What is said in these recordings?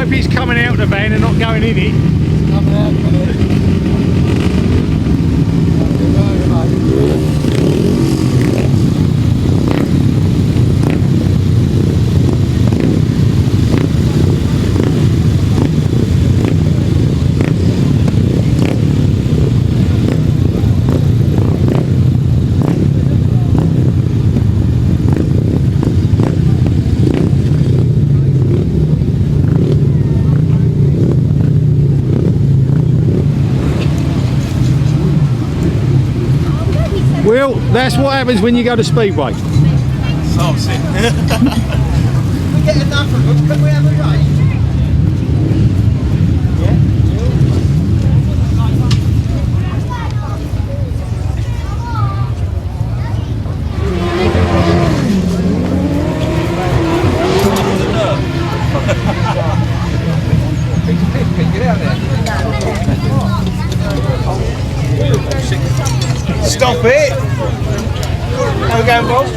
hope he's coming out the van and not going in it. Coming out of it. Well, that's what happens when you go to Speedway. Sounds it. We get enough of them, can we have a race? Stop it! How we going, boss?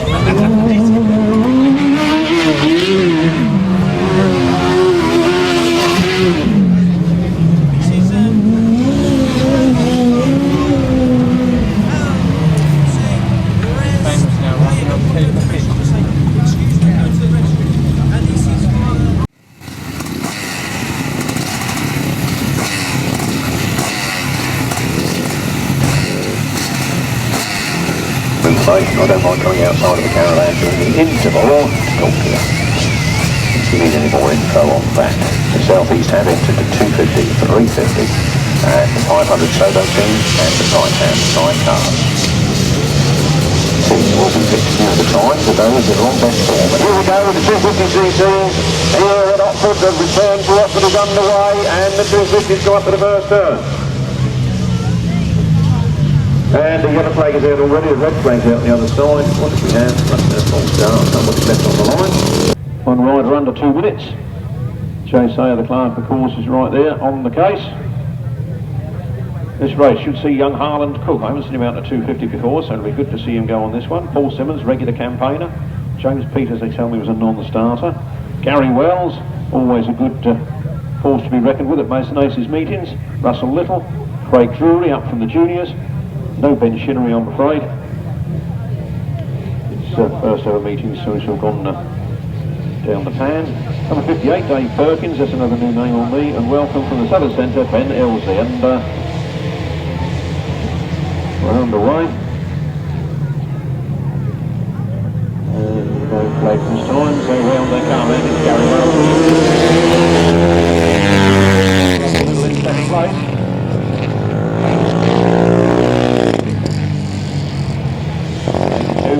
I don't mind coming outside of the caravan during the interval to talk to you. If you need any more info on that, the Southeast have entered the 250, 350 and the 500 solo team and the right-hand sidecars. Teams will be fixed near the time for those that are on best form. And here we go with the 250cc's. Here at Oxford, the return to Oxford is underway and the 250's go up to the first turn. And the yellow flag is out already, the red flag's out on the other side. What do we have? Somebody's left on the line. One rider under 2 minutes. Jay Sayer, the clerk of course, is right there on the case. This race should see young Harland cook. I haven't seen him out at 250 before, so it'll be good to see him go on this one. Paul Simmons, regular campaigner. James Peters, they tell me, was a non-starter. Gary Wells, always a good force to be reckoned with at Maidstones Aces meetings. Russell Little, Craig Drury up from the juniors. No Ben Shinnery, I'm afraid. It's first ever meeting, so it's all gone down the pan. Number 58, Dave Perkins, that's another new name on me, and welcome from the Southern Centre, Ben Elsie. And we're underway. And no flag this time, so round they come, and it's Gary Wells. A little in second place.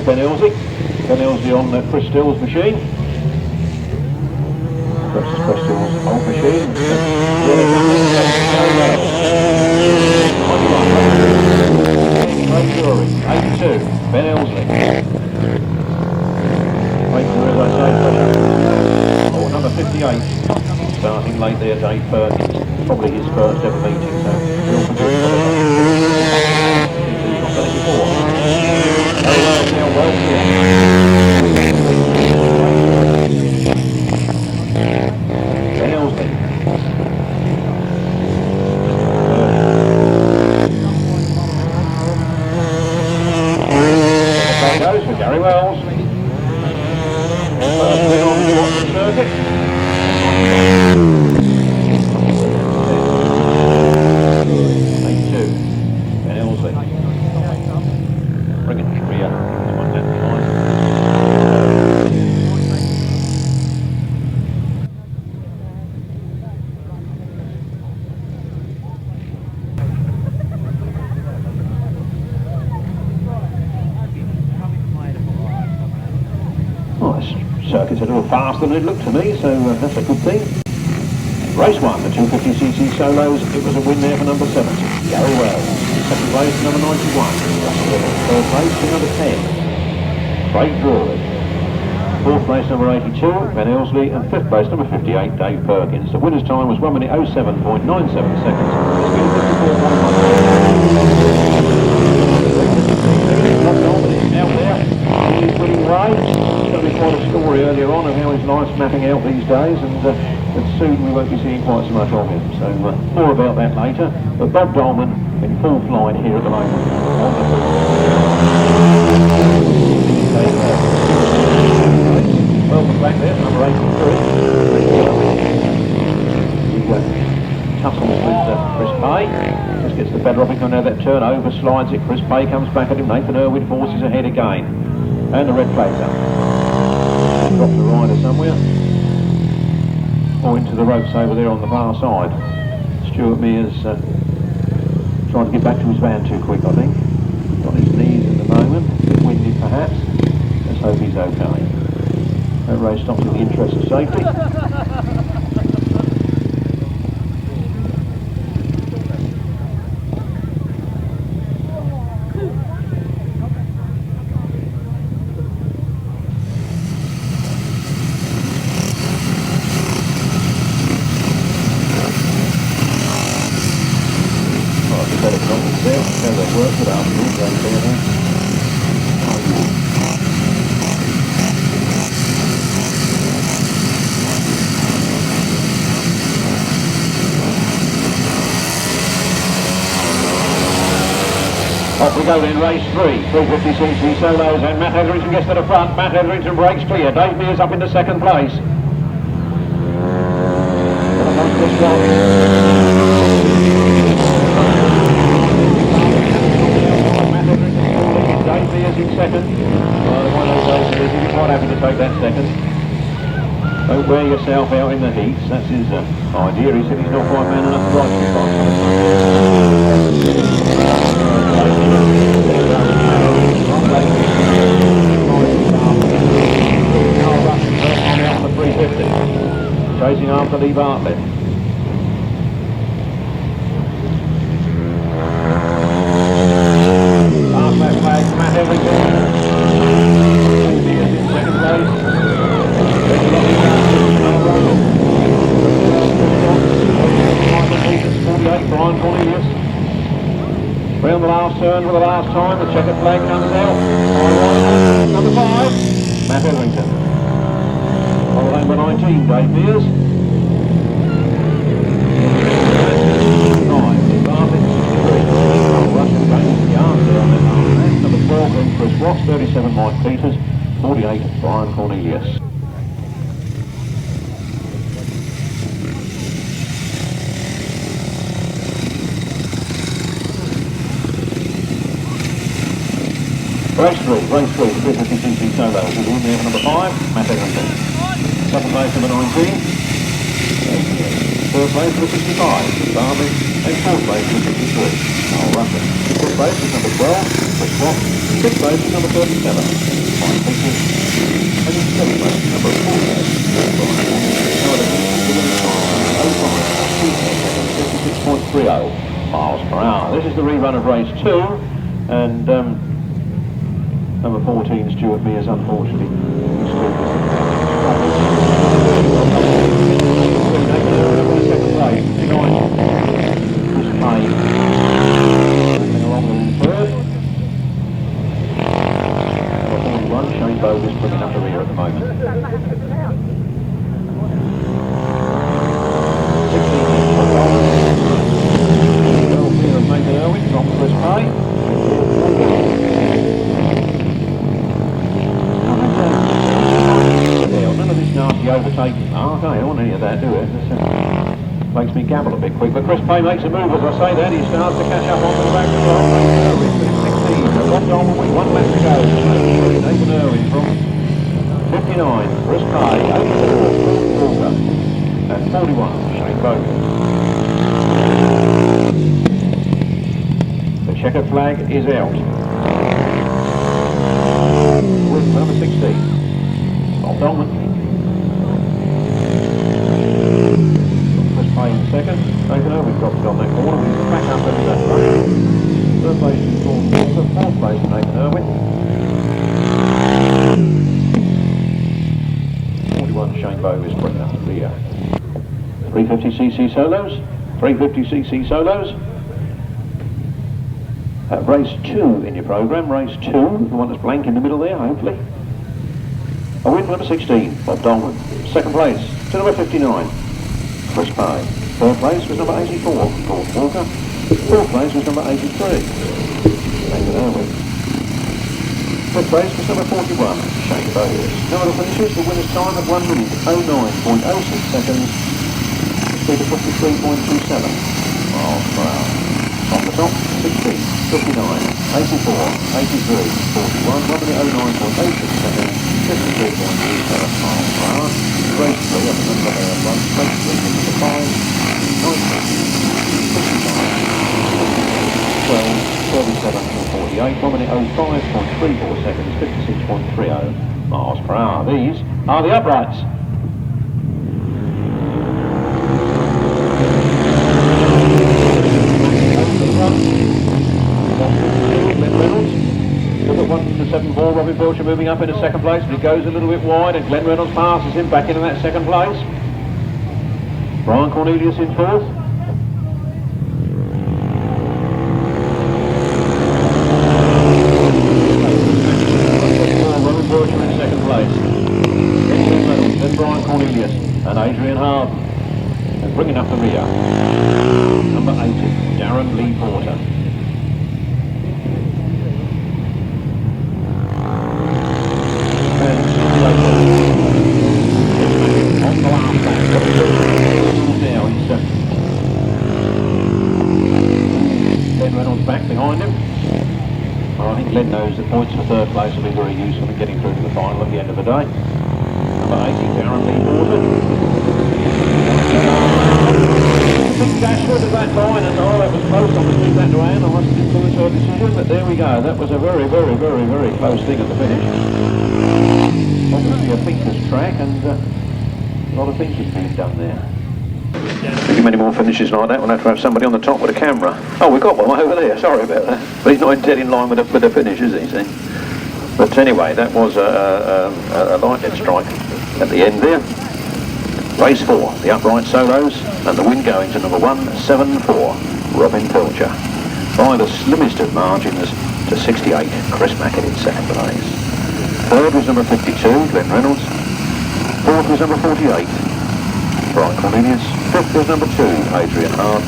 Ben Elsie on Chris Still's machine. That's Chris Still's old machine. Drury, 82, Ben Elsie. Wait for, as I say, oh, number 58. Starting late there, Dave Perkins. Probably his first ever meeting, so real for good. He's not done it before. There goes for Gary Wells. First thing on the Watford circuit. Circuit's a little faster than it looked to me, so that's a good thing. Race 1, the 250cc solos, it was a win there for number 70, Gary Wells. Second place, number 91, third place, number 10, Craig Drury. Fourth place, number 82, Ben Elsley, and fifth place, number 58, Dave Perkins. The winner's time was 1 minute 07.97 seconds. Now there, he's winning race. quite a story earlier on of how his life's mapping out these days, and that soon we won't be seeing quite so much of him. So more about that later. But Bob Dolman in full flight here at the moment. Welcome back there, number 83. Tussles with Chris Pay. Just gets the better of it, coming out of that turn, over slides it. Chris Pay comes back at him. Nathan Irwin forces ahead again. And the red flag's up. Dropped the rider somewhere. Or into the ropes over there on the far side. Stuart Mears trying to get back to his van too quick, I think. On his knees at the moment. A bit winded perhaps. Let's hope he's okay. That race stops in the interest of safety. Off we go then, race 3, 350cc solos, and Matt Etherington gets to the front. Matt Etherington breaks clear. Dave Mears up into second place. Dave Mears in second. One of those is he's quite happy to take that second. Don't wear yourself out in the heats, that's his idea. He said he's not quite man enough to ride too fast. Chasing after Lee Bartlett. Last lap flag, Matt Etherington. Mears in second place. Brian Cornelius. Round the last turn for the last time, the checkered flag comes out. Number 5, Matt Etherington. On number 19, Dave Mears. 9, Bartlett, 63. Rushen Graeme, the answer on that. Number 12, then Chris Ross, 37, Mike Peters, 48, Brian Cornelius. Race 3, 350cc solos. We'll win there for number 5, Matt Etherington. Second place, number 19. Third place, number 65, Bartlett. And fourth place, number 63, Karl Rushen. Fifth place is number 12, Chris Ross. Sixth place is number 37, Mike Peters. And in seventh place, number 56.30 miles per hour. This is the rerun of race 2, and number 14, Stuart Mears, unfortunately. Second place, Chris Pay. Along in third. Number 41, Shane Bowes is bringing up the rear at the moment. 16, Hilliard and Nathan Irwin from Chris Pay. None of this nasty overtaking mark, I don't want any of that, do it? Makes me gabble a bit quick, but Chris Pay makes a move as I say that. He starts to catch up onto the back of the line. 16, Bob Dolman with 1 lap to go. Nathan Irwin from 59, Chris Pay, 84, Corker, and 41, Shane Bowes. The checkered flag is out. With number 16, Bob Dolman. Chris Pay in second. Nathan Irwin dropped it on that corner. He's back up into that front. Third place is Paul Walker. Fourth place is Nathan Irwin. 41 Shane Bowes is bringing up the rear. 350cc solos. 350cc solos. Race 2 in your programme. Race 2. The one that's blank in the middle there, hopefully. A win for number 16, Bob Dolman. Second place to number 59, Chris Pay. Third place was number 84, Paul Walker. Fourth place was number 83, David Irwin. Fifth place was number 41, Shane Bowes. Now it'll finishes the winner's time of 1 minute 09.06 seconds. Speed of 53.27 miles per hour. On the top, 60, 59, 84, 83, 41, 1 minute 09.86 seconds, 53.27 miles per hour. Race 3 up at number 1, race 3 number 5, 19, 12, 37, 48, 1 minute 05.34 seconds, 56.30 miles per hour. These are the uprights. Look at 174, Robin Pilcher moving up into second place, but he goes a little bit wide and Glenn Reynolds passes him back into that second place. Brian Cornelius in fourth. Robin Pilcher in second place. Then Glenn Reynolds, then Brian Cornelius and Adrian Harland. And bringing up the rear, number 80, Darren Lee Porter. On the last lap, now he's Glenn Reynolds back behind him. Well, I think Glenn knows the points for third place will be very useful in getting through to the final at the end of the day. Number 80, Darren Lee Porter. Big Dashwood at that line, and oh, that was close. I must leave that to Anne. I must influence her decision, but there we go. That was a very, very, very, very close thing at the finish. Obviously a thinker's track, and a lot of thinking being done there. Thinking many more finishes like that, we'll have to have somebody on the top with a camera. Oh, we've got one over there. Sorry about that. But he's not dead in line with the finish, is he? See? But anyway, that was a lightning strike at the end there. Race 4, the upright solos, and the win going to number 174, Robin Pilcher. By the slimmest of margins to 68, Chris Mackett in second place. Third was number 52, Glenn Reynolds. Fourth was number 48, Brian Cornelius. Fifth was number 2, Adrian Harland.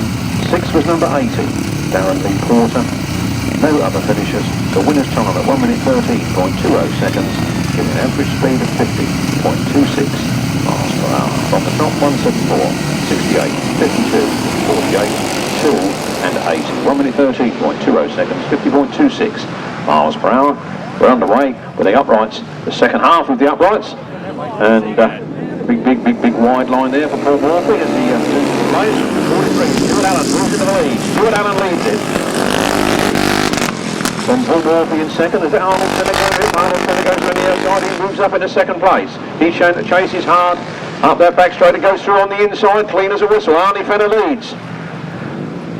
Sixth was number 80, Darren Lee Porter. No other finishers. The winner's time at 1 minute 13.20 seconds, giving an average speed of 50.26 miles per hour. From the top, 174, 68, 52, 48, 2 and 8. 1 minute 13.20 seconds, 50.26 miles per hour. We're underway with the uprights, the second half of the uprights, and big wide line there for Paul Morfey as he plays. 43, Stuart Allen moves into the lead. Stuart Allen leads it. From Paul Morfey in second, as Arnold Fenner goes in. Arnold Fenner goes around the outside, he moves up into second place. He's shown that chase is hard. Up that back straight, it goes through on the inside, clean as a whistle. Arnie Fenner leads.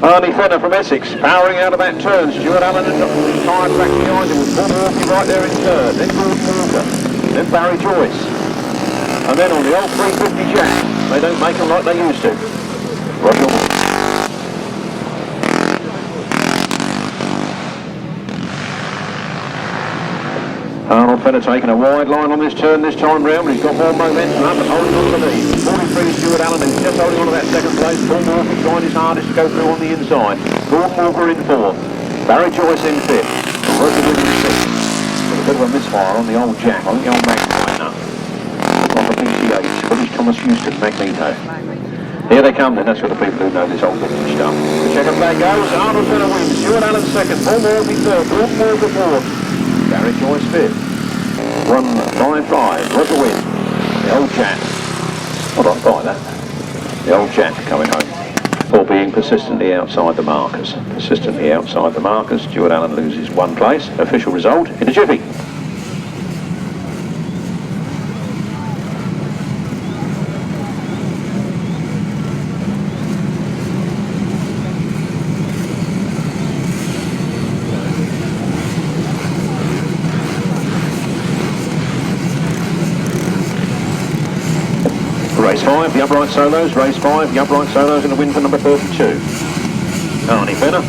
Arnie Fenner from Essex, powering out of that turn. Stuart Allen and tired back behind him with Paul Morfey right there in third. Then Gordon Walker, then Barry Joyce. And then on the old 350 Jack, they don't make them like they used to. Roger. Arnold Fenner taking a wide line on this turn this time round, but he's got more momentum up and holding on to the lead. 43 Stuart Allen is just holding on to that second place. Paul Morfey trying his hardest to go through on the inside. Gordon Walker in fourth. Barry Joyce in fifth. And Roger in sixth. With a bit of a misfire on the old Jack, on the old Magpie. On the PCH, British Thomas Houston Magneto. Here they come then, that's for the people who know this old vintage stuff. The checkered flag goes, Arnold Fenner wins, Stuart Allen second, Paul Morfey third, Gordon Walker fourth, Barry Joyce fifth. 155, Roger win. The old Jack. Hold on, buy that. The old Jack coming home. For being persistently outside the markers. Persistently outside the markers, Stuart Allen loses one place. Official result in a jiffy. Race 5, the upright solos. Race 5, the upright solos in the win for number 32. Arnie Fenner.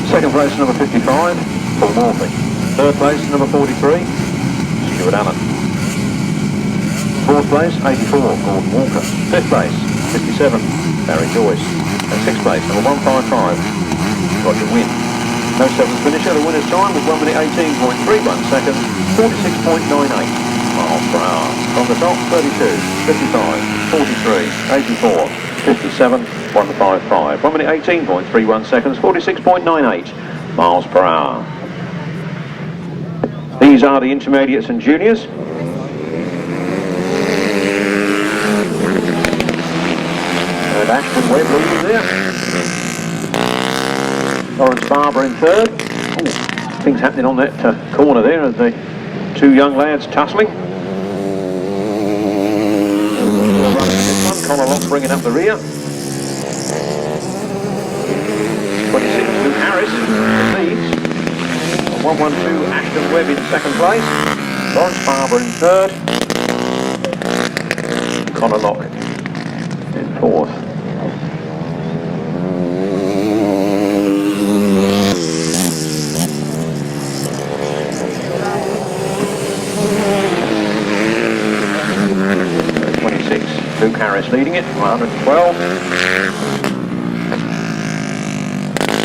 Second place, number 55, Paul Morfey. Third place, number 43, Stuart Allen. 4th place, 84, Gordon Walker. 5th place, 57, Barry Joyce. And 6th place, number 155, Roger Wynn. No 7th finisher. The winner's time was 1 minute 18.31 seconds, 46.98 miles per hour. From the top, 32, 55, 43, 84, 57, 155. 1 minute 18.31 seconds, 46.98 miles per hour. These are the intermediates and juniors. And Ashton Webb leading there. Lawrence Barber in 3rd. Ooh, things happening on that corner there as the 2 young lads tussling. Connor Locke bringing up the rear. 26, Luke Harris leads. 112, Ashton Webb in 2nd place. Lawrence Barber in 3rd. Connor Locke in 4th. Luke Harris leading it, 112.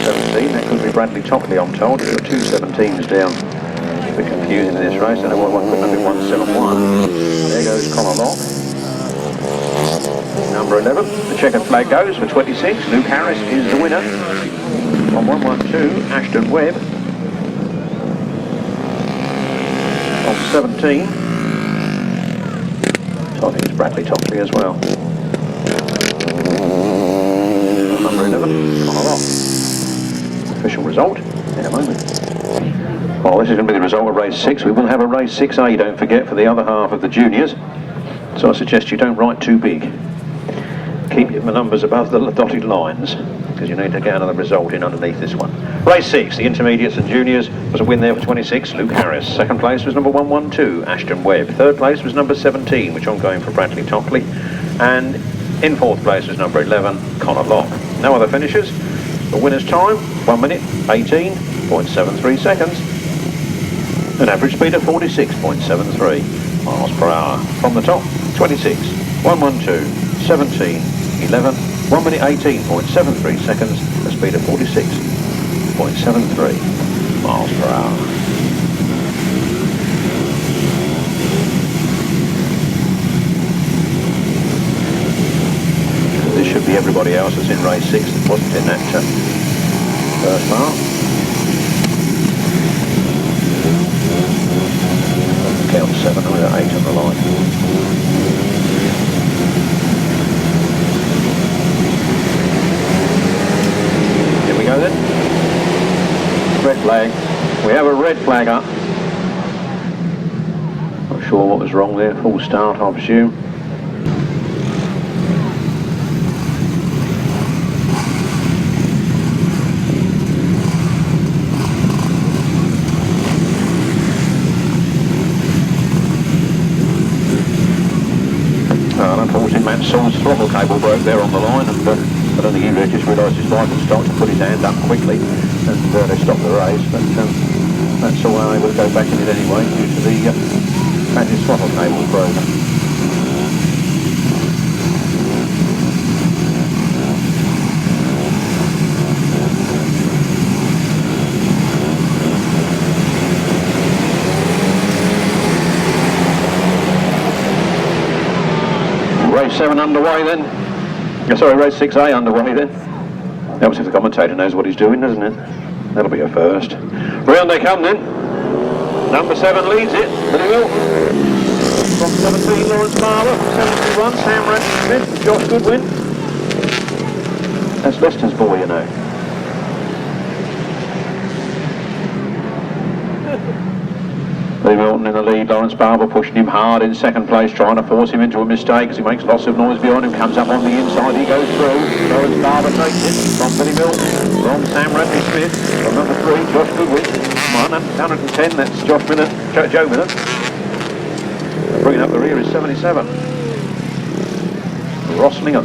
17, that could be Bradley Tockley, I'm told. There are 2 17s down. It's a bit confusing in this race. I don't know what could be 171. There goes Connor Locke. Number 11, the checkered flag goes for 26. Luke Harris is the winner. On 112, Ashton Webb. On 17. I think it's Bradley Tockley as well. Number 11, Connor Locke. Official result in a moment. Well, this is going to be the result of race 6. We will have a race 6A, don't forget, for the other half of the juniors. So I suggest you don't write too big. Keep the numbers above the dotted lines, because you need to get another result in underneath this one. Race 6, the intermediates and juniors, was a win there for 26, Luke Harris. 2nd place was number 112, Ashton Webb. 3rd place was number 17, which I'm going for Bradley Tockley. And in 4th place was number 11, Connor Locke. No other finishers. The winner's time, 1 minute 18.73 seconds. An average speed of 46.73 miles per hour. From the top, 26, 112, 17, 11, 1 minute 18.73 seconds, a speed of 46.73 miles per hour. This should be everybody else that's in race 6 that wasn't in that first part. Count 7, or 8 on the line. Go then. Red flag. We have a red flag up. Not sure what was wrong there. Full start, I presume. Unfortunately, Matt Saul's throttle cable broke there on the line, and I don't think he really just realised his bike had stopped to put his hand up quickly, and they stopped the race, but Matt Saul were able to go back in it anyway due to the fact his throttle cable was broken. Race 7 underway then. Sorry, race 6A underway then. Helps if the commentator knows what he's doing, doesn't it? That'll be a first. Round they come then. Number 7 leads it, but he will. From 17, Lawrence Barber. 71, Sam Smith. Josh Goodwin. That's Leicester's boy, you know. Lee Milton in the lead, Lawrence Barber pushing him hard in 2nd place, trying to force him into a mistake as he makes lots of noise behind him, comes up on the inside, he goes through. Lawrence Barber takes it from Billy Milton, from Sam Smith, from number 3, Josh Goodwin. 110, that's Joe Minott. Bringing up the rear is 77. Ross Lingham.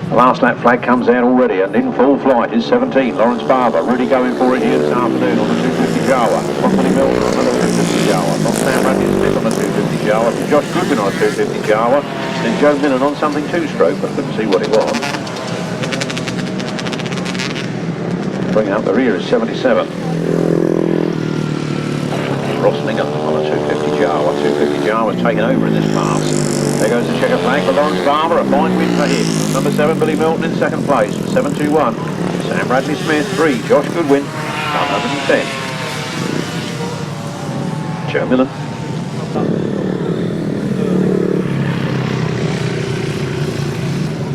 The last lap flag comes out already, and in full flight is 17, Lawrence Barber, really going for it here this afternoon on the 250 Jawa. From Billy Milton on another 50. Jawa. From Sam Radley Smith on a 250 Jawa, from Josh Goodwin on a 250 Jawa, then Joe Millen on something two-stroke, but couldn't see what it was. Bringing up the rear is 77. Roslingham on a 250 Jawa. 250 Jawa was taken over in this pass. There goes the checker flag for Lawrence Barber, a fine win for him. Number 7, Billy Milton in second place, 721. Sam Radley Smith, 3, Josh Goodwin, 110. Joe Millen.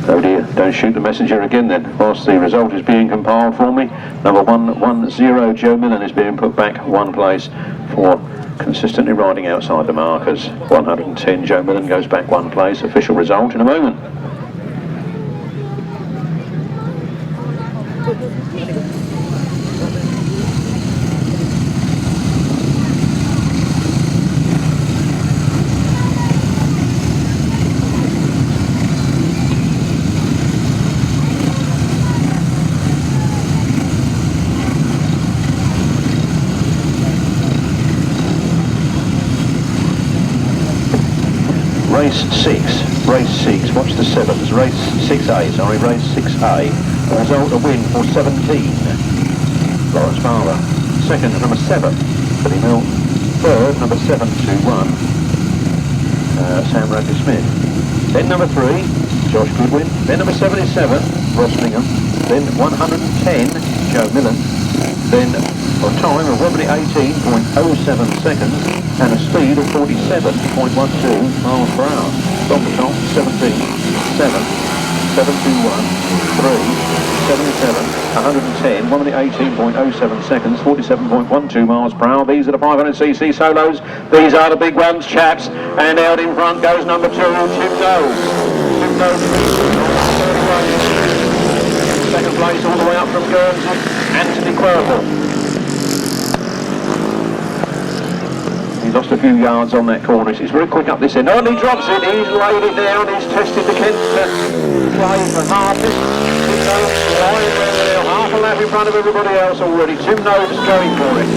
Oh dear, don't shoot the messenger again then, whilst the result is being compiled for me. Number 110, Joe Millen, is being put back one place for consistently riding outside the markers. 110, Joe Millen goes back one place. Official result in a moment. Race 6, watch the 7s, race 6A, sorry, race 6A, the result a win for 17, Lawrence Barber, second number 7, Billy Milton, third number 721, Sam Radley Smith, then number 3, Josh Goodwin, then number 77, Roslingham, then 110, Joe Millen, then a time of 18.07 seconds and a speed of 47.12 miles per hour. From the top, 17, 7, 721, 3, 77, 110, 18.07 seconds, 47.12 miles per hour. These are the 500cc solos. These are the big ones, chaps. And out in front goes number 2, Tim Nobes. Tim Nobes, second place all the way up from Guernsey, Anthony Queripel. He's lost a few yards on that corner. He's very quick up this end. Oh, and he drops it. He's laid it down. He's tested the Kent play for hardness. Tim Nobes lying there, half a lap in front of everybody else already. Tim Nobes going for it.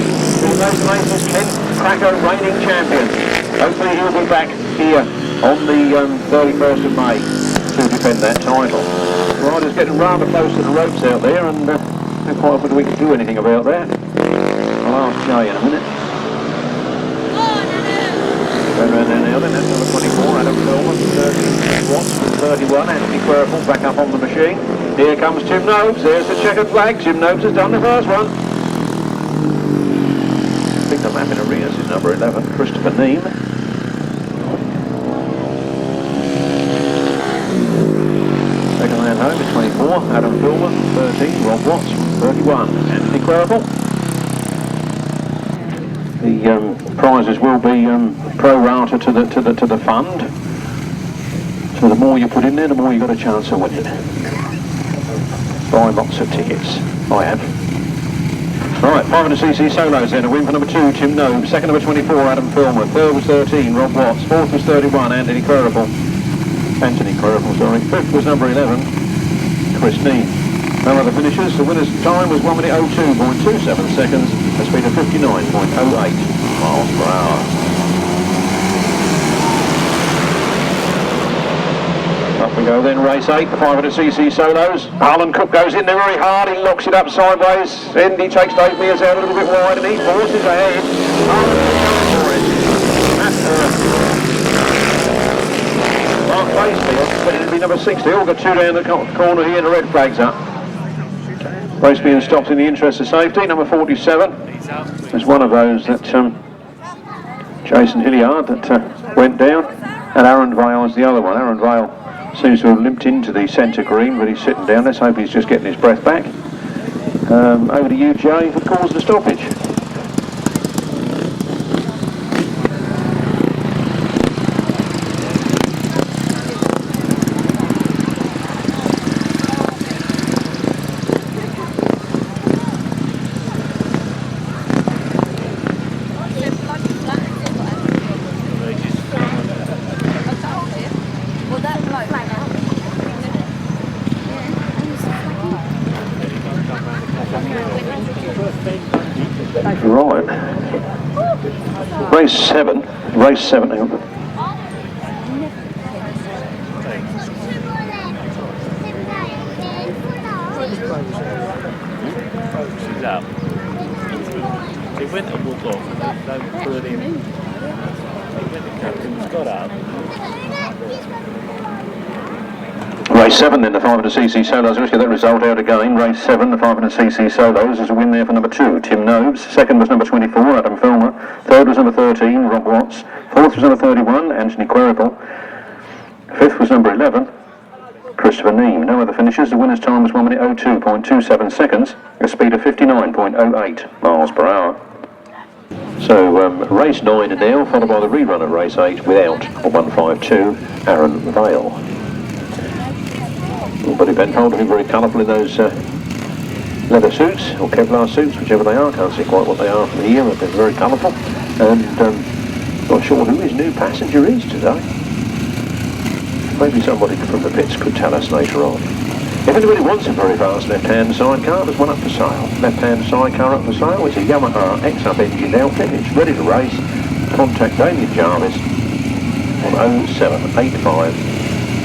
Bandit Aces Kent Cracker reigning champion. Hopefully he'll be back here on the 31st of May to defend that title. Riders getting rather close to the ropes out there, and not quite whether we can do anything about that. I'll ask Jay in a minute. Going around there now, then that's number 24, Adam Philman, 30 Watts with 31, Anthony Queripel back up on the machine. Here comes Tim Nobes, there's the checkered flag. Tim Nobes has done the first one. I think the lap in arrears is number 11, Christopher Neame. Second land home is 24, Adam Philman, 13, Rob Watts, 31, Anthony Queripel. The prizes will be pro rata to the fund. So the more you put in there, the more you got a chance of winning. Buy lots of tickets. I have. Right, 500cc solos then. A win for number 2, Tim Nobes. Second number 24, Adam Philman. Third was 13, Rob Watts. Fourth was 31, Anthony Queripel. Sorry. Fifth was number 11, Chris Neame. No other finishers. The winner's time was 1:02.27 seconds, a speed of 59.08 miles per hour. Up we go then, race 8, the 500cc solos. Harland Cook goes in there very hard, he locks it up sideways, and he takes Dave Mears out a little bit wide, and he forces ahead. Harland Cook goes for it. Mark Baseby, but it'll be number 60. All got 2 down the corner here, and the red flag's up. Race being stopped in the interest of safety. Number 47 is one of those that Jason Hilliard that went down, and Aaron Vale is the other one. Aaron Vale seems to have limped into the centre green, but he's sitting down. Let's hope he's just getting his breath back. Over to you, Jay, for cause the stoppage. Race 7. Race 7. Hang on. He's out. He went and walked off. Don't put him. He went to captain's got up. Race 7 then, the 500cc Solos. Let's get that result out again. Race 7, the 500cc Solos. There's a win there for number 2, Tim Nobes. Second was number 24, Adam Filmer. Third was number 13, Rob Watts. Fourth was number 31, Anthony Queripel. Fifth was number 11, Christopher Neame. No other finishes. The winner's time was 1 minute 02.27 seconds, a speed of 59.08 miles per hour. So race 9 now, followed by the rerun of race 8 without a 152, Aaron Vale. Buddy Penfold looking very colourful in those leather suits, or Kevlar suits, whichever they are. Can't see quite what they are from here, but they're very colourful. And not sure who his new passenger is today. Maybe somebody from the pits could tell us later on. If anybody wants a very fast left-hand sidecar, there's one up for sale. Left-hand sidecar up for sale. It's a Yamaha X-Up engine outfit. It's ready to race. Contact Damien Jarvis on 0785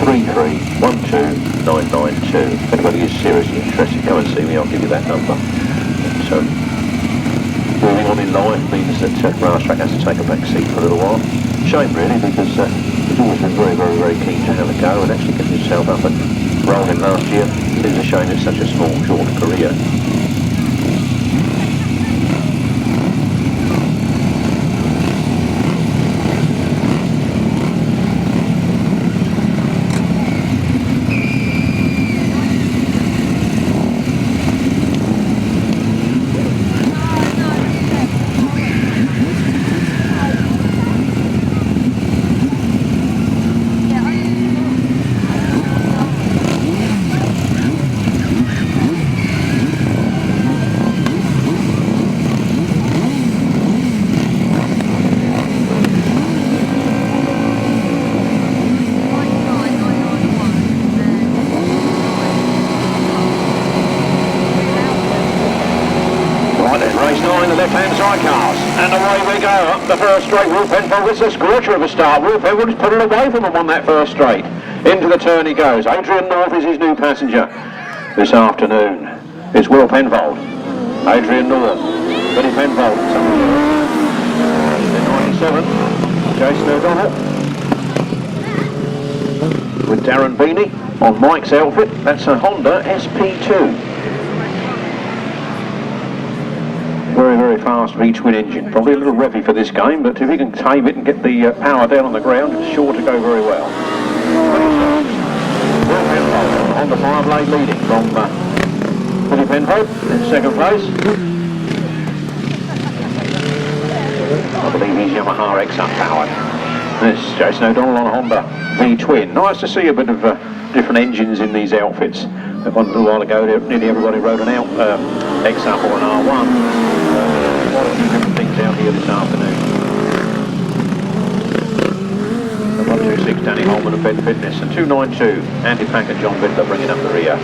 3312992. If anybody is seriously interested, go and see me. I'll give you that number. So, moving on in life means that Grasstrack has to take a back seat for a little while. Shame really, because he's always been very, very, very keen to have a go and actually get himself up and rolling last year. It is a shame it's such a small, short career. Left-hand sidecars, and away we go up the first straight. Will Penfold with a scorcher of a start. Will Penfold is putting away from him on that first straight. Into the turn he goes. Adrian North is his new passenger this afternoon. It's Will Penfold, Adrian North, Billy Penfold, in 97, Jason O'Donnell with Darren Beanie on Mike's outfit. That's a Honda SP2. Very, very fast V-twin engine. Probably a little revvy for this game, but if he can tame it and get the power down on the ground, it's sure to go very well. Will Penfold on the 5-lane leading from Billy Penfold in second place. I believe he's Yamaha X-Up powered. This Jason O'Donnell on a Honda V-twin. Nice to see a bit of different engines in these outfits. A little while ago, nearly everybody rode an X-Up or an R1. Quite a few different things out here this afternoon. The 126 Danny Holman and Ben Fitness, and 292 Andy Pack and John Bittler bringing up the rear.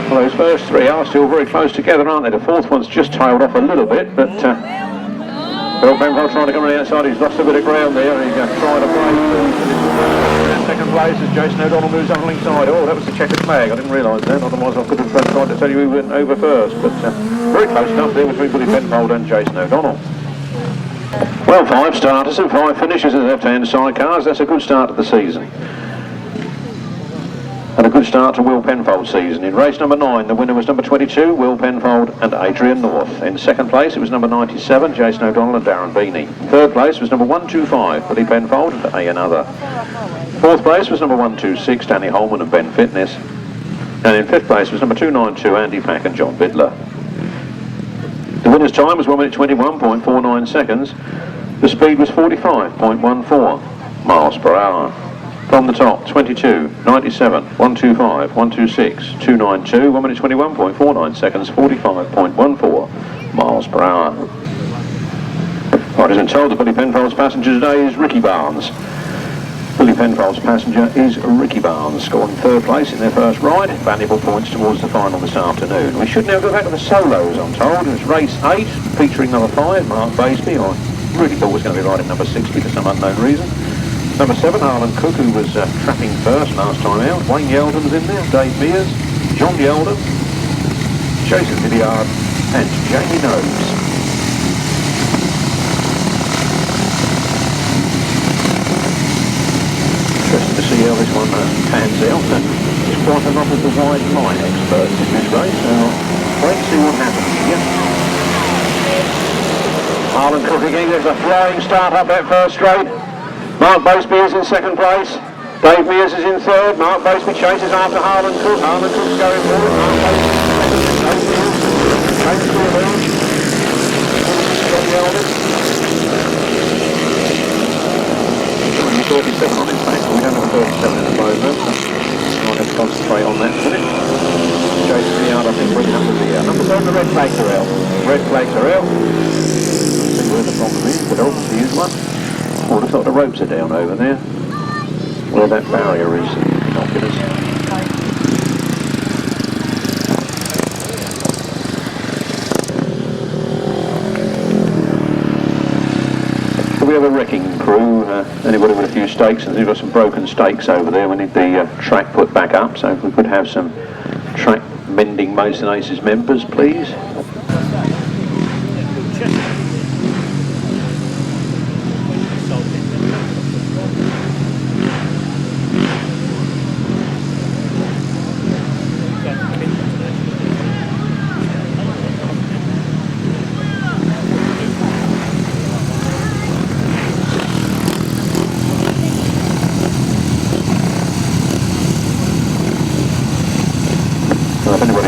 Well, those first three are still very close together, aren't they? The fourth one's just tailed off a little bit, but Will Penfold trying to come on the outside. He's lost a bit of ground there. He's trying to break. Second place as Jason O'Donnell moves on the link side. Oh, that was the checkered flag. I didn't realise that. Otherwise, I could have tried to tell you who went over first. But very close enough there between Billy Penfold and Jason O'Donnell. Well, 5 starters and 5 finishes in the left-hand sidecars. That's a good start to the season. And a good start to Will Penfold's season. In race number 9, the winner was number 22, Will Penfold and Adrian North. In second place, it was number 97, Jason O'Donnell and Darren Beanie. Third place was number 125, Billy Penfold and A Another. Fourth place was number 126, Danny Holman and Ben Fitness. And in fifth place was number 292, Andy Pack and John Bittler. The winner's time was 1 minute 21.49 seconds. The speed was 45.14 miles per hour. From the top, 22, 97, 125, 126, 292, 1 minute 21.49 seconds, 45.14 miles per hour. Right, as I'm told, that Billy Penfold's passenger today is Ricky Barnes. Billy Penfold's passenger is Ricky Barnes, scoring third place in their first ride. Valuable points towards the final this afternoon. We should now go back to the solos, I'm told. It's race 8, featuring number 5, Mark Baseby on really thought was going to be riding number 60 for some unknown reason. Number 7, Harland Cook, who was trapping first last time out. Wayne Yeldham's in there, Dave Mears, John Yeldham, Jason Hilliard and Jamie Nobes. Interesting to see how this one pans out. There's quite a lot of the wide line experts in this race, so wait to see what happens here. Harland Cook again, there's a flying start up that first straight. Mark Baseby is in second place. Dave Mears is in third. Mark Baseby chases after Harland Cook. Harland Cook's going forward. Mark Baseby chases to the launch. Got the eldest. 37 on in fact, but we don't have a 37 at the moment. Might have to concentrate on that for a minute. Jason Hilliard, I think, bringing up the rear. Number 7, the red flags are out. Red flags are out. Let's see where the problem is, but obviously is one. Oh, I thought the ropes are down over there, where that barrier is. We have a wrecking crew, anybody with a few stakes, and we've got some broken stakes over there. We need the track put back up, so if we could have some track mending Maidstones Aces members, please.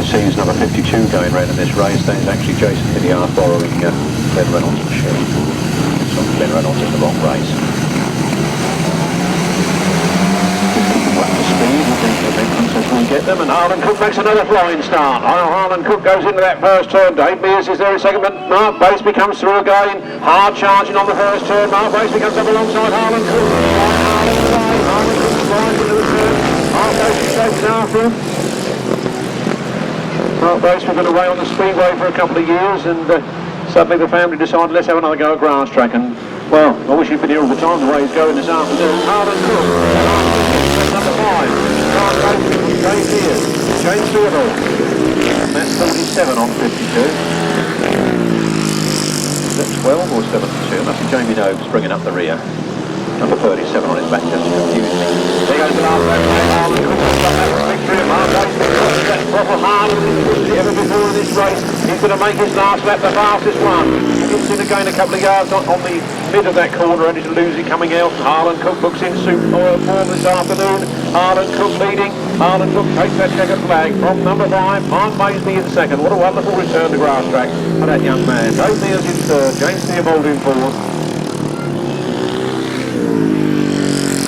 Sees number 52 going round in this race. That is actually Jason Hilliard borrowing Ben Reynolds' machine. So Ben Reynolds in the wrong race. Up to speed, I think the big ones as we get them, and Harland Cook makes another flying start. Harland Cook goes into that first turn. Dave Mears is there in second, but Mark Baseby comes through again. Hard charging on the first turn. Mark Baseby comes up alongside Harland Cook. Harland Cook flies into the turn. Mark Baseby chasing after him. Mark Baseby been away on the speedway for a couple of years, and suddenly the family decided, let's have another go at Grasstrack, and well, I wish he'd been here all the time the way he's going this afternoon. Harland Cook, number 5, Mark Baseby, James Mears, James Stuart, that's 47 on 52. Is that 12 or 72? Must be Jamie Nobes bringing up the rear. Number 37 on his back, just to confuse me. There goes the last lap, Harland Cook has done that victory, and Mark Baseby that proper Harland than ever before in this race. He's going to make his last lap the fastest one. He gets in again a couple of yards on the mid of that corner, and he's losing coming out. Harland Cook looks in super form this afternoon. Harland Cook leading. Harland Cook takes that checkered flag from number 5. Mark Baseby in second. What a wonderful return to Grasstrack for that young man. Dave Mears in third. James Theobald in fourth.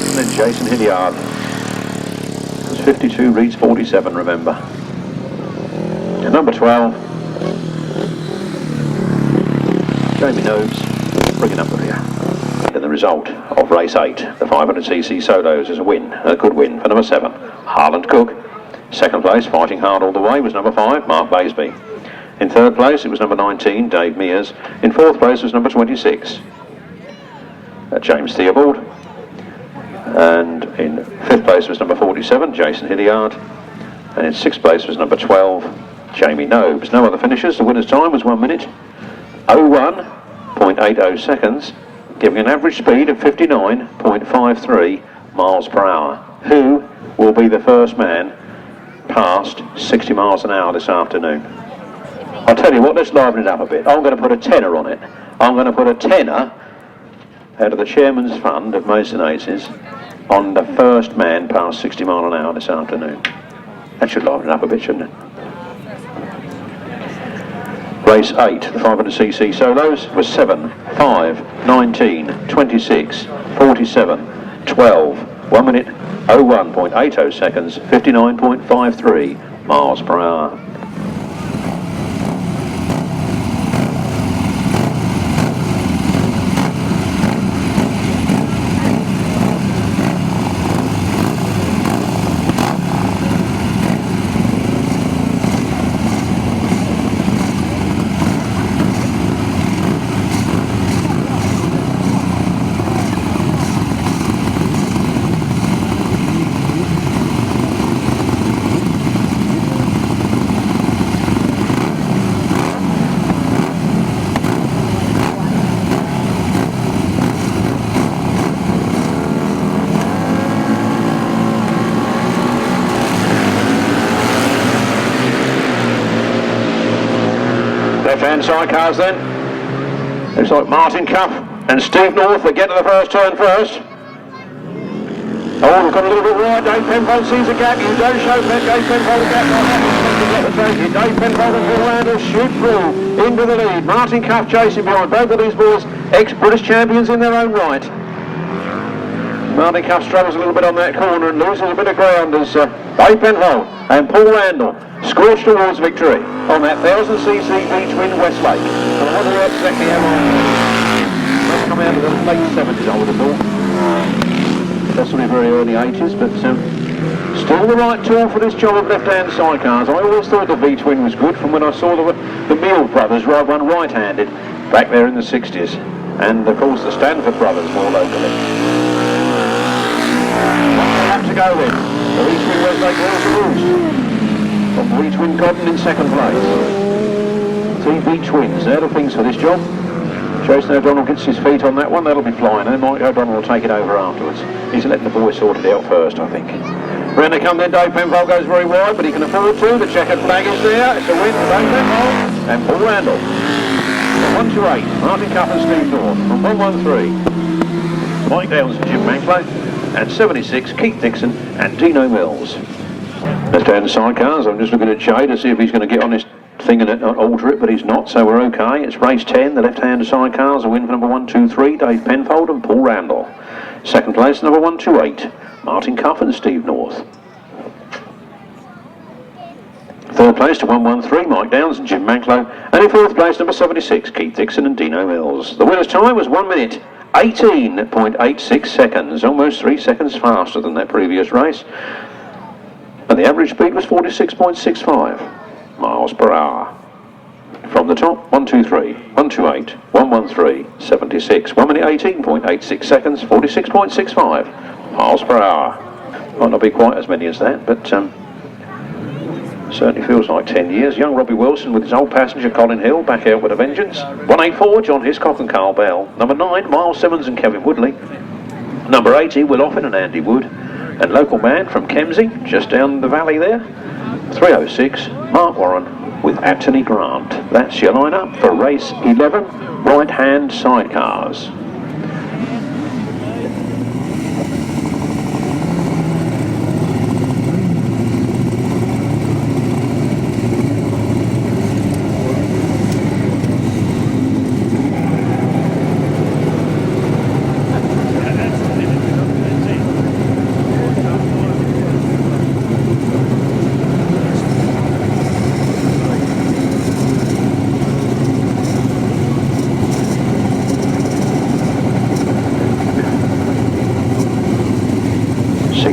And then Jason Hilliard. 52 reads 47, remember. And number 12, Jamie Nobes bringing up the rear. And the result of race 8, the 500cc solos, is a win, a good win for number 7, Harland Cook. Second place, fighting hard all the way, was number 5, Mark Baseby. In third place, it was number 19, Dave Mears. In fourth place was number 26, James Theobald. And in fifth place was number 47, Jason Hilliard. And in sixth place was number 12, Jamie Nobes. No other finishers. The winner's time was 1 minute 01.80 seconds, giving an average speed of 59.53 miles per hour. Who will be the first man past 60 miles an hour this afternoon? I'll tell you what, let's liven it up a bit. I'm going to put a tenner on it. I'm going to put a tenner out of the chairman's fund of Maidstones Aces on the first man past 60 mile an hour this afternoon. That should liven it up a bit, shouldn't it? Race 8, the 500cc solos, was 7, 5, 19, 26, 47, 12, 1 minute 01.80 seconds, 59.53 miles per hour. Left-hand sidecars then. Looks like Martin Cuff and Steve North that get to the first turn first. Oh, we've got a little bit wide. Dave Penfold sees a gap. You don't show Dave Penfold a gap like that. Dave Penfold and Phil Landers shoot through into the lead. Martin Cuff chasing behind. Both of these boys ex-British champions in their own right. Martin Cuff struggles a little bit on that corner and loses a bit of ground as Dave Penfold and Paul Randall scorch towards victory on that 1000cc V-twin Westlake. And I wonder exactly how long. Must come out of the late 70s, I would have thought. Possibly very early 80s, but still the right tool for this job of left-hand sidecars. I always thought the V-twin was good from when I saw the Mears brothers ride one right-handed back there in the 60s. And of course the Stanford brothers more locally. To go then. The V-twin Westlake Royals Roost. From V-twin Cotton in second place. 3 V-twins, they're the things for this job. Jason O'Donnell gets his feet on that one, that'll be flying, and Mike O'Donnell will take it over afterwards. He's letting the boys sort it out first, I think. Round they come then, Dave Penfold goes very wide, but he can afford to. The checkered flag is there, it's a win for Dave Penfold and Paul Randall. 128, Martin Cuff and Steve North. From 113, Mike Downs and Jim Manklow, and 76, Keith Dixon and Dino Mills. Left-hand sidecars, I'm just looking at Jay to see if he's going to get on his thing and alter it, but he's not, so we're okay. It's race 10, the left-hand sidecars, a win for number 123, Dave Penfold and Paul Randall. Second place, number 128, Martin Cuff and Steve North. Third place to 113, Mike Downs and Jim Manklow, and in fourth place, number 76, Keith Dixon and Dino Mills. The winner's time was 1 minute 18.86 seconds, almost 3 seconds faster than that previous race, and the average speed was 46.65 miles per hour. From the top, 123, 128, 113, 76, 1 minute 18.86 seconds, 46.65 miles per hour. Might not be quite as many as that, but certainly feels like 10 years. Young Robbie Wilson with his old passenger Colin Hill back out with a vengeance. 184, John Hiscock and Karl Bell. Number 9, Miles Simmons and Kevin Woodley. Number 80, Will Offin and Andy Wood. And local man from Kemsey, just down the valley there. 306, Mark Warren with Anthony Grant. That's your lineup for race 11, right-hand sidecars.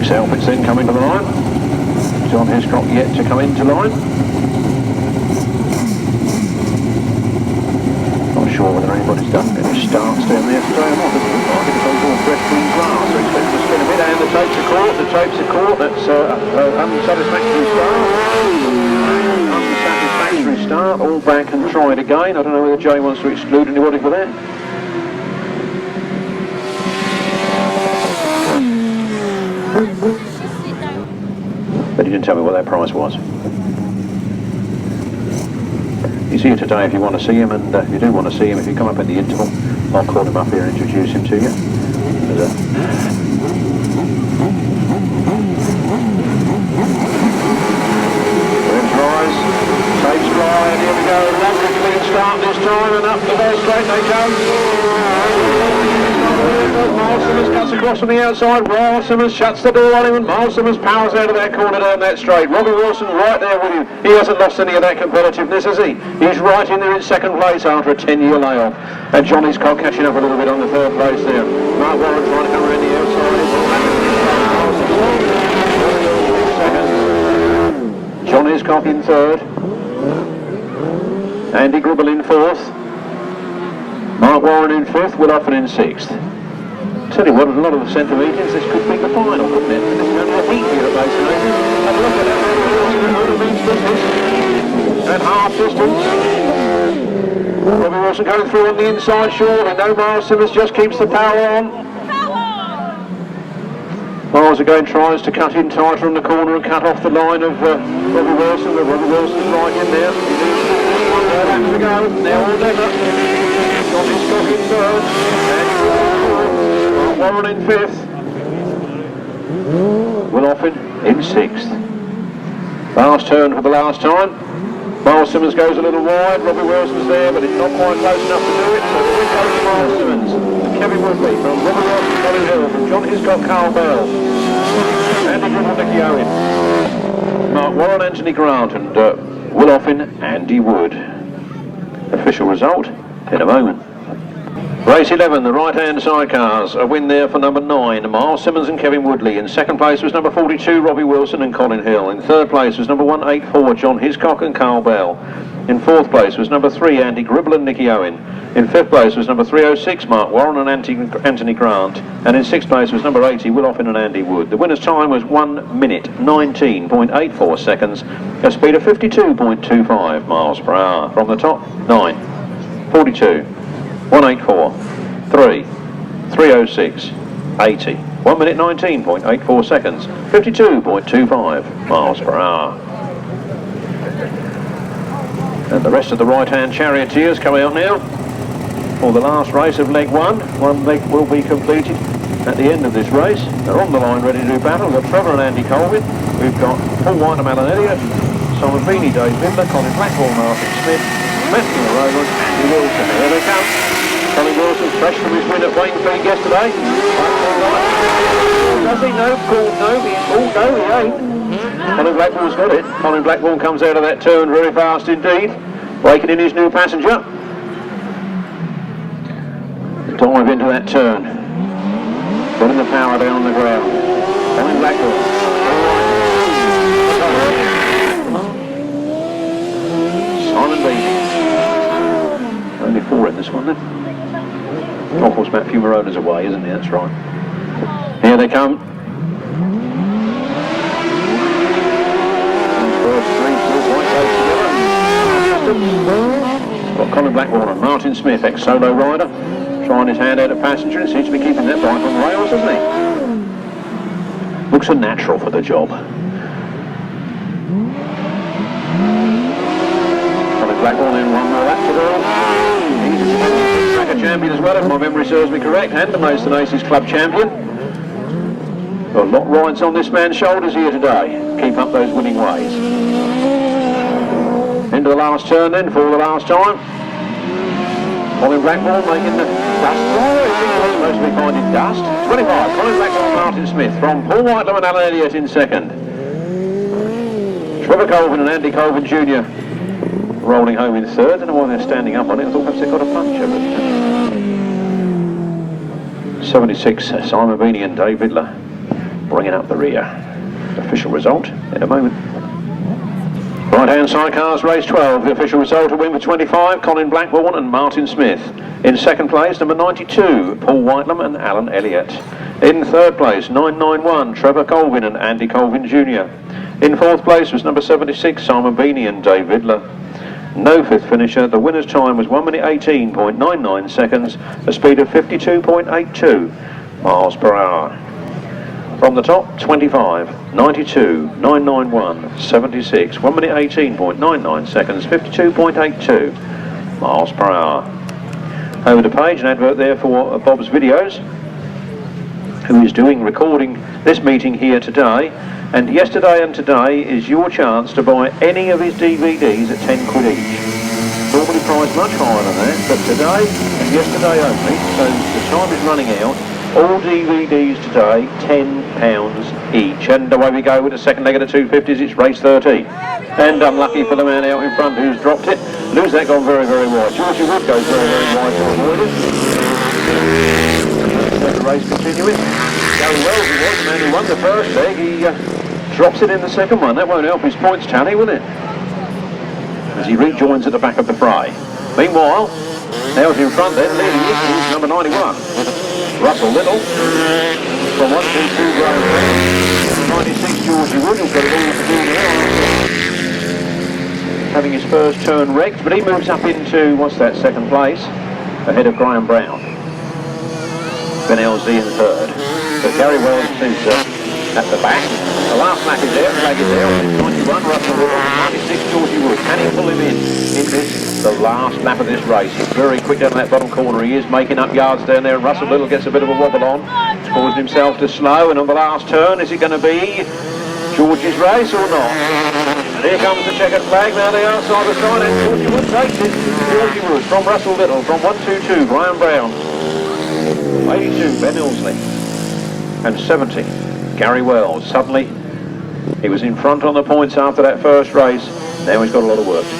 Outfits then coming to the line. John Hiscock yet to come into line. Not sure whether anybody's done any starts down there today or not. It looks like it's all fresh green grass, so expect to spin a bit, and the tapes are caught. The tapes are caught. That's unsatisfactory start. Unsatisfactory start. All back and try it again. I don't know whether Jay wants to exclude anybody for that. But he didn't tell me what that price was. He's here today if you want to see him, and if you do want to see him, if you come up in the interval, I'll call him up here and introduce him to you. Revs rise, tapes fly, and here we go. Lovely clean start this time, and up the ball straight they go. Miles Simmons cuts across from the outside. Miles Simmons shuts the door on him, and Miles Simmons powers out of that corner down that straight. Robbie Wilson right there with him. He hasn't lost any of that competitiveness, has he? He's right in there in second place after a 10-year layoff. And John Hiscock catching up a little bit on the third place there. Mark Warren trying to come around the outside. John Hiscock in third. Andy Gribble in fourth. Mark Warren in fifth, Will Offin in sixth. Tell you what, a lot of the centre meetings, this could be the final, couldn't it? This is only a heat here at Baseby. And look at that, at half distance. Robbie Wilson going through on the inside, sure, and no Miles Simmons just keeps the power on. Miles again tries to cut in tighter on the corner and cut off the line of Robbie Wilson, but Robbie Wilson's right in there. laps to go. Now all leather. Got his cock in third. And Warren in fifth. Willoffin in sixth. Last turn for the last time. Miles Simmons goes a little wide. Robbie Wilson's there, but it's not quite close enough to do it. So the win goes to Miles Simmons. And Kevin Woodley from Robbie Wilson, Colin Hill, from John Hiscock, Karl Bell. Andy Gribble, Nicky Owen. Mark Warren, Anthony Grant, and Willoffin, Andy Wood. Official result in a moment. Race 11, the right-hand sidecars. A win there for number 9, Miles Simmons and Kevin Woodley. In second place was number 42, Robbie Wilson and Colin Hill. In third place was number 184, John Hiscock and Karl Bell. In fourth place was number 3, Andy Gribble and Nicky Owen. In fifth place was number 306, Mark Warren and Anthony Grant. And in sixth place was number 80, Willoffin and Andy Wood. The winner's time was 1 minute 19.84 seconds, a speed of 52.25 miles per hour. From the top, 9, 42. 184, 3, 306, 80. 1 minute 19.84 seconds, 52.25 miles per hour. And the rest of the right-hand charioteers coming out now for the last race of leg 1. One leg will be completed at the end of this race. They're on the line ready to do battle. We've got Trevor and Andy Colvin. We've got Paul White and Alan Elliott, Simon Beanie, Dave Bidler, Colin Blackwell, Martin Smith, Matthew Rowan, Andy Wilson. Here they come. Colin Wilson, fresh from his win at Wainfleet yesterday. Does he? No, called no. No, he ain't. Colin Blackwell's got it. Colin Blackwell comes out of that turn very fast indeed, breaking in his new passenger. Dive into that turn. Putting the power down on the ground. Colin Blackwell. Simon Beanie. Only 4 in this one then. Of course, Matt Fumarona's away, isn't he? That's right. Here they come. First 3 white together. Got Colin Blackwell and Martin Smith, ex-solo rider, trying his hand out at passenger and seems to be keeping that bike on rails, doesn't he? Looks a natural for the job. Colin Blackwell in 1 more lap to go. He's a tracker champion as well, if my memory serves me correct, and the Maidstones Aces club champion. Got a lot rides on this man's shoulders here today. Keep up those winning ways. Into the last turn then for the last time. Colin Blackwell making the dust. Oh, I think we're supposed to be finding dust. 25, Colin Blackwell and Martin Smith from Paul Whitelam and Alan Elliott in second. Trevor Colvin and Andy Colvin Jr. rolling home in third. I don't know why they're standing up on it. I thought perhaps they got a puncher. But 76, Simon Beanie and Dave Vidler bringing up the rear. Official result in a moment. Right-hand sidecars, race 12. The official result, a win for 25, Colin Blackwell and Martin Smith. In second place, number 92, Paul Whitelam and Alan Elliott. In third place, 991, Trevor Colvin and Andy Colvin Jr. In fourth place was number 76, Simon Beanie and Dave Vidler. No fifth finisher. The winner's time was 1 minute 18.99 seconds, a speed of 52.82 miles per hour. From the top, 25, 92, 991, 76, 1 minute 18.99 seconds, 52.82 miles per hour. Over the page, an advert there for Bob's Videos, who is recording this meeting here today. And yesterday and today is your chance to buy any of his DVDs at 10 quid each. Normally priced much higher than that, but today and yesterday only, so the time is running out. All DVDs today, £10 each. And away we go with the second leg of the 250s, it's race 13. And unlucky for the man out in front who's dropped it. Lose that gone very, very wide. Georgie Wood goes very, very wide to avoid it. Let the race continuing. Going well as he was, the man who won the first leg, he drops it in the second one. That won't help his points tally, will it? As he rejoins at the back of the fray. Meanwhile, out in front then, leading is number 91. Russell Little from 1, 2, 2 round 96 Georgie Wood, who's got it all to do now. Having his first turn wrecked, but he moves up into, what's that, second place, ahead of Graham Brown. Ben LZ in third. So Gary Wells is at the back. The last lap is there, flag is there, 91, Rushen Little, 96, Georgie Wood. Can he pull him in this, the last lap of this race? He's very quick down that bottom corner, he is making up yards down there, and Russell Little gets a bit of a wobble on, causing himself to slow, and on the last turn, is it going to be Georgie's race or not? Here comes the checkered flag, now they are side by side, and Georgie Wood takes it. Georgie Wood from Russell Little, from 122, Brian Brown. 82, Ben Ilsley. And 70, Gary Wells. Suddenly, he was in front on the points after that first race. Now he's got a lot of work to do.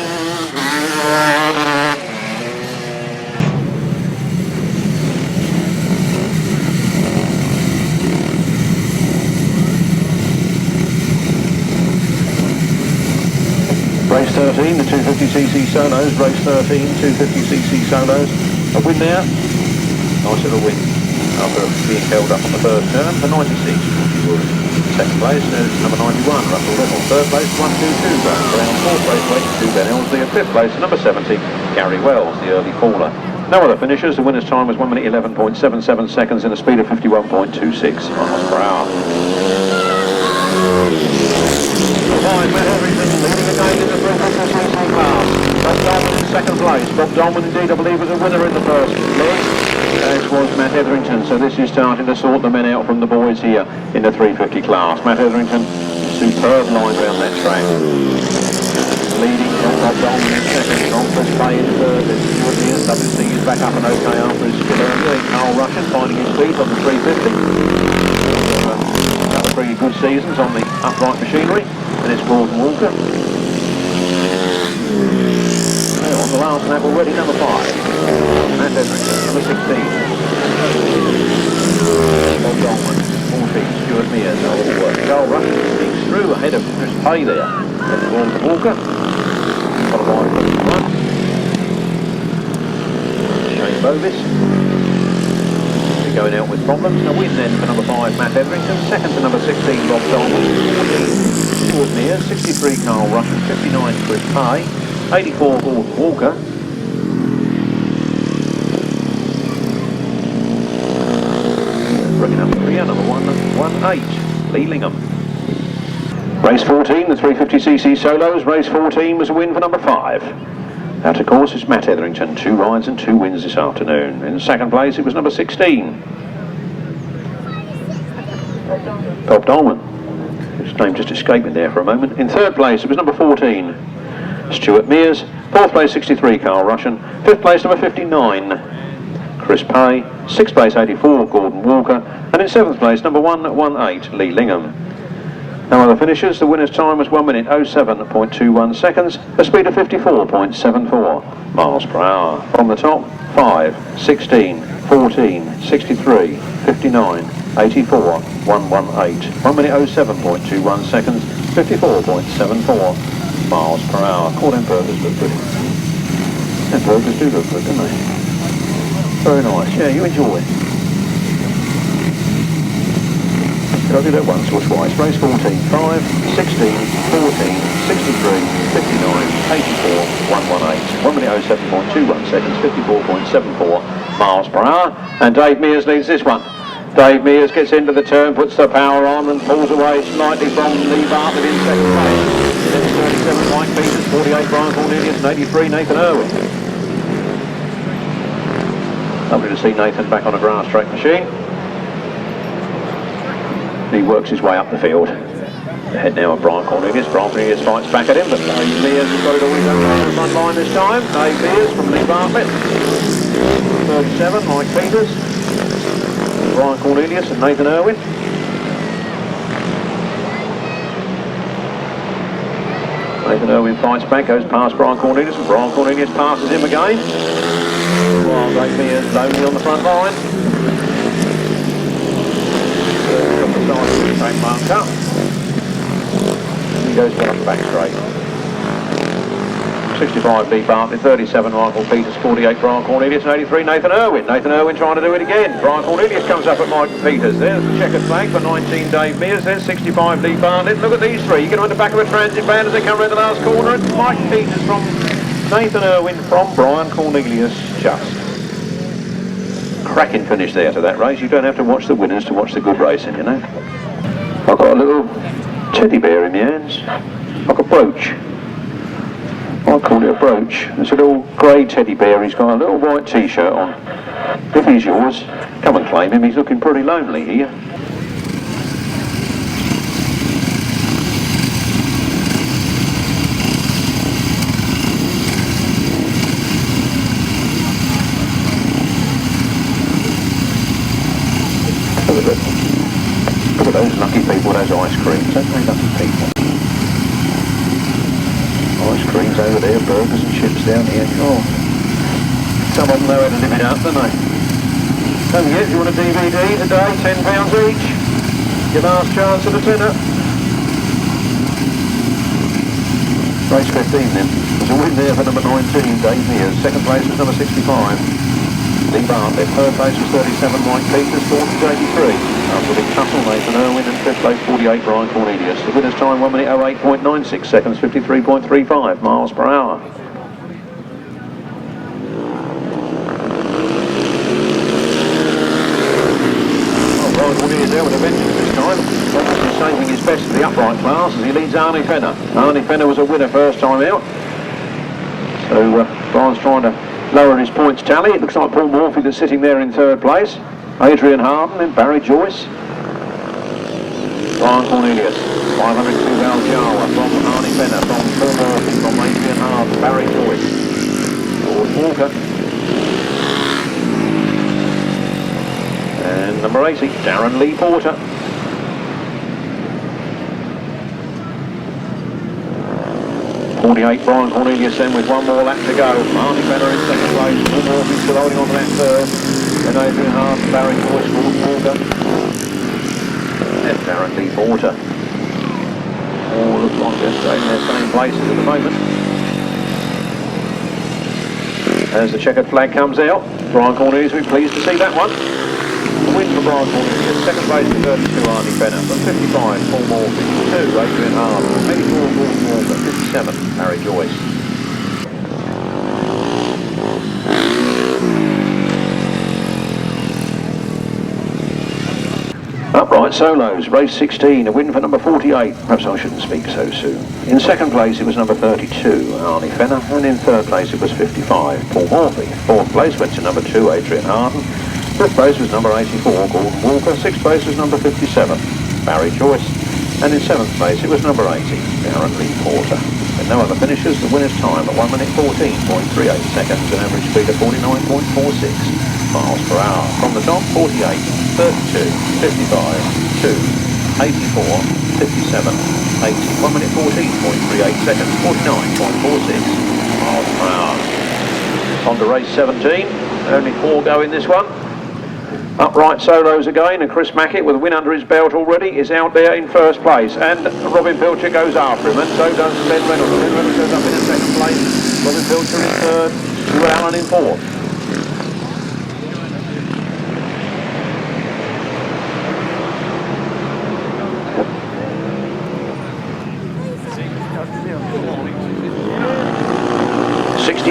Race 13, the 250cc solos. Race 13, 250cc solos. A win there. Nice little win after being held up on the first turn for 96. Second place is number 91, Russell Little. Third place, 122, Graham Brown. Fourth place, 82, Ben Elsley. And fifth place, number 70, Gary Wells, the early caller. No other finishers. The winner's time was 1 minute 11.77 seconds and a speed of 51.26 miles per hour. Leading again in the 350cc class. Bob Dolman in second place. Bob Dolman indeed, I believe, was a winner in the first leg, as was Matt Etherington. So this is starting to sort the men out from the boys here in the 350 class. Matt Etherington, superb line round that track. Leading from Bob Dolman in second, from Chris Bay in third. Stuart Mears, WC is back up and okay after his skill earlier. Karl Rushen finding his feet on the 350. Another 3 good seasons on the upright machinery. And it's Gordon Walker. On the last lap already, number 5. Matt Etherington, number 16. Bob Dolman, Morfey, Stuart Mears, all work. Karl Rushen sneaks through ahead of Chris Pay there. Then Gordon Walker. Followed by 51. Shane Bovis. Going out with problems. A win then for number 5, Matt Etherington. Second to number 16, Bob Dolman. 14, Stuart Mears. 63, Karl Rushen. 59, Chris Pay. 84, Gordon Walker. Bringing up the rear, number 118, Lee Lingham. Race 14, the 350cc solos. Race 14 was a win for number 5. That, of course, is Matt Etherington. 2 rides and 2 wins this afternoon. In second place, it was number 16. Bob Dolman. His name just escaped me there for a moment. In third place, it was number 14. Stuart Mears. Fourth place, 63, Karl Rushen. Fifth place, number 59, Chris Pay. Sixth place, 84, Gordon Walker. And in seventh place, number 118, Lee Lingham. No other finishers. The winner's time was 1 minute 07.21 seconds, a speed of 54.74 miles per hour. From the top, 5, 16, 14, 63, 59, 84, 118. 1 minute 07.21 seconds, 54.74 miles per hour. Caught burgers look good. And burgers do look good, don't they? Very nice. Yeah, you enjoy. I'll do that once or twice. Race 14, 5, 16, 14, 63, 59, 84, 118. 1 minute 07.21 seconds, 54.74 miles per hour. And Dave Mears leads this one. Dave Mears gets into the turn, puts the power on and pulls away slightly from Lee Bartlett in second place. Then 37, Mike Peters, 48, Brian Cornelius, and 83, Nathan Irwin. Lovely to see Nathan back on a Grasstrack machine. He works his way up the field. Ahead now of Brian Cornelius. Brian Cornelius fights back at him, but Dave Mears has got it all his own on the front line this time. Dave Mears from Lee Bartlett. 37, Mike Peters. Brian Cornelius and Nathan Irwin. Nathan Irwin fights back, goes past Brian Cornelius, and Brian Cornelius passes him again. While Dave Mears lonely on the front line. Track marked up. He goes down the back straight. 65 Lee Bartlett, 37 Michael Peters, 48 Brian Cornelius, and 83 Nathan Irwin. Nathan Irwin trying to do it again. Brian Cornelius comes up at Mike Peters. There's the checkered flag for 19 Dave Mears. There's 65 Lee Bartlett. Look at these three. You get on the back of a transit van as they come around the last corner. It's Mike Peters from Nathan Irwin from Brian Cornelius. Just cracking finish there to that race. You don't have to watch the winners to watch the good racing, you know. I've got a little teddy bear in my hands, like a brooch. I call it a brooch. It's a little grey teddy bear. He's got a little white t-shirt on. If he's yours, come and claim him. He's looking pretty lonely here. Look at those lucky people, those ice creams. Aren't they lucky people? Ice creams over there, burgers and chips down here. Oh, some of them know how to live it up, don't they? Don't forget, if you want a DVD today, £10 each. Your last chance at a tenner. Race 15 then. There's a win there for number 19, Dave Mears. Second place was number 65. Lee Bartlett. Third place was 37, Mike Peters. Fourth was 83. After the tussle, Nathan Irwin, and fifth place 48, Brian Cornelius. The winner's time 1 minute 08.96 seconds, 53.35 miles per hour. Brian Cornelius there with a vengeance this time. Obviously saving his best for the upright class as he leads Arnie Fenner. Arnie Fenner was a winner first time out. So Brian's trying to lower his points tally. It looks like Paul Morfey that's sitting there in third place. Adrian Harland and Barry Joyce. Brian Cornelius, 502 Vale from Arnie Fenner, from Paul Morfey, from Adrian Harland, Barry Joyce. George Walker. And number 80, Darren Lee Porter. Brian Cornelius then with one more lap to go. Arnie Fenner in second place. Paul Morfey still holding on to that third. Then Adrian Hart, Barry Joyce, George Walker. And Darren Lee Porter. All look like they're staying in their same places at the moment. As the checkered flag comes out, Brian Cornelius will be pleased to see that one. The win for Brian Cornelius. Second place for 32, Arnie Fenner. From 55, Paul Morfey. 2, Adrian Hart. 84, George Walker. 57, Barry Joyce. Upright solos, race 16, a win for number 48. Perhaps I shouldn't speak so soon. In second place it was number 32, Arnie Fenner, and in third place it was 55, Paul Morfey. Fourth place went to number 2, Adrian Harden. Fifth place was number 84, Gordon Walker. Sixth place was number 57, Barry Joyce. And in seventh place it was number 80, Darren Lee Porter. With no other finishers, the winner's time at 1 minute 14.38 seconds, an average speed of 49.46 miles per hour. From the top, 48, 32, 55, 2, 84, 57, 80, 1 minute 14.38 seconds, 49.46 miles per hour. On to race 17, only 4 go in this one. Upright solos again, and Chris Mackett with a win under his belt already is out there in first place, and Robin Pilcher goes after him, and so does Ben Reynolds. Ben Reynolds goes up in second place, Robin Pilcher in third, Stuart Allen in fourth.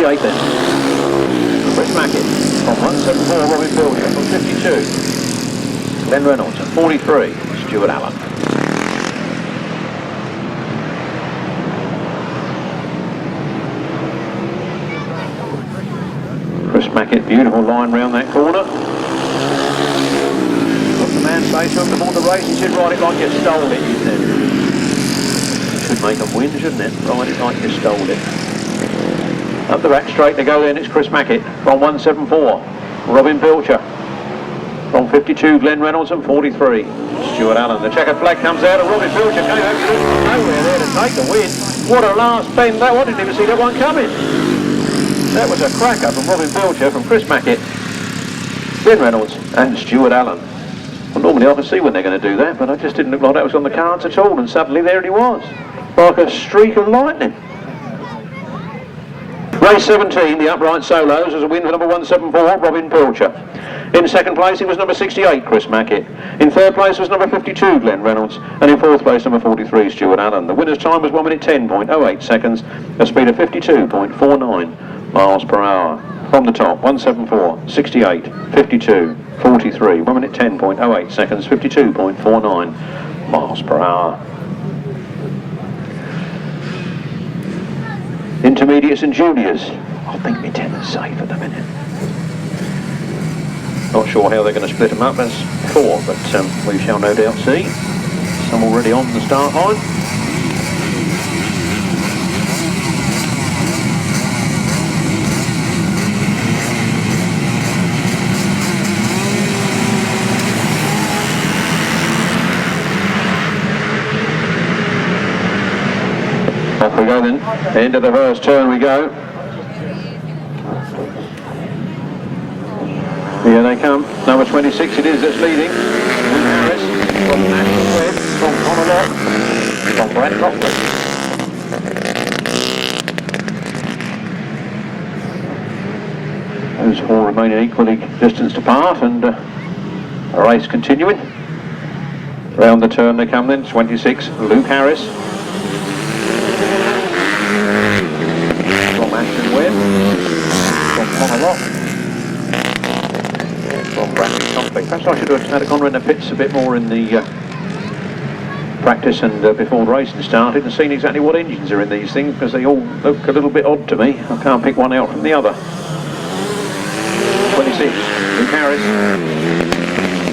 Then. Chris Mackett from 174, Robin Pilcher from 52. Ben Reynolds at 43, Stuart Allen. Chris Mackett, beautiful line round that corner. What the man say to him before the race? He said, ride it like you stole it, he said. Should make them win, shouldn't it? Ride it like you stole it. Up the back straight to go then, it's Chris Mackett from 174, Robin Pilcher from 52, Glenn Reynolds and 43, Stuart Allen. The checkered flag comes out and Robin Pilcher came over from nowhere there to take the win. What a last bend that, I didn't even see that one coming. That was a cracker from Robin Pilcher, from Chris Mackett, Glenn Reynolds and Stuart Allen. Well, normally I can see when they're going to do that, but it just didn't look like that was on the cards at all, and suddenly there he was, like a streak of lightning. Race 17, the upright solos, was a win for number 174, Robin Pilcher. In second place it was number 68, Chris Mackett. In third place was number 52, Glenn Reynolds. And in fourth place, number 43, Stuart Allen. The winner's time was 1 minute 10.08 seconds, a speed of 52.49 miles per hour. From the top, 174, 68, 52, 43, 1 minute 10.08 seconds, 52.49 miles per hour. Intermediates and juniors. I think my 10 is safe at the minute. Not sure how they're going to split them up as before, but we shall no doubt see. Some already on the start line. Off we go then, end of the first turn we go. Here they come, number 26 it is that's leading. Harris from National Web, from Cornelius, from Bartlett. Those four remaining equally distanced apart, and a race continuing. Round the turn they come then, 26, Luke Harris. From Ashton Webb, from Cornelius. From Bradley Company. Perhaps I should have had a corner in the pits a bit more in the practice and before the racing started, and seen exactly what engines are in these things, because they all look a little bit odd to me. I can't pick one out from the other. 26, Luke Harris,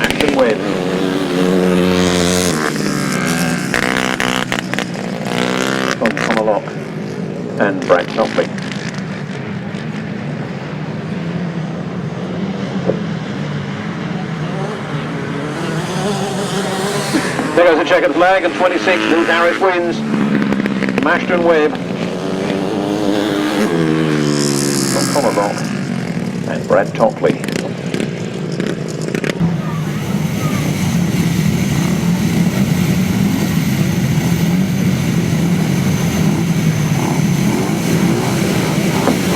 Ashton Webb. From Cornelius and Brad Company. There goes the checkered flag, and 26, Luke Harris wins. Ashton Webb from Cornelius and Brad Tockley.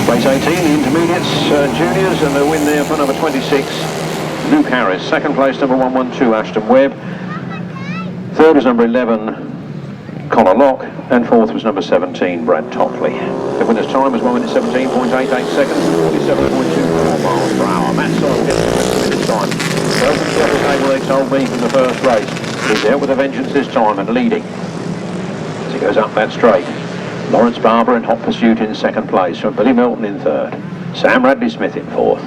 Race 18, the intermediates, juniors, and the win there for number 26, Luke Harris. Second place, number 112, Ashton Webb. Third was number 11, Cornelius, and fourth was number 17, Brad Tockley. The winner's time was 1 minute 17.88 seconds, 47.24 miles per hour. Matt Simon gets the minute time. Welcome to the table, they told me from the first race. He's out with a vengeance this time and leading as he goes up that straight. Lawrence Barber in hot pursuit in second place, from Billy Milton in third. Sam Radley Smith in fourth.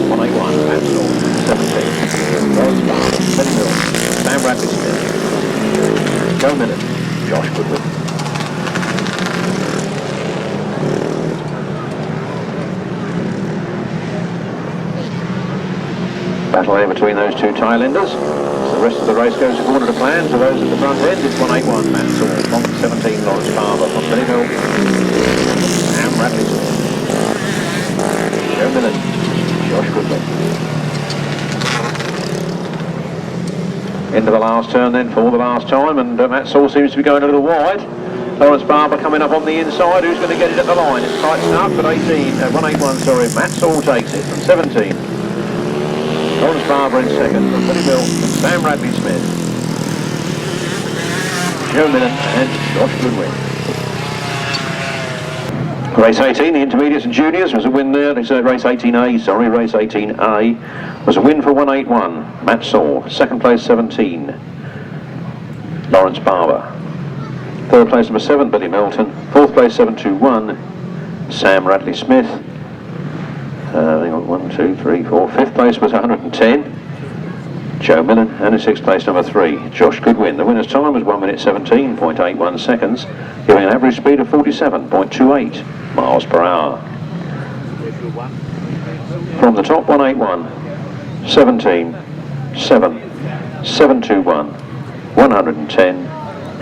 181, Matt Simon. 17. Lawrence Barber, Billy Milton, Sam Radley Smith, Joe Millett, Josh Goodwin. Battle there between those two Thailanders. The rest of the race goes according to plan. To those at the front end, it's 181, Matt Simon, from 17, Lawrence Barber, from Billy Milton, Sam Radley Smith, Joe Millett, Josh Goodwin. Into the last turn then for the last time, and Matt Saul seems to be going a little wide. Lawrence Barber coming up on the inside. Who's going to get it at the line? It's tightened up, but 181, sorry. Matt Saul takes it from 17. Lawrence Barber in second, from Billy Milton, Sam Radley Smith, Joe Millett and Josh Goodwin. Race 18, the intermediates and juniors, was a win there. It's race 18A, sorry, race 18A was a win for 181, Matt Saul. Second place 17, Lawrence Barber. Third place number 7, Billy Milton. Fourth place 721, Sam Radley Smith. Hang on, 1, 2, 3, 4. Fifth place was 110, Joe Millett, and in sixth place number 3, Josh Goodwin. The winner's time was 1 minute 17.81 seconds, giving an average speed of 47.28 miles per hour. From the top, 181, 17, 7, 721, 110,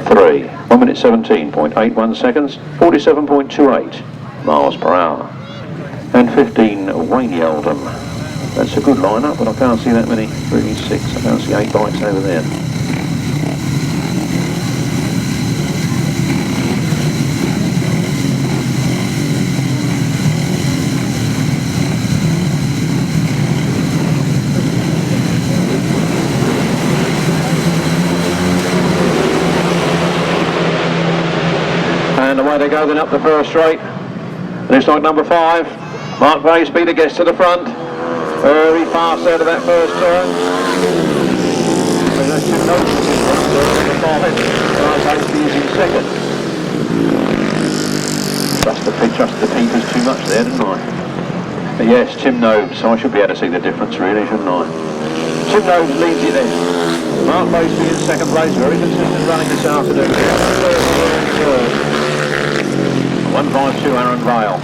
3. 1 minute 17.81 seconds, 47.28 miles per hour. And 15, Wayne Yeldham. That's a good lineup, but I can't see that many, really 6. I can't see 8 bikes over there. And away they go then up the first straight. And it's like number 5. Mark Baseby that gets to the front. Very fast out of that first turn. There's two Nobes in front, so the far left. Baseby is in second. Trusted the peepers too much there, didn't I? But yes, Tim Nobes. I should be able to see the difference really, shouldn't I? Tim Nobes leads it then. Mark Baseby in second place, very consistent running this afternoon. 152 Aaron Vale.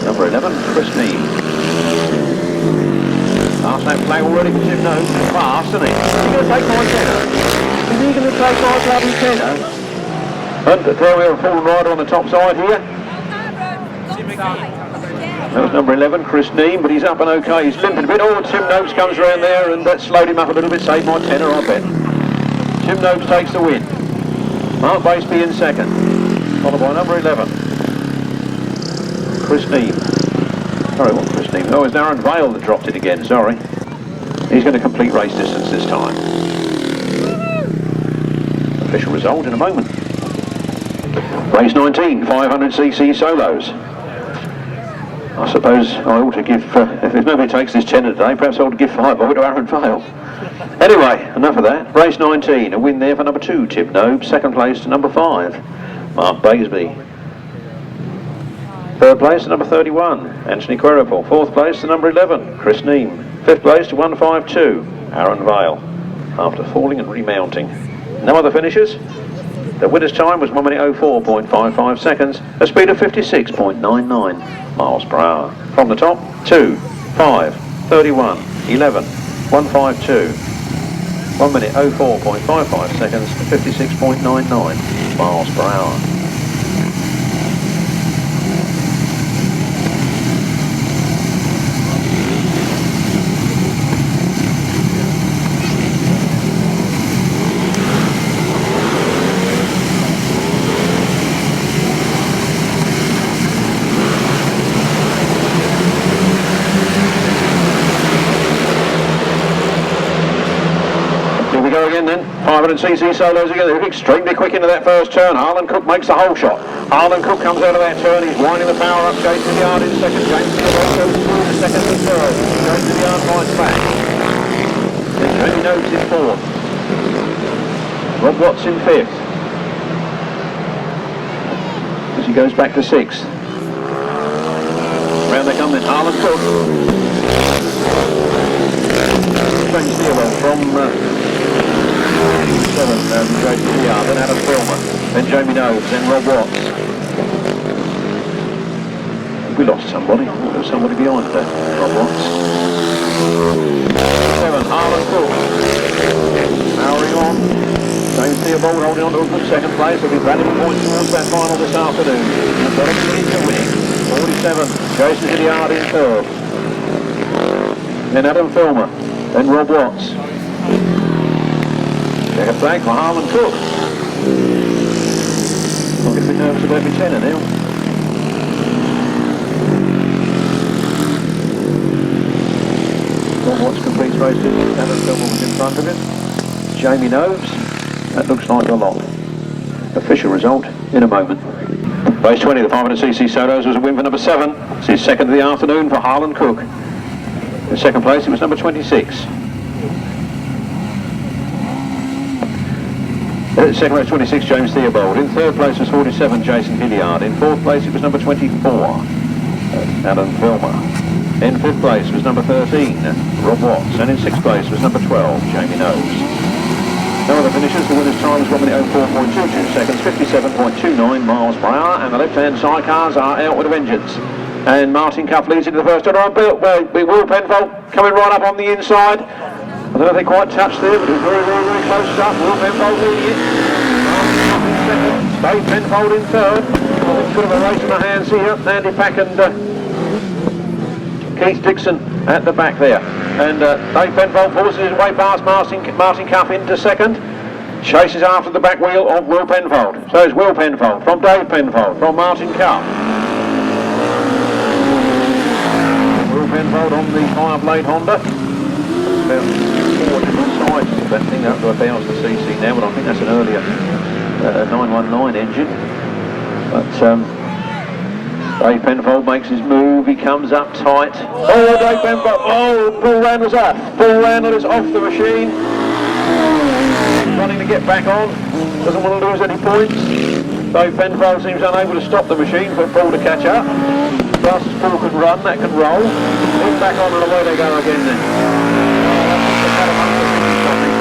Number 11, Chris Neame. Last that flag already for Tim Nobes. Fast, isn't he? Is he going to take my tenner? Is he going to take my bloody tenner? And there we have a full rider on the top side here. That was number 11, Chris Neame, but he's up and okay. He's limping a bit. Oh, Tim Nobes comes around there and that slowed him up a little bit. Saved my tenner, I bet. Tim Nobes takes the win. Mark Baseby in second. Followed by number 11, Chris Neame. Sorry, what Chris Neame? Oh, it's Aaron Vale that dropped it again, sorry. He's going to complete race distance this time. Official result in a moment. Race 19, 500cc solos. I suppose I ought to give, if nobody takes this tenner today, perhaps I ought to give 5 over to Aaron Vale. Anyway, enough of that. Race 19, a win there for number 2, Tim Nobes. Second place to number 5, Mark Baseby. Third place to number 31, Anthony Queripel. Fourth place to number 11, Chris Neame. Fifth place to 152, Aaron Vale, after falling and remounting. No other finishes. The winner's time was 1 minute 04.55 seconds, a speed of 56.99 miles per hour. From the top, 2, 5, 31, 11, 152. 1 minute 04.55 seconds, 56.99 miles per hour. Go again then, 500cc solos again. They're extremely quick into that first turn. Harland Cook makes the whole shot. Harland Cook comes out of that turn, he's winding the power up, goes to the yard in second, James Hilliard goes through the second and third, goes to the yard, fights back. Then Tony Nobes in fourth. Rob Watts in fifth. As he goes back to sixth. Round they come then, Harland Cook. James Hilliard from 7, goes to the yard, then Adam Filmer, then Jamie Nobes, then Rob Watts. We lost somebody. Oh, there was somebody behind there. Rob Watts. 7, Harland Cook. Powering on. James Theobald holding on to a good second place. He'll be valuable points towards that final this afternoon. And got a minute to winning. 47, Jason Hilliard in third. Then Adam Filmer, then Rob Watts. Checker flag for Harland Cook. I'm getting nervous about my tenner now. Rob Watts completes race distance. Adam Filmer was in front of him. Jamie Nobes. That looks like a lot. Official result in a moment. Race 20, the 500cc solos was a win for number 7. It's his second of the afternoon for Harland Cook. In second place, it was number 26. Second place 26, James Theobald. In third place was 47, Jason Hilliard. In fourth place it was number 24, Adam Filmer. In fifth place was number 13, Rob Watts. And in sixth place was number 12, Jamie Nobes. No other finishes. The winner's time is 1 minute 04.22 seconds, 57.29 miles per hour. And the left-hand sidecars are out with a vengeance. And Martin Cuff leads into the first turn. Will Penfold coming right up on the inside. I don't know if they quite touched there, but it was very, very, very close stuff. Will Penfold leading it. Dave Penfold in third. It's got a race in the hands here. Andy Pack and Keith Dixon at the back there. And Dave Penfold forces his way past Martin Cuff into second. Chases after the back wheel of Will Penfold. So it's Will Penfold from Dave Penfold from Martin Cuff. Will Penfold on the Fireblade Honda. About 4 different sides of that thing, up to 1000cc now, but I think that's an earlier 919 engine. But Dave Penfold makes his move, he comes up tight. Oh, Dave Penfold, oh, Paul Randall's off. Paul Randall is off the machine. Running to get back on, doesn't want to lose any points. Dave Penfold seems unable to stop the machine for Paul to catch up. Plus Paul can run, that can roll. He's back on and away they go again then.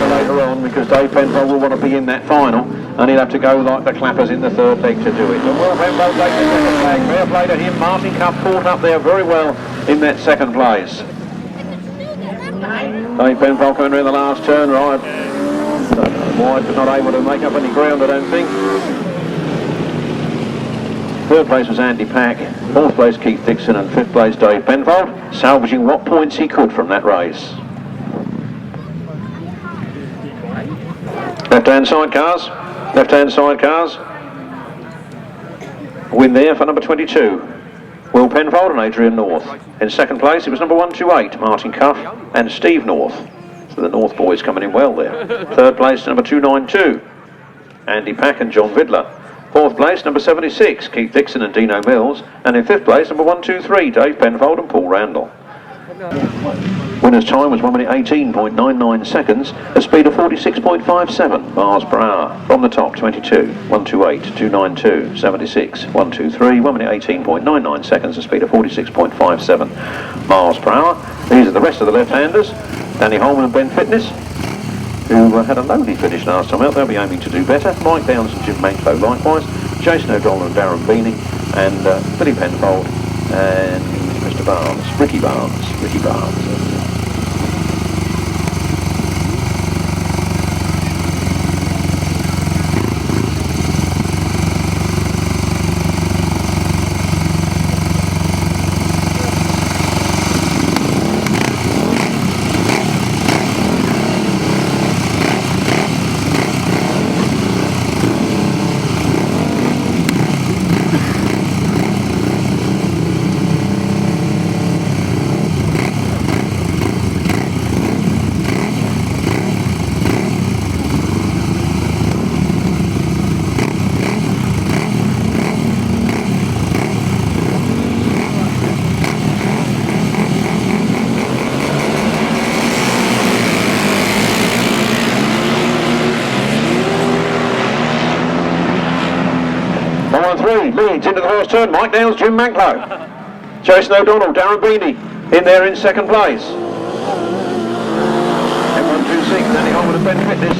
For later on, because Dave Penfold will want to be in that final and he'll have to go like the clappers in the third leg to do it. But Will Penfold takes the second flag. Fair play to him. Martin Cup caught up there very well in that second place. Dave Penfold coming around the last turn, right? Don't know why, but not able to make up any ground, I don't think. Third place was Andy Pack, fourth place Keith Dixon, and fifth place Dave Penfold, salvaging what points he could from that race. Left-hand sidecars. Win there for number 22, Will Penfold and Adrian North. In second place, it was number 128, Martin Cuff and Steve North. So the North boys coming in well there. Third place, number 292, Andy Pack and John Vidler. Fourth place, number 76, Keith Dixon and Dino Mills. And in fifth place, number 123, Dave Penfold and Paul Randall. Winner's time was 1 minute 18.99 seconds, a speed of 46.57 miles per hour. From the top, 22, 128, 292, 76, 123, 1 minute 18.99 seconds, a speed of 46.57 miles per hour. These are the rest of the left-handers, Danny Holman and Ben Fitness, who had a lonely finish last time out. They'll be aiming to do better. Mike Downs and Jim Manklow likewise, Jason O'Donnell and Darren Beanie, and Billy Penfold and Mr. Barnes, Ricky Barnes. 113 leads into the first turn. Mike Downs, Jim Manklow, Jason O'Donnell, Darren Beanie in there in second place. And 126, Danny Holman and Ben Fitness,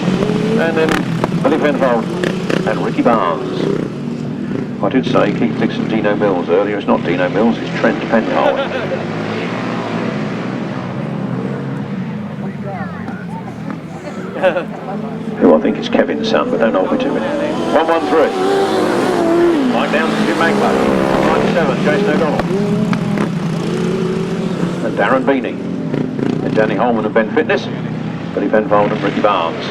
and then Billy Penfold and Ricky Barnes. I did say Keith Dixon, Dino Mills earlier. It's not Dino Mills, it's Trent Penfold. Who I think is Kevin's son, but don't hold me to it. 113. Mike Downs and Jim Manklow. 97, Jason O'Donnell. And Darren Beanie. And Danny Holman and Ben Fitness. Billy Penfold and Ricky Barnes.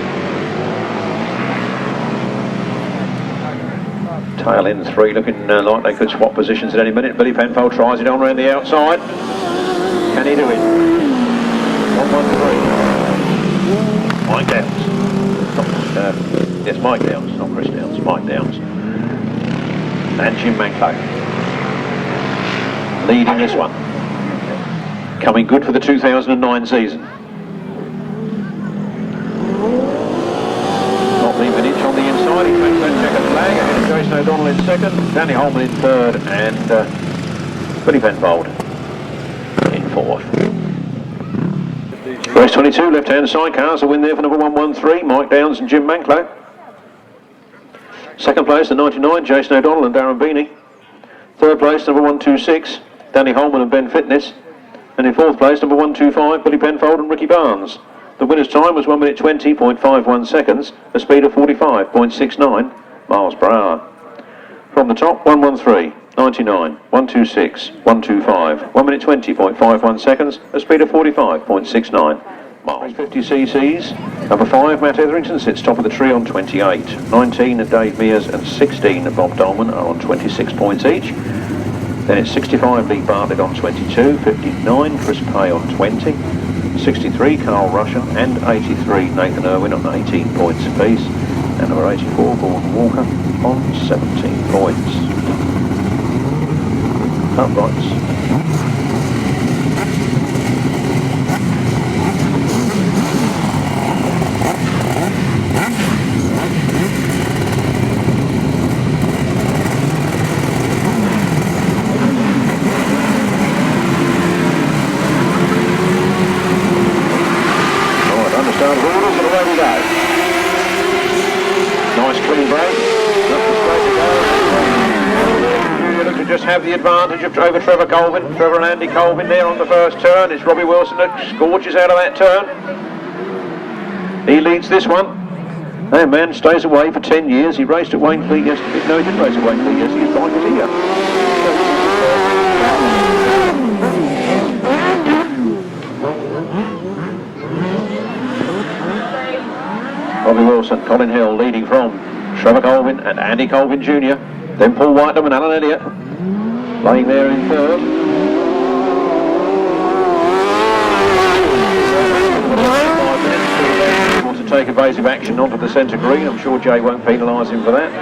Tail in three, looking like they could swap positions at any minute. Billy Penfold tries it on around the outside. Can he do it? 113. Mike Downs. Yes, Mike Downs, not Chris Downs. Mike Downs. And Jim Manklow leading this one. Coming good for the 2009 season. Not leaving an inch on the inside. He takes that second flag ahead of Jason O'Donnell in second, Danny Holman in third, and Billy Penfold in fourth. Race 22, left-hand sidecars, a win there for number 113, Mike Downs and Jim Manklow. Second place, the 99, Jason O'Donnell and Darren Beanie. Third place, number 126, Danny Holman and Ben Fitness. And in fourth place, number 125, Billy Penfold and Ricky Barnes. The winner's time was 1 minute 20.51 seconds, a speed of 45.69 miles per hour. From the top, 113, 99, 126, 125, 1 minute 20.51 seconds, a speed of 45.69 miles. 50 cc's. Number 5, Matt Etherington, sits top of the tree on 28. 19, Dave Mears and 16, Bob Dolman are on 26 points each. Then it's 65, Lee Bartlett on 22, 59, Chris Pay on 20, 63, Karl Rushen, and 83, Nathan Irwin on 18 points apiece. And number 84, Gordon Walker on 17 points. uprights. Just have the advantage over Trevor Colvin. Trevor and Andy Colvin there on the first turn. It's Robbie Wilson that scorches out of that turn. He leads this one. That man stays away for 10 years. He raced at Wainfleet yesterday. No, he didn't race at Wainfleet yesterday. His bike was here. Robbie Wilson, Colin Hill leading from Trevor Colvin and Andy Colvin Jr. Then Paul Whitelam and Alan Elliott laying there in third. Able to take evasive action onto the centre green. I'm sure Jay won't penalise him for that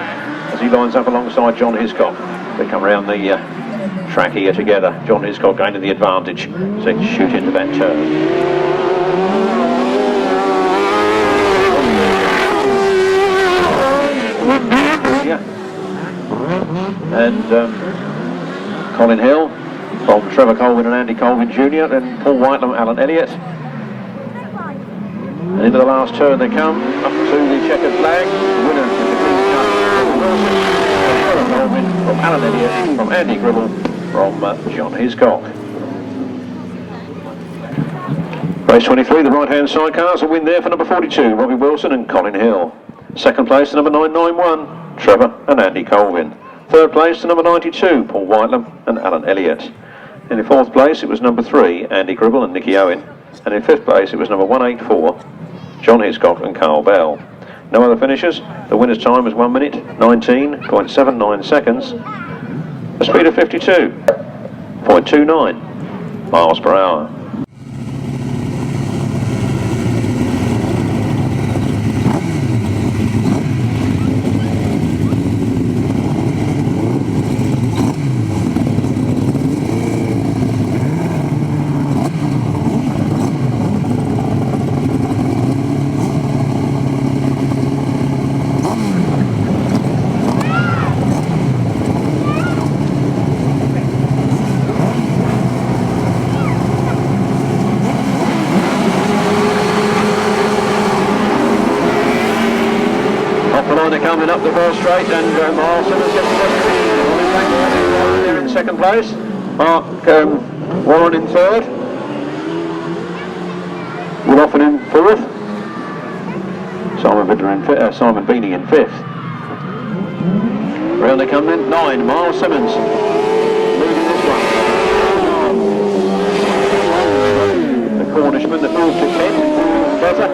as he lines up alongside John Hiscock. They come round the track here together. John Hiscock gaining the advantage so he can shoot into that turn. And Colin Hill from Trevor Colvin and Andy Colvin Jr. Then Paul Whitelam, Alan Elliott. And into the last turn they come, up to the checkered flag. The winner is the green cut, Trevor Colvin from Alan Elliott, from Andy Gribble, from John Hiscock. Race 23, the right-hand sidecars, a win there for number 42, Robbie Wilson and Colin Hill. Second place to number 991, Trevor and Andy Colvin. Third place to number 92, Paul Whitelam and Alan Elliott. In fourth place it was number 3, Andy Gribble and Nicky Owen. And in fifth place it was number 184, John Hiscock and Karl Bell. No other finishers. The winner's time was 1 minute 19.79 seconds. A speed of 52.29 miles per hour. Coming up the ball straight, and Miles Simmons gets there in second place. Mark Warren in third. Willoffen in fourth. Simon Beanie in fifth. Round they come then, 9, Miles Simmons leading this one. The Cornishman that moved to 10, better.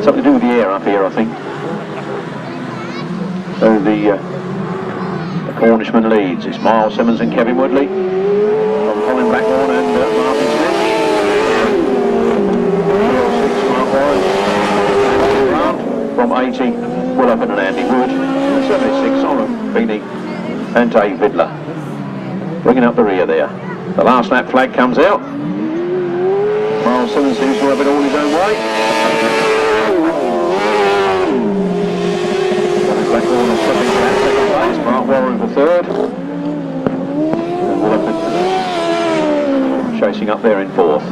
Something to do with the air up here, I think. So the Cornishman leads. It's Miles Simmons and Kevin Woodley from Colin Blackmore and Martin Smith. 6, Mark Warren from 80, Willoffen and Andy Wood. And 76, Simon Beanie and Dave Vidler. Bringing up the rear there. The last lap flag comes out. Miles Simmons seems to have it all his own way. Blackmore slipping to that second place, Mark Warren for third, and Willoffen chasing up there in fourth.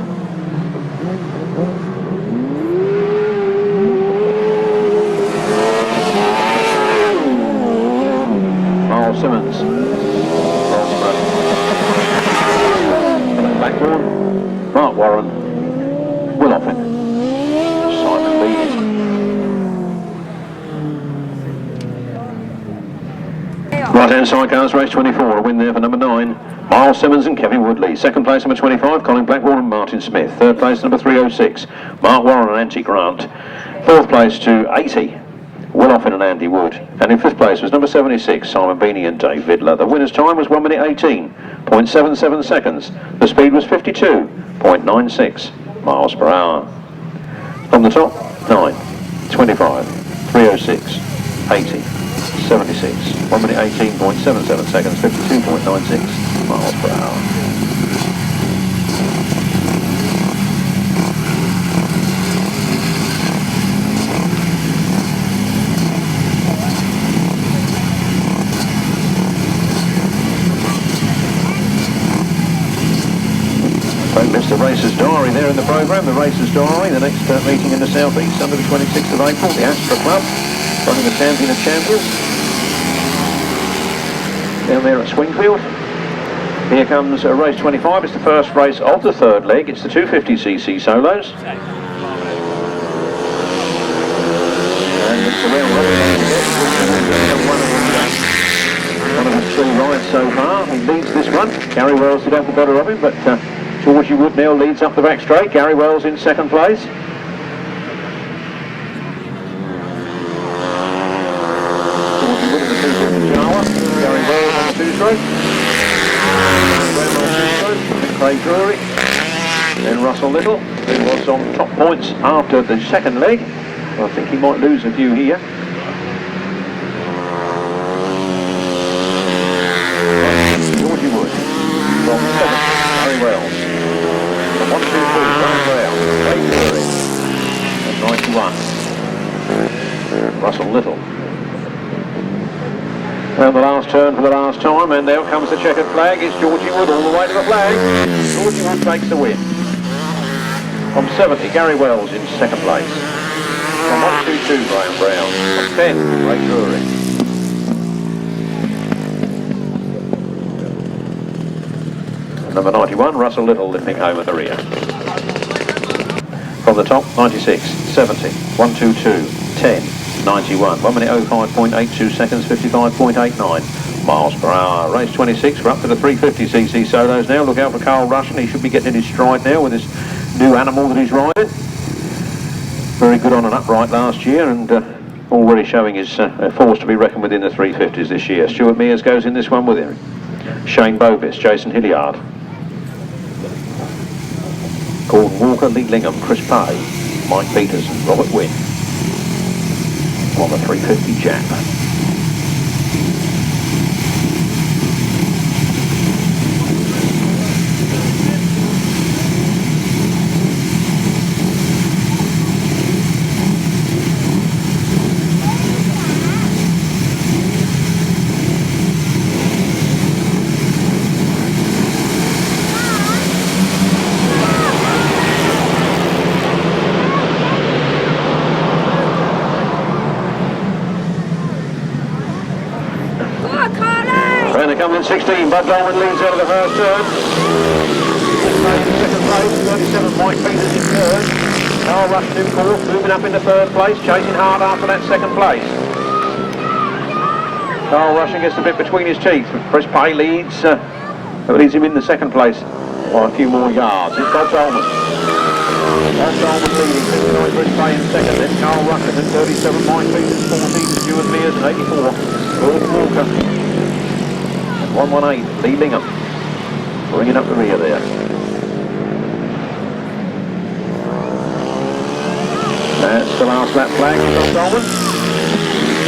Miles Simmons from Blackmore, Mark Warren, Willoffen, Simon Beanie. Right-hand sidecars, race 24, a win there for number 9, Miles Simmons and Kevin Woodley. Second place, number 25, Colin Blackmore and Martin Smith. Third place, number 306, Mark Warren and Andy Grant. Fourth place to 80, Willoffen and Andy Wood. And in fifth place was number 76, Simon Beanie and Dave Vidler. The winner's time was 1 minute 18.77 seconds. The speed was 52.96 miles per hour. From the top, 9, 25, 306, 80. 76, 1 minute 18.77 seconds, 52.96. miles per hour. Don't miss the Racers Diary there in the programme. The Racers Diary, the next meeting in the South East under the 26th of April, the Astra Club, running the Champion of Champions. Down there at Swingfield. Here comes race 25. It's the first race of the third leg. It's the 250cc solos. And it's the round one of the three rides so far. He leads this one. Gary Wells did have the better of him, but Georgie Wood now leads up the back straight. Gary Wells in second place. Georgie Wood in the 250 Jawa. Gary Wells on the two-stroke. Craig Drury. Then Russell Little, who was on top points after the second leg. I think he might lose a few here. Georgie Wood from 7th, Gary Wells. 1, 2, 3, going round. Craig Drury at 91. Russell Little. And the last turn for the last time, and out comes the checkered flag. It's Georgie Wood all the way to the flag. Georgie Wood takes the win. From 70, Gary Wells in second place. From 122, Graeme Brown. From 10, Craig Drury. Number 91, Russell Little limping home at the rear. From the top, 96, 70, 122, 10, 91, 1 minute 05.82 seconds, 55.89 miles per hour. Race 26, we're up to the 350cc solos now. Look out for Karl Rushen. He should be getting in his stride now with this new animal that he's riding. Very good on an upright last year, and already showing his force to be reckoned with in the 350s this year. Stuart Mears goes in this one with him. Shane Bovis, Jason Hilliard, Gordon Walker, Lee Lingham, Chris Pay, Mike Peters and Robert Wynn on the 350 Jap. Coming in 16, Bud Dolman leads out of the first turn. Second place, 37, Mike Peters in third. Karl Rushen in fourth, moving up into third place, chasing hard after that second place. Karl Rushen gets the bit between his teeth. Chris Pay leads him in the second place by a few more yards. It's Bob Dolman. Bob Dolman leading, 59 Chris Pay in second, then Karl Rushen at 37, Mike Peters 14, Stuart Mears at 84, Gordon Walker. 118, Lee Lingham, bringing up the rear there. That's the last lap flag for Bob Dolman.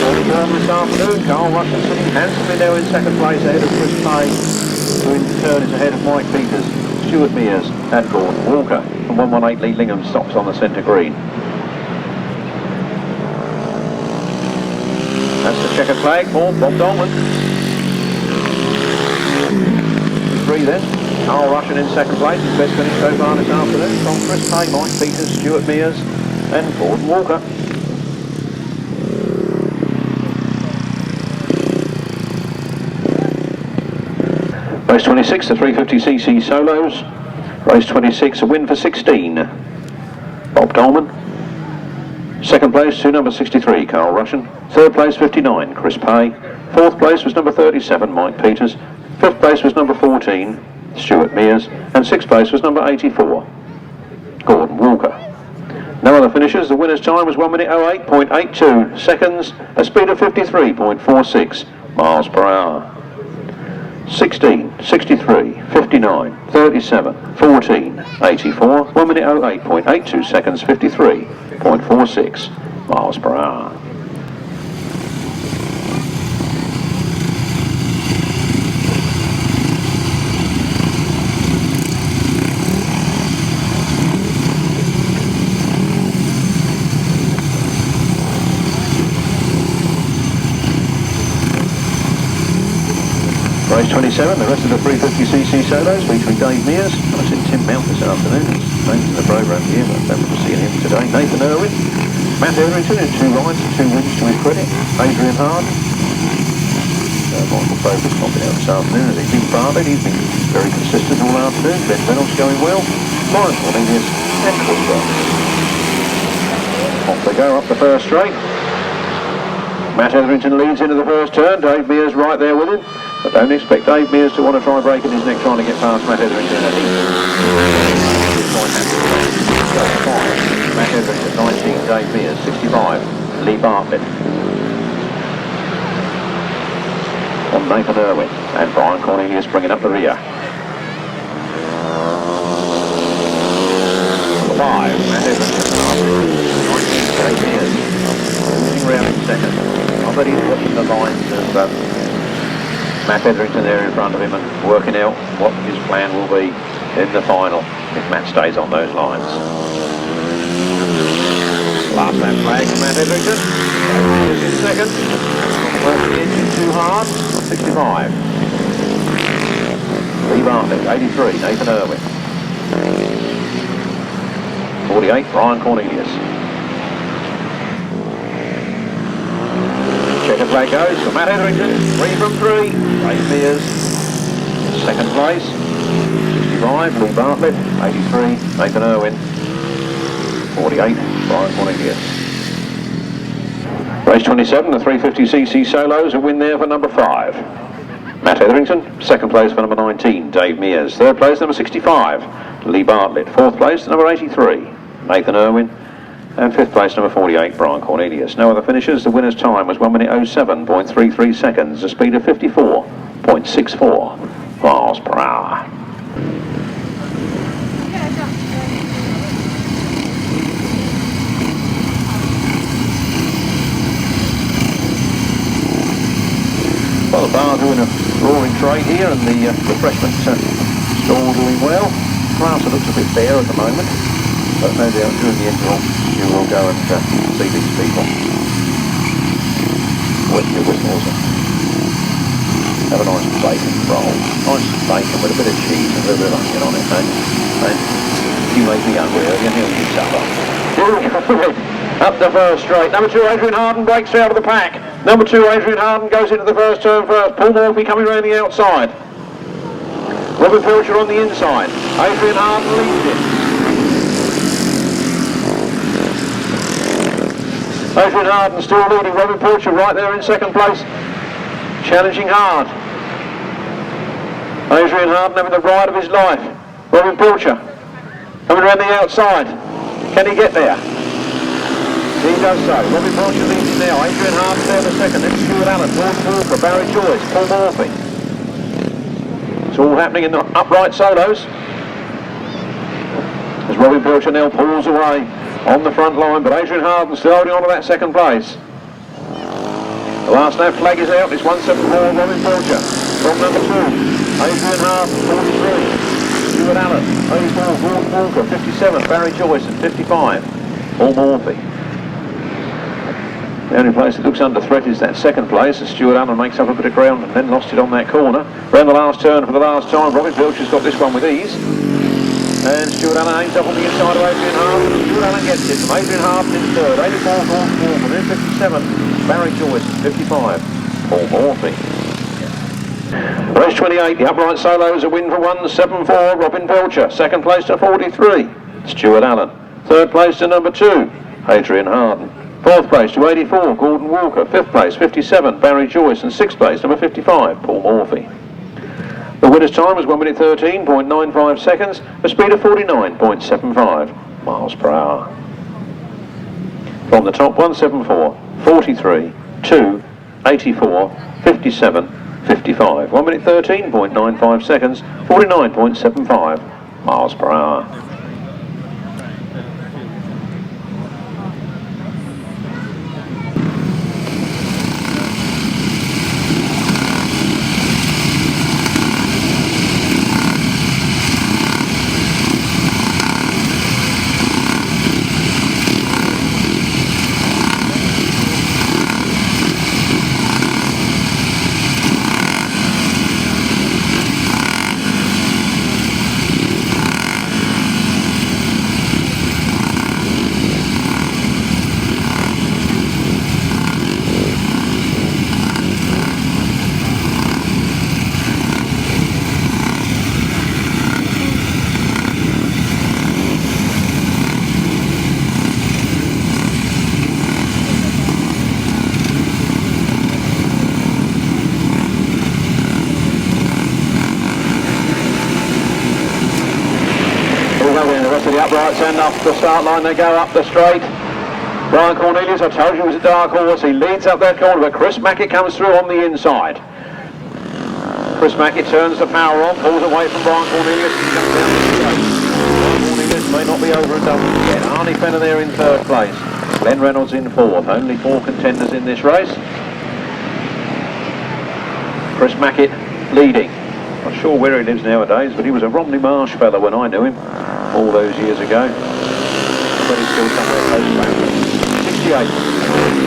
44 this afternoon, Karl Rushen sitting handsomely now in second place ahead of Chris Pay, who in turn is ahead of Mike Peters, Stuart Mears and Gordon Walker. And 118 Lee Lingham stops on the centre green. That's the checkered flag for Bob Dolman. 3 then, Karl Rushen in second place, his best finish so far this afternoon, from Chris Pay, Mike Peters, Stuart Mears and Gordon Walker. Race 26, the 350cc solos. Race 26, a win for 16, Bob Dolman. Second place to number 63, Karl Rushen. Third place, 59, Chris Pay. Fourth place was number 37, Mike Peters. Fifth place was number 14, Stuart Mears, and sixth place was number 84, Gordon Walker. No other finishes. The winner's time was 1 minute 08.82 seconds, a speed of 53.46 miles per hour. 16, 63, 59, 37, 14, 84, 1 minute 08.82 seconds, 53.46 miles per hour. Race 27, the rest of the 350cc solos featuring Dave Mears. I've seen Tim Mount this afternoon. He's named in the programme here, but I don't remember seeing him today. Nathan Irwin, Matt Etherington in 2 lines and 2 wins to his credit. Adrian Harland. Michael Focus popping out this afternoon. As he's been Bartlett, he's been very consistent all afternoon. Ben Reynolds going well. Lawrence Cornelius and Queripel. Off they go up the first straight. Matt Etherington leads into the first turn. Dave Mears right there with him. But don't expect Dave Mears to want to try breaking his neck trying to get past Matt Etherington. Matt Etherington, 19, Dave Mears, 65, Lee Bartlett. On Nathan Irwin and Brian Cornelius bringing up the rear. 5, Matt Etherington, 19, Dave Mears. Moving round in second. I bet he's watching the lines of Matt Etherington there in front of him and working out what his plan will be in the final if Matt stays on those lines. Last lap flag for Matt Etherington. In second. Working the engine too hard. 65. Lee Bartlett, 83. Nathan Irwin. 48. Brian Cornelius. Checkered flag goes for Matt Etherington, 3 from 3. Dave Mears, second place. 65, Lee Bartlett, 83, Nathan Irwin, 48, Brian Cornelius. Race 27, the 350cc solos, a win there for number 5. Matt Etherington, second place for number 19, Dave Mears. Third place, number 65, Lee Bartlett. Fourth place, number 83, Nathan Irwin. And fifth place, number 48, Brian Cornelius. No other finishers. The winner's time was 1 minute 07.33 seconds, a speed of 54.64 miles per hour. Well, the bar doing a roaring trade here, and the refreshment stall doing well. Grass looks a bit bare at the moment, but no doubt during the interval you will go and see these people. Wet your whistles and have a nice bacon roll. Nice bacon with a bit of cheese and a little bit of onion on it, and you make me hungry, you hear me supper. Up the first straight. Number 2, Adrian Harland breaks out of the pack. Number 2, Adrian Harland goes into the first turn first. Paul Morfey coming around the outside. Robert Pilcher on the inside. Adrian Harland leads it. Adrian Harland still leading. Robin Pilcher right there in second place, challenging hard. Adrian Harland having the ride of his life. Robin Pilcher coming around the outside. Can he get there? He does so. Robin Pilcher leads now. Adrian Harland there for second. Then Stuart Allen, Gordon Walker, Barry Joyce, Paul Morfey. It's all happening in the upright solos as Robin Pilcher now pulls away on the front line, but Adrian Harland still holding on to that second place. The last lap flag is out. It's 174, Robin Pilcher from number 2. Adrian Harland, 43. Stuart Allen, 84, Gordon Walker, 57. Barry Joyce and 55. Paul Morfey. The only place that looks under threat is that second place as Stuart Allen makes up a bit of ground and then lost it on that corner. Round the last turn for the last time. Robin Pilcher's got this one with ease. And Stuart Allen aims up on the inside of Adrian Harland. Stuart Allen gets it from Adrian Harland in third. 84, Gordon Walker, then 57. Barry Joyce, 55. Paul Morfey. Race 28, the upright solos, a win for 174, Robin Pilcher. Second place to 43, Stuart Allen. Third place to number 2, Adrian Harland. Fourth place to 84, Gordon Walker. Fifth place, 57, Barry Joyce. And sixth place, number 55, Paul Morfey. The winner's time was 1 minute 13.95 seconds, a speed of 49.75 miles per hour. From the top, 174, 43, 2, 84, 57, 55. 1 minute 13.95 seconds, 49.75 miles per hour. go then, the rest of the uprights and up the start line, they go up the straight. Brian Cornelius, I told you he was a dark horse, he leads up that corner, but Chris Mackett comes through on the inside. Chris Mackett turns the power on, pulls away from Brian Cornelius, he comes down to the straight. Brian Cornelius may not be over and done with yet. Arnie Fenner there in third place. Glenn Reynolds in fourth, only 4 contenders in this race. Chris Mackett leading. Not sure where he lives nowadays, but he was a Romney Marsh fella when I knew him all those years ago. But he's still somewhere close to Bandit. 68.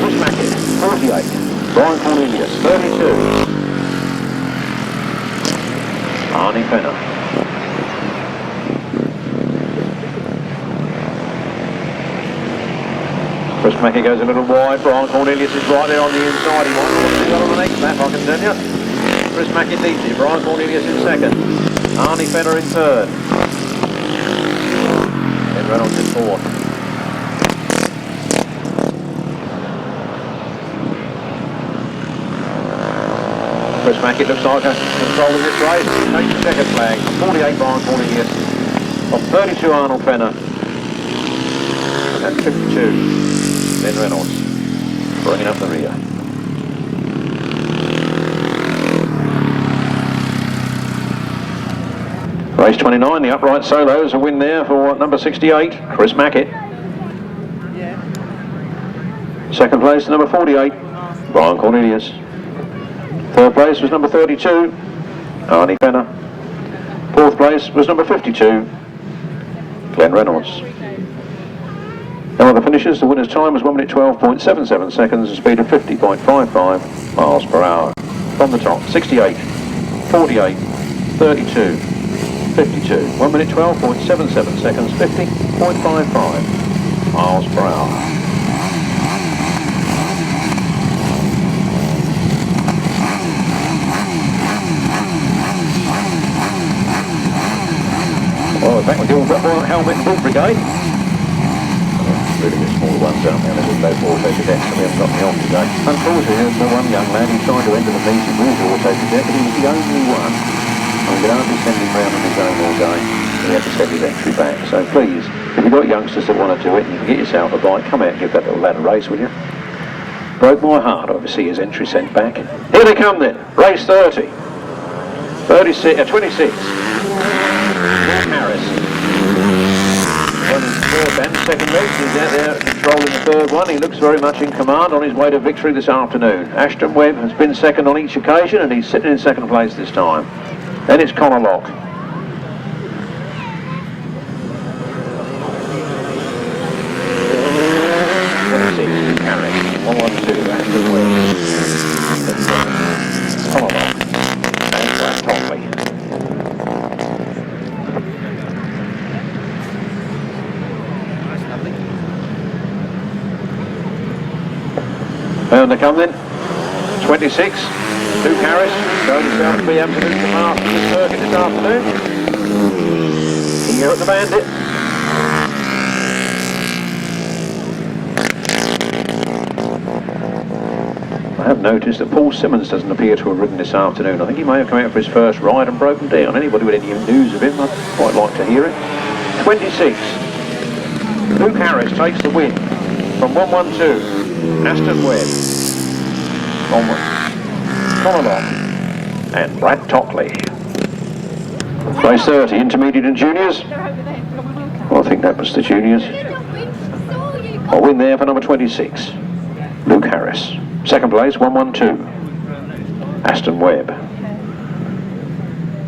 Chris Mackett, 48. Brian Cornelius, 32. Arnie Fenner. Chris Mackett goes a little wide. Brian Cornelius is right there on the inside. He might not do that on the next lap, I can tell you. Chris Mackett leads it. Brian Cornelius in second. Arnie Fenner in third. Ed Reynolds in fourth. Chris Mackett looks like controlling this race. He takes the second flag. 48 Brian Cornelius. On 32 Arnold Fenner. And 52 Ed Reynolds. Bringing up the rear. Race 29, the upright solos, a win there for number 68, Chris Mackett. Second place, number 48, Brian Cornelius. Third place was number 32, Arnie Fenner. Fourth place was number 52, Glenn Reynolds. Now the finishes, the winner's time was 1 minute 12.77 seconds, a speed of 50.55 miles per hour. From the top, 68, 48, 32, 52. 1 minute 12.77 seconds, 50.55 miles per hour. Well, we're back with the old helmet and boot brigade. Really the small ones out there, there's no auto cadets, so we haven't got me on today. Unfortunately, there's the one young lad who tried to enter the meeting with his auto cadet, but he was the only one. I'm going to have to send him round on his own all day. He had to send his entry back. So please, if you've got youngsters that want to do it and you can get yourself a bike, come out and give that little lad a race, will you? Broke my heart, obviously, his entry sent back. Here they come then, race 30. 26. Harris. Running third and second race, he's out there controlling the third one. He looks very much in command on his way to victory this afternoon. Ashton Webb has been second on each occasion and he's sitting in second place this time. Then it's Connor Lock. Harris, 112, Ashton Webb. Connor Lock. And Brad Topley. And they come then. 26. Luke Harris, showing himself to be absolute master of the circuit this afternoon. Here at the Bandit. I have noticed that Paul Simmons doesn't appear to have ridden this afternoon. I think he may have come out for his first ride and broken down. Anybody with any news of him, I'd quite like to hear it. 26. Luke Harris takes the win from 112. Ashton Webb. Onward. Connor and Brad Tockley. Race 30, intermediate and juniors. Well, I think that was the juniors. A win there for number 26, Luke Harris. Second place, 112, Ashton Webb.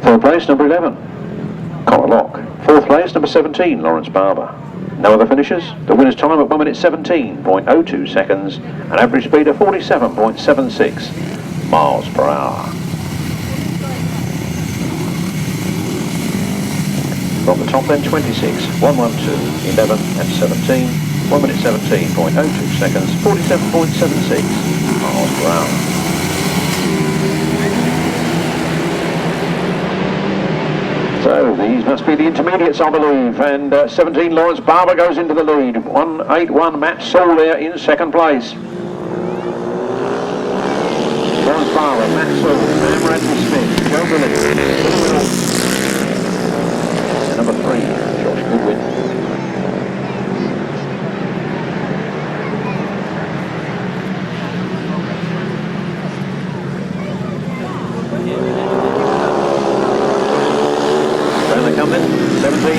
Third place, number 11, Connor Lock. Fourth place, number 17, Lawrence Barber. No other finishes. The winner's time at 1 minute 17.02 seconds, an average speed of 47.76 miles per hour. From the top then, 26, 112, 11 and 17, 1 minute 17.02 seconds, 47.76 miles per hour. So these must be the intermediates, I believe, and 17 Lawrence Barber goes into the lead. 181 Matt Saul there in second place. Lawrence Barber, Matt Saul, Sam Radley Smith, Joe Billy. And number 3, Josh Goodwin.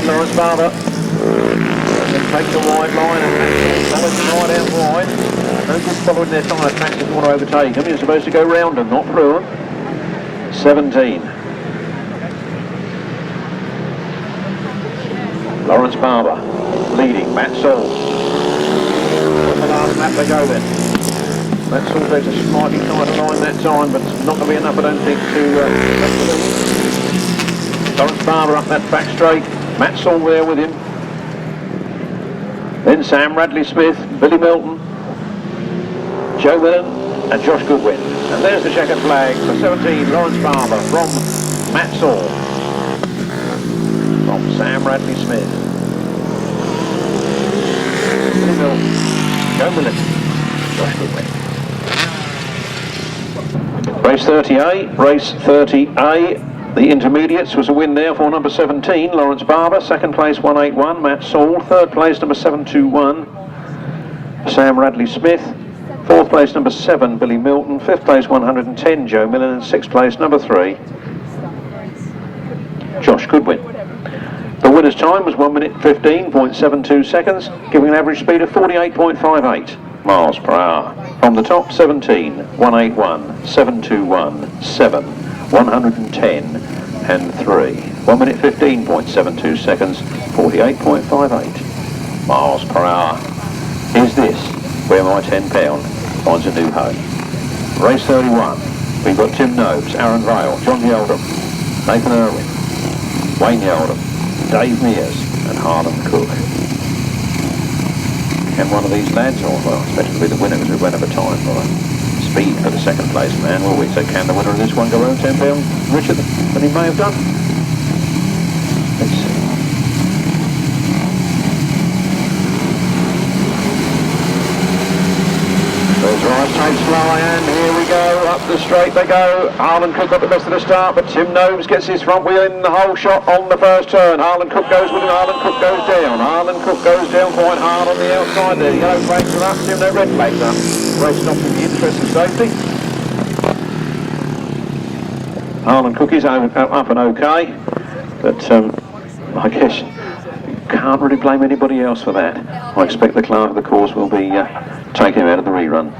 17, Lawrence Barber. Take the wide line and follows the right out wide. No good following their tyre tracks if you want to overtake them. You're supposed to go round them, not through them. 17. Lawrence Barber leading, Matt Saul. On the last lap they go then. Matt Saul takes a slightly tighter line that time, but it's not going to be enough, I don't think, to Lawrence Barber up that back straight. Matt Saul there with him. Then Sam Radley-Smith, Billy Milton, Joe Millen and Josh Goodwin. And there's the checkered flag for 17, Lawrence Barber from Matt Saul. From Sam Radley-Smith. Billy Milton, Joe Millen, Josh Goodwin. Race 30A, race 30A. The intermediates was a win there for number 17, Lawrence Barber. Second place, 181, Matt Saul. Third place, number 721, Sam Radley-Smith. Fourth place, number 7, Billy Milton. Fifth place, 110, Joe Millen. And sixth place, number 3, Josh Goodwin. The winner's time was 1 minute 15.72 seconds, giving an average speed of 48.58 miles per hour. From the top, 17, 181, 721, 7. 110 and 3. 1 minute 15.72 seconds, 48.58 miles per hour. Is this where my £10 finds a new home? Race 31. We've got Tim Nobes, Aaron Vale, John Yeldham, Nathan Irwin, Wayne Yeldham, Dave Mears and Harland Cook. Can one of these lads, or well, especially be the winner because we went over time, right? Speed for the second place man, will we? So can the winner of this one go home £10 richer than he may have done? Let's see. There's right, takes fly, and here we go, up the straight they go. Harland Cook got the best of the start, but Tim Nobes gets his front wheel in the whole shot on the first turn. Harland Cook goes with him, Harland Cook goes down. Harland Cook goes down quite hard on the outside there. The yellow flags are up, Tim Nobes red flags up. Race stopped in the interest of safety. Harland Cook is up and okay, but I guess you can't really blame anybody else for that. I expect the clerk of the course will be taking him out of the rerun.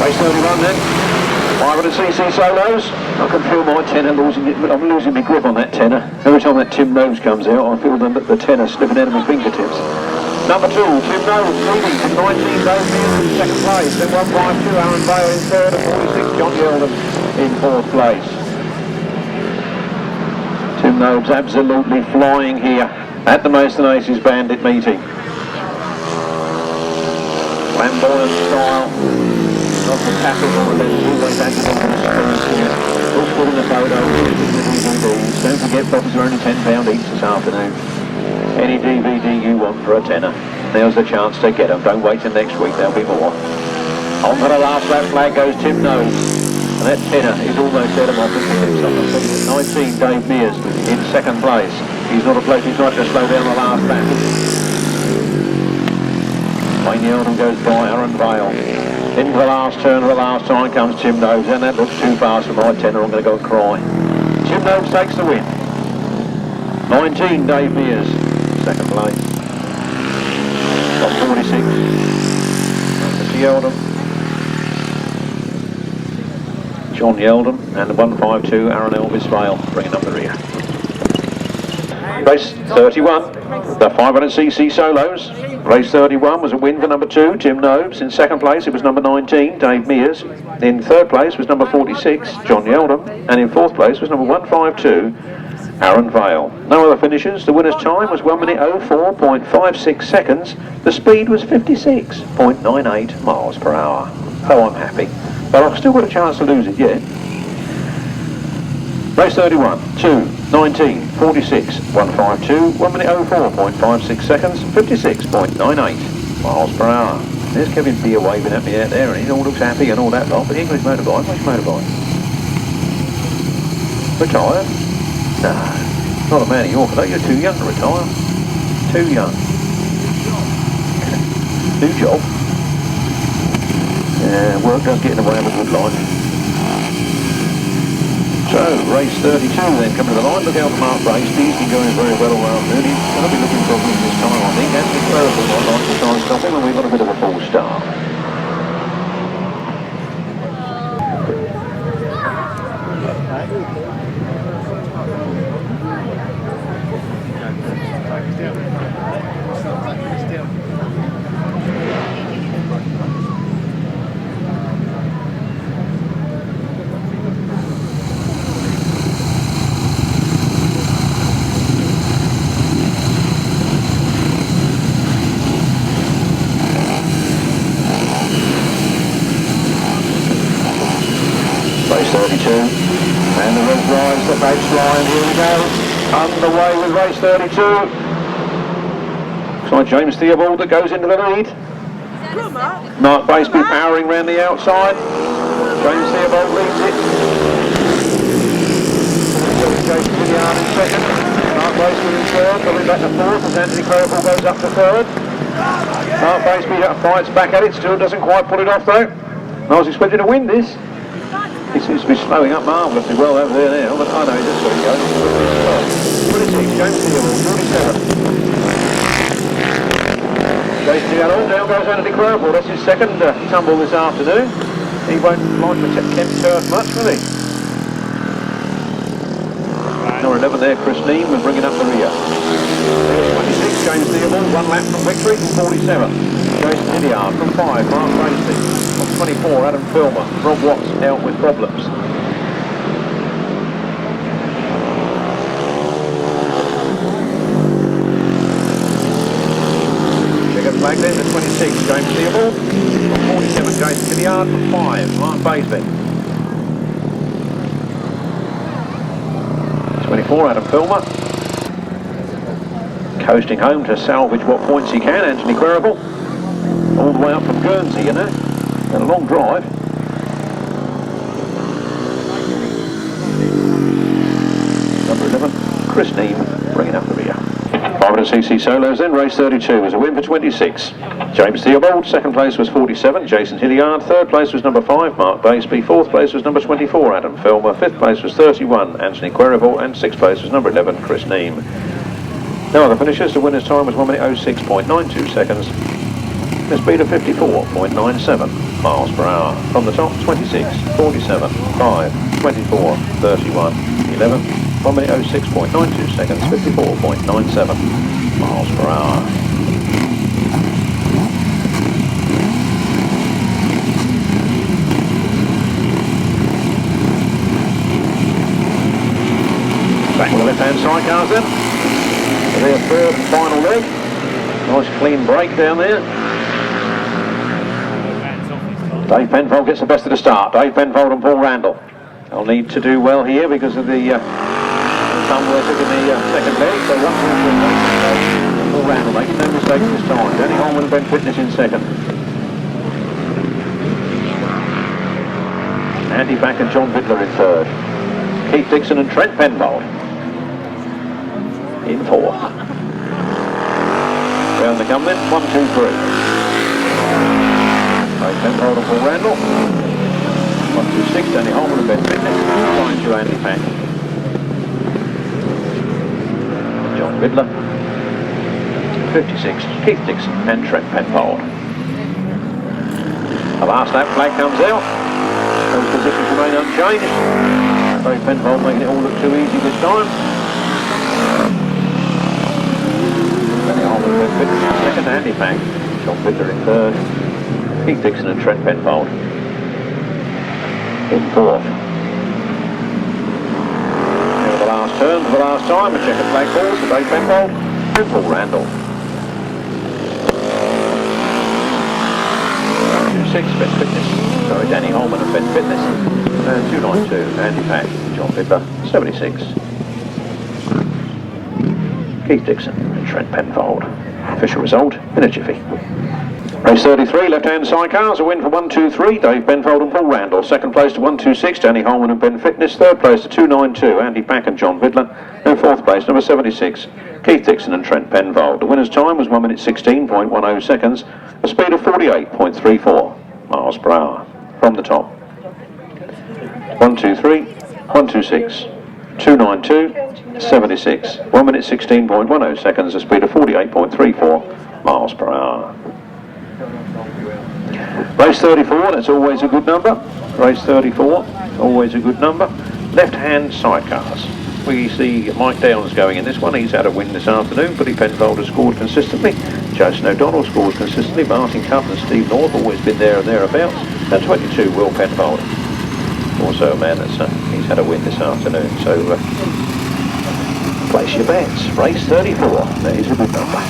Race 31 then. 500cc solos. I can feel my tenner I'm losing my grip on that tenner. Every time that Tim Nobes comes out, I feel the tenner slipping out of my fingertips. Number 2, Tim Nobes leading from 19, Dave Mears in second place. Then 152, Aaron Vale in third, and 46, John Yeldham in fourth place. Tim Nobes absolutely flying here at the Maidstones Aces Bandit meeting. Flamboyant style. Not the tackle or the lens, always acting on the screens here. Look good in the photo, don't forget boxes are only £10 each this afternoon. Any DVD you want for a tenner, now's the chance to get them. Don't wait till next week, there'll be more. On to the last lap flag goes Tim Nobes, and that tenner is almost out of my fingertips. I'm 19, Dave Mears in second place. He's not a bloke who's trying to slow down the last lap. Wayne Yeldham goes by Aaron Vale. Into the last turn of the last time comes Tim Nobes, and that looks too fast for my tenner. I'm going to go and cry. Tim Nobes takes the win. 19, Dave Mears, second place. Top 46. Mr. Yeldham. John Yeldham, and the 152, Aaron Elvis Vale, bringing up the rear. Race 31, the 500cc solos. Race 31 was a win for number 2, Tim Nobes. In second place it was number 19, Dave Mears. In third place was number 46, John Yeldham. And in fourth place was number 152, Aaron Vale. No other finishes. The winner's time was 1 minute 04.56 seconds. The speed was 56.98 miles per hour. So I'm happy. But I've still got a chance to lose it yet. Race 31, 2, 19, 46, 152, 1 minute 04.56 seconds, 56.98 miles per hour. There's Kevin Beer waving at me out there, and he all looks happy and all that lot, but English motorbike, which motorbike? Retired? No, not a man of your class. You're too young to retire. Too young. new job. Work does get in the way of a good life. So, race 32 then coming to the line. Look out for Mark Baseby's been going very well all afternoon. He's going to be looking for a win this time, I think. Anthony Queripel might like to try and stop him, and we've got a bit of a false start. Race 32, and the red drives the baseline. Here we go, underway with race 32. Looks like James Theobald that goes into the lead. Mark Baseby powering round the outside. James Theobald leads it. Jason Hilliard in second. Mark Baseby in third, coming back to fourth as Anthony Queripel goes up to third. Mark Baseby fights back at it, still doesn't quite pull it off though. I was expecting to win this. He seems to be slowing up marvellously well over there now, but I know he just where he goes. 26, James Theobald, 47. Jason Hilliard now goes Anthony Queripel. That's his second tumble this afternoon. He won't like the Kent turf much, will he? Number 11 there, Chris Neame, was bringing up the rear. 26, James Theobald, one lap from victory from 47. Jason Hilliard from 5, Mark Baseby. On 24, Adam Filmer. Rob Watts out with problems. Checkered flag then to 26, James Theobald. On 47, Jason Hilliard. From 5, Mark Baseby. 24, Adam Filmer. Coasting home to salvage what points he can, Anthony Queripel. All the way up from Guernsey, you know. And a long drive. Number 11, Chris Neame, bringing up the rear. 500cc solos then, race 32 was a win for 26. James Theobald, second place was 47, Jason Hilliard, third place was number 5, Mark Baseby, fourth place was number 24, Adam Filmer, fifth place was 31, Anthony Queripel, and sixth place was number 11, Chris Neame. No other finishers, the winner's time was 1 minute 06.92 seconds. The speed of 54.97 miles per hour. From the top, 26, 47, 5, 24, 31, 11, 1 minute 06.92 seconds, 54.97 miles per hour. Back with the left-hand sidecars then. Their third and final leg. Nice clean break down there. Dave Penfold gets the best of the start. Dave Penfold and Paul Randall. They'll need to do well here because of the somewhere took in the second leg. So Paul Randall making no mistakes this time. Danny Holman and Ben Fitness in second. Andy Back and John Vidler in third. Keith Dixon and Trent Penfold in fourth. Round the come then, 1, 2, 3. Penfold and Paul Randall. 1, 2, 6, Danny Holman and Ben Fitness. 9 to Andy Pack. John Vidler. 56, Keith Dixon and Trent Penfold. The last lap flag comes out. Those positions remain unchanged. Dave Penfold making it all look too easy this time. Danny Holman and Ben Fitness in second, Andy Pack. John Vidler in third. Keith Dixon and Trent Penfold in fourth. Now the last turn for the last time, a checkered flag falls for Dave Penfold and Paul Randall. 296 Ben Fitness, sorry, Danny Holman and Ben Fitness, and 292 Andy Pack, John Vidler, 76. Keith Dixon and Trent Penfold. Official result in a jiffy. Race 33, left-hand sidecars, a win for 1, 2, 3, Dave Penfold and Paul Randall. Second place to 1, 2, 6, Danny Holman and Ben Fitness. Third place to 2, 9, 2, Andy Pack and John Vidler. And fourth place, number 76, Keith Dixon and Trent Penfold. The winner's time was 1 minute 16.10 seconds, a speed of 48.34 miles per hour. From the top. 123, 126, 292, 76. 1 minute 16.10 seconds, a speed of 48.34 miles per hour. Race 34, that's always a good number. Race 34, always a good number. Left-hand sidecars. We see Mike Downs going in this one. He's had a win this afternoon. Billy Penfold has scored consistently. Jason O'Donnell scores consistently. Martin Cuff and Steve North always been there and thereabouts. And 22, Will Penfold. Also a man that's he's had a win this afternoon. So place your bets. Race 34. That is a good number.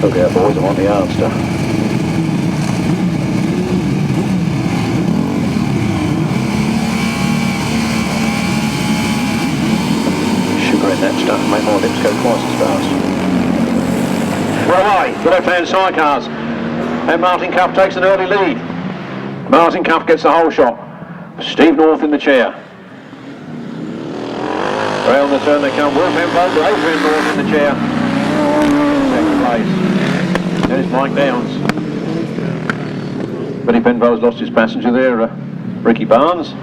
Look out, boys, I'm on the Arnster. Sugar in that stuff, make my lips go twice as fast. Well, away, the left-hand sidecars. And Martin Cuff takes an early lead. Martin Cuff gets the whole shot. Steve North in the chair. Round the turn they come. Will Penfold, Adrian North in the chair. Second place. There's Mike Downs. Billy Penfold's lost his passenger there, Ricky Barnes.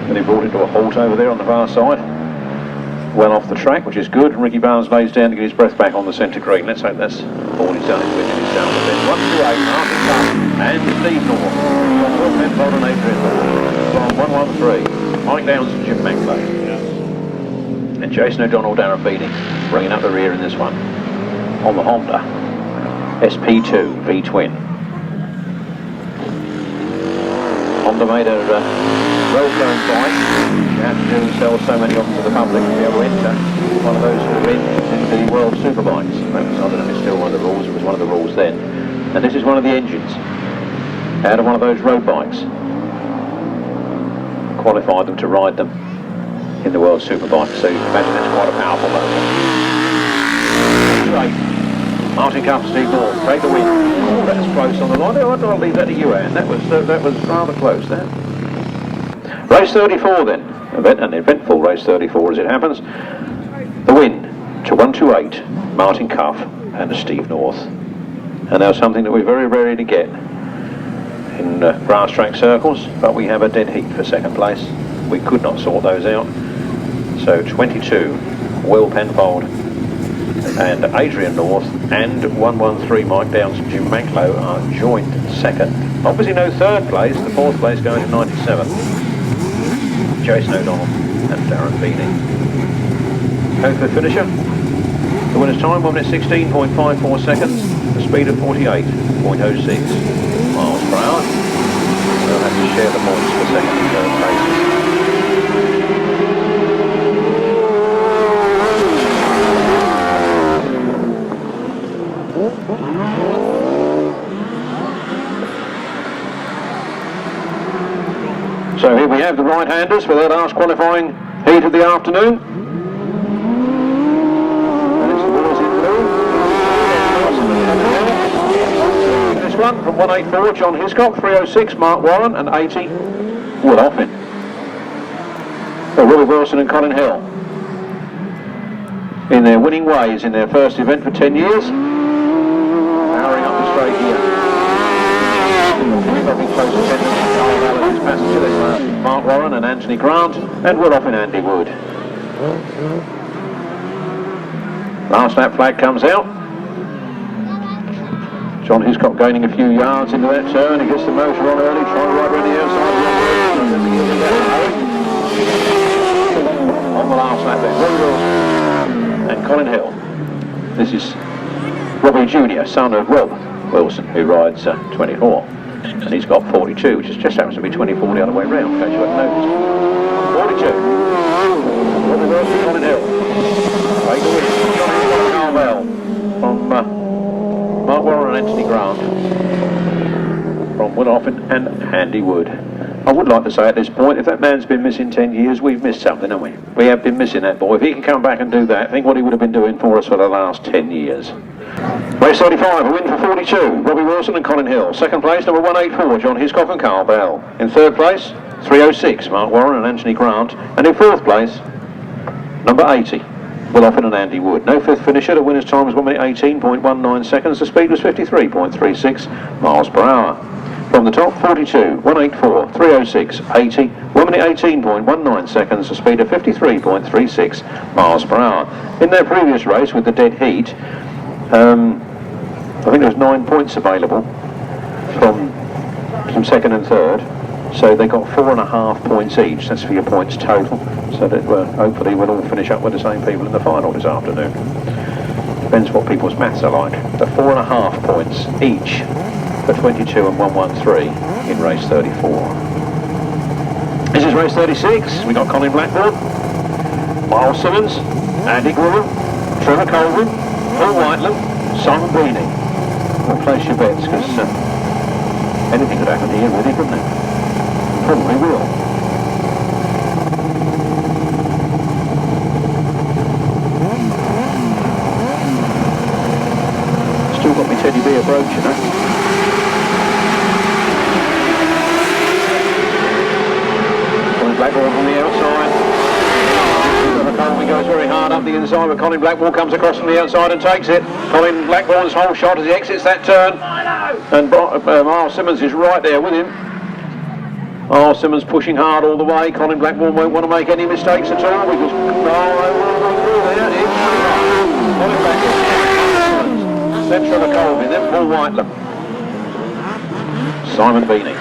And he brought it to a halt over there on the far side. Well off the track, which is good. And Ricky Barnes lays down to get his breath back on the centre green. Let's hope that's all he's done. He's winning. He's down the bend. 128, Martin Cuff and Steve North. From Will Penfold and Adrian North. From 113, Mike Downs and Jim Mackley. And Jason O'Donnell, Darren Beatty, bringing up the rear in this one. On the Honda SP2 V-twin. Honda made a road-going bike. You have to do and sell so many of them to the public to be able to enter one of those sort of engines into the World Superbikes. That was, I don't know if it's still one of the rules, it was one of the rules then. And this is one of the engines out of one of those road bikes. Qualified them to ride them in the World Superbike, so you can imagine that's quite a powerful motor. Right. Martin Cuff, Steve North, take the win. Oh, that's close on the line. I'll leave that to you, Anne. That was rather close there. Race 34 then. An eventful race 34 as it happens. The win to 128, Martin Cuff and Steve North. And now something that we're very rarely to get in grass track circles, but we have a dead heat for second place. We could not sort those out. So 22, Will Penfold and Adrian North, and 113 Mike Downs and Jim Manklow are joint second. Obviously no third place, the fourth place going to 97. Jason O'Donnell and Darren Beatty. Go for the finisher. The winner's time, 1 minute 16.54 seconds, a speed of 48.06 miles per hour. They'll have to share the points for second and third places. So here we have the right-handers for their last qualifying heat of the afternoon. And it's the boys in blue. This one from 184, John Hiscock, 306, Mark Warren, and 80, Will Offin. So Robbie Wilson and Colin Hill, in their winning ways in their first event for 10 years, powering up the straight here. Probably close attention to Karl Vale and his passenger. There's Mark Warren and Anthony Grant, and Will Offin Andy Wood. Last lap flag comes out. John Hiscock gaining a few yards into that turn. He gets the motor on early, trying to ride around the outside. On the last lap there, Robbie Wilson and Colin Hill. This is Robbie Jr., son of Rob Wilson, who rides 24. And he's got 42, which just happens to be 24 the other way round, in case you hadn't noticed. 42. Robbie Wilson, Colin Hill. Right, the win. Karl Vale from Mark Warren and Anthony Grant. From Will Offin and Andy Wood. I would like to say at this point, if that man's been missing 10 years, we've missed something, haven't we? We have been missing that boy. If he can come back and do that, think what he would have been doing for us for the last 10 years. Race 35, a win for 42, Robbie Wilson and Colin Hill. Second place, number 184, John Hiscock and Karl Bell. In third place, 306, Mark Warren and Anthony Grant. And in fourth place, number 80, Will Offen and Andy Wood. No fifth finisher. The winner's time was 1 minute 18.19 seconds. The speed was 53.36 miles per hour. From the top, 42, 184, 306, 80, 1 minute 18.19 seconds, a speed of 53.36 miles per hour. In their previous race with the dead heat, I think there was 9 points available from second and third, so they got 4.5 points each. That's for your points total, so that hopefully we'll all finish up with the same people in the final this afternoon. Depends what people's maths are like. The 4.5 points each for 22 and 113 in race 34. This is race 36. We got Colin Blackburn, Miles Simmons, Andy Graham, Trevor Colvin, Paul Whiteland, Simon Beanie. Well, place your bets, because anything could happen here, really, couldn't it? Probably will. Still got me teddy bear brooch, you know. Blackburn from the outside. Colin goes very hard up the inside, but Colin Blackburn comes across from the outside and takes it. Colin Blackburn's whole shot as he exits that turn. And Miles Simmons is right there with him. Miles Simmons pushing hard all the way. Colin Blackburn won't want to make any mistakes at all because Colin Blackburn. Then Trevor Colvin, then Paul Whiteland. Simon Beanie.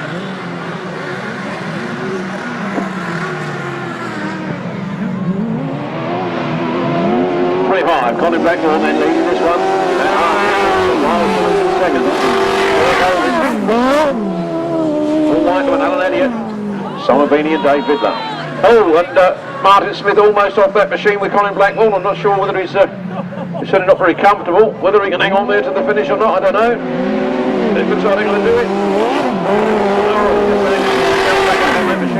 25, Colin Blackburn then leading this one. Second. Paul Whiteland and Alan Elliott. Simon Beanie and Dave Vidler. Oh, and Martin Smith almost off that machine with Colin Blackburn. I'm not sure whether he's certainly not very comfortable. Whether he can hang on there to the finish or not, I don't know. It looks like they're going to do it.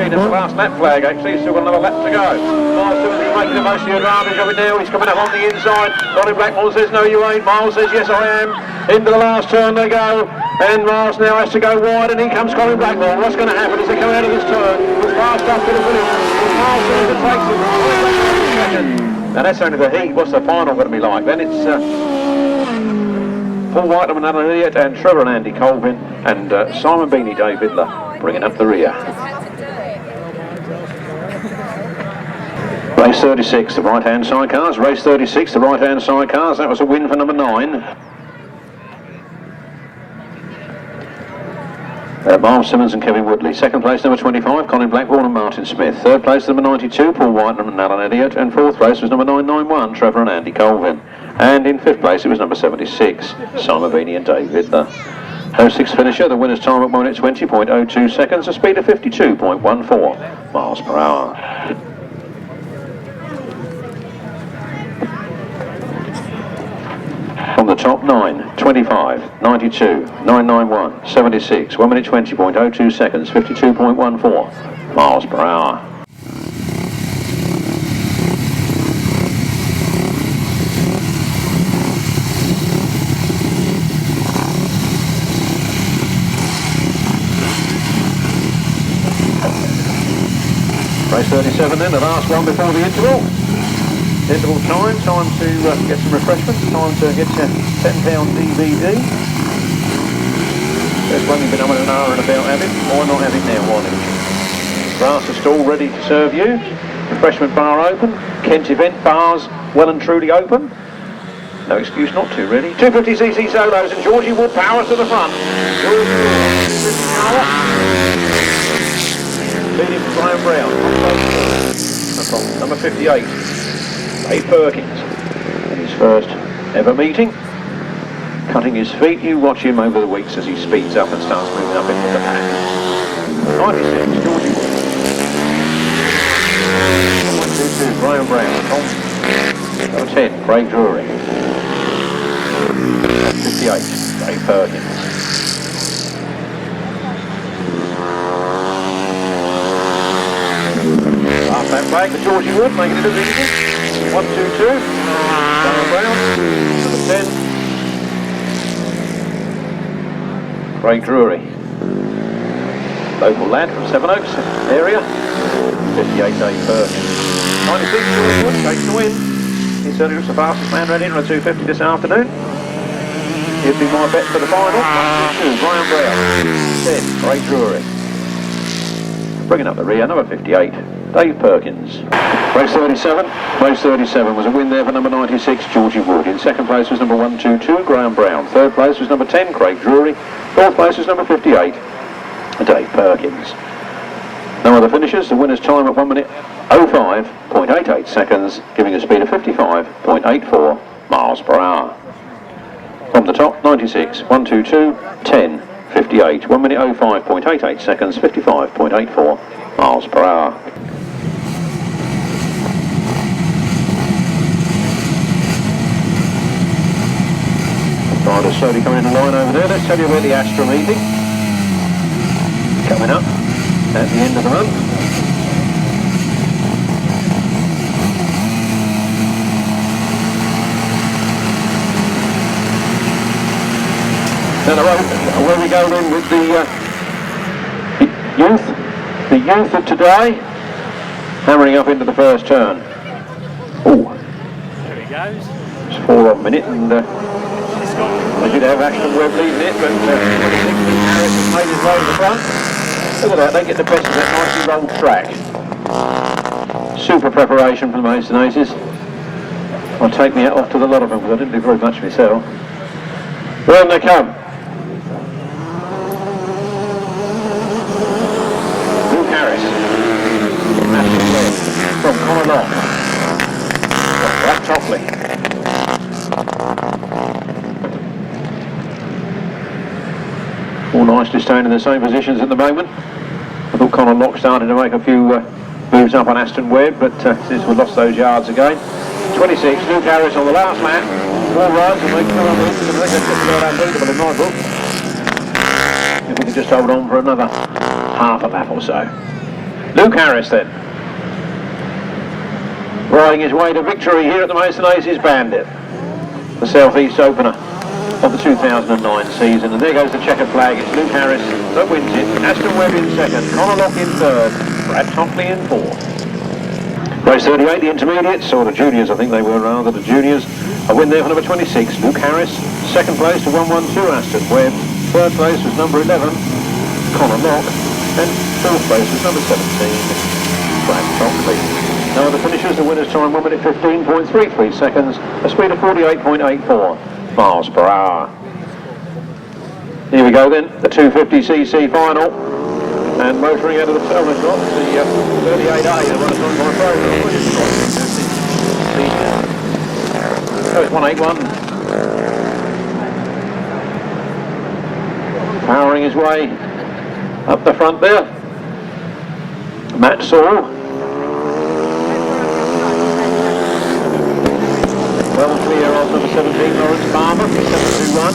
It's the last lap flag actually, still got another lap to go. Miles Simmons is making the most of the advantage of it now. He's coming up on the inside. Colin Blackburn says no you ain't. Miles says yes I am. Into the last turn they go, and Miles now has to go wide, and here comes Colin Blackburn. What's going to happen as they come out of this turn? It's fast up to the finish. Miles Simmons takes it. Now that's only the heat. What's the final going to be like? Then it's Paul Whiteland and Alan Elliott and Trevor and Andy Colvin and Simon Beanie, Dave Vidler bringing up the rear. Race 36, the right-hand side cars. Race 36, the right-hand side cars. That was a win for number 9. Miles Simmons and Kevin Woodley. Second place, number 25, Colin Blackburn and Martin Smith. Third place, number 92, Paul Whiteland and Alan Elliott. And fourth place was number 991, Trevor and Andy Colvin. And in fifth place, it was number 76, Simon Beanie and Dave Vidler. 06 finisher, the winner's time at 1 minute 20.02 seconds, a speed of 52.14 miles per hour. From the top 9, 25, 92, 991, 76, 1 minute 20.02 seconds, 52.14 miles per hour. Race 37 then, the last one before the interval. Interval time to get some refreshments, time to get your £10 DVD. There's one you've been on an hour and about having, why not have it now, why not? Glass of stall ready to serve you, refreshment bar open, Kent event bars well and truly open. No excuse not to, really. 250cc solos and Georgie Wood power to the front. Leading from Graham Brown, from number 58, Dave Perkins, in his first ever meeting. Cutting his feet, you watch him over the weeks as he speeds up and starts moving up into the pack. 96, Georgie Wood. 122, Graham Brown, number 10, Craig Drury. 58, Dave Perkins. flag for Georgie Wood, making it a easy. 1, 2, 2. Down Brown. Number 10. Craig Drury. Local lad from Sevenoaks area. 58 Dave Perkins. 96 Georgie Wood takes the win. He certainly looks the fastest man ready in a 250 this afternoon. He'd be my bet for the final. 1, 2, 2. Brian Brown. 10. Craig Drury. Bringing up the rear, number 58, Dave Perkins. Race 37. Race 37 was a win there for number 96, Georgie Wood. In second place was number 122, Graeme Brown. Third place was number 10, Craig Drury. Fourth place was number 58, Dave Perkins. No other finishers. The winner's time at 1 minute 05.88 seconds, giving a speed of 55.84 miles per hour. From the top, 96, 122, 10. 58, 1 minute 05.88 seconds, 55.84 miles per hour. Riders slowly coming in line over there. Let's tell you where the Astra meeting coming up at the end of the run. Now where we go then with the youth of today, hammering up into the first turn. Oh, There he goes. it's 4 odd minute, and they did have Ashton Webb leading it, but Harris has made his way to the front. Look at that, they get the best of that nicely rolled track. Super preparation for the Maidstones Aces. I'll take me off to the lot of them because I didn't do very much myself. Well, they come. From Karl. Right Topley. All nicely staying in the same positions at the moment. I thought Conor Lock started to make a few moves up on Aston Webb, but since we lost those yards again. 26, Luke Harris on the last lap. 4 rides and we come on the I think that's just about unbeatable in my book. If we can just hold on for another half a lap or so. Luke Harris then. Riding his way to victory here at the Maidstones Aces Bandit, the South East opener of the 2009 season. And there goes the checkered flag. It's Luke Harris that wins it. Aston Webb in second, Conor Lock in third, Brad Topley in fourth. Race 38, the intermediates, or the juniors, I think they were rather, the juniors. A win there for number 26, Luke Harris. Second place to 112, Aston Webb. Third place was number 11, Conor Lock. And fourth place was number 17, Brad Topley. Now the finishers, the winner's time 1 minute 15.33 seconds, a speed of 48.84 miles per hour. Here we go then, the 250cc final, and motoring out of the Fenner drop, the 38A, the runner's on my phone. Oh, it's 181. Powering his way up the front there, Matt Saul. Well clear of number 17, Lawrence Farmer, 721.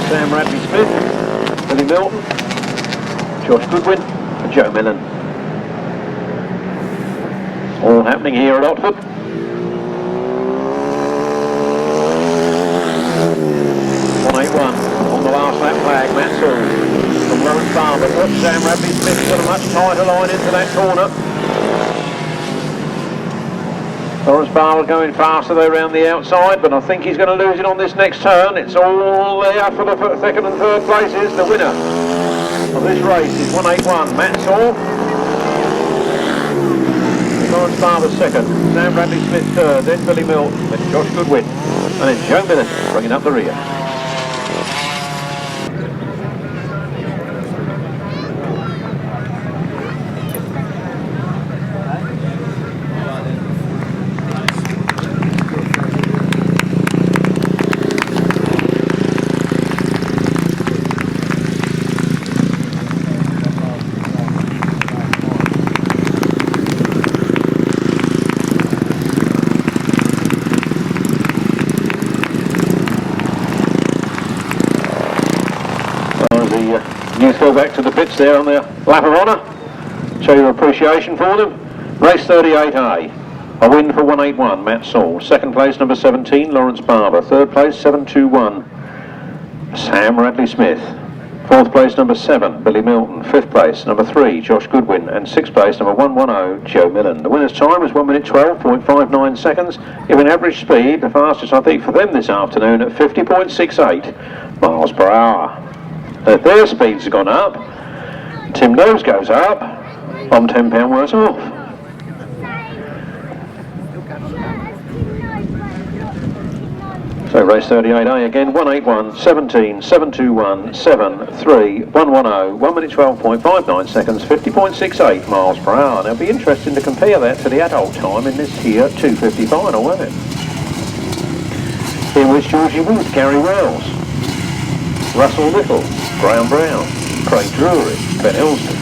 Sam Radley Smith, Billy Milton, Josh Goodwin, and Joe Millen. All happening here at Otford. On the last lap flag, Matt Saul from Lawrence Farmer. Watch Sam Radley Smith got a much tighter line into that corner. Lawrence Bartlett going faster though around the outside, but I think he's going to lose it on this next turn. It's all there for the second and third places. The winner of this race is 181, Matt Saul. Lawrence Bartlett second, Sam Bradley Smith third, then Billy Milton, then Josh Goodwin, and then Joe Millen bringing up the rear. Youth go back to the pits there on their lap of honour, show your appreciation for them. Race 38A. A win for 181, Matt Saul. Second place, number 17, Lawrence Barber. Third place, 721, Sam Radley Smith. Fourth place, number 7, Billy Milton. Fifth place, number 3, Josh Goodwin. And sixth place, number 110, Joe Millen. The winner's time was 1 minute 12.59 seconds, giving average speed, the fastest I think for them this afternoon, at 50.68 miles per hour. Their speeds have gone up. Tim Nobes goes up. I'm £10 worse off. So race 38A again, 181, 17, 721, 7, 3, 110, 1 minute 12.59 seconds, 50.68 miles per hour. Now it'll be interesting to compare that to the adult time in this here 250 final, won't it? Here was Georgie Wood, Gary Wells, Russell Little, Graham Brown, Craig Drury, Ben Elston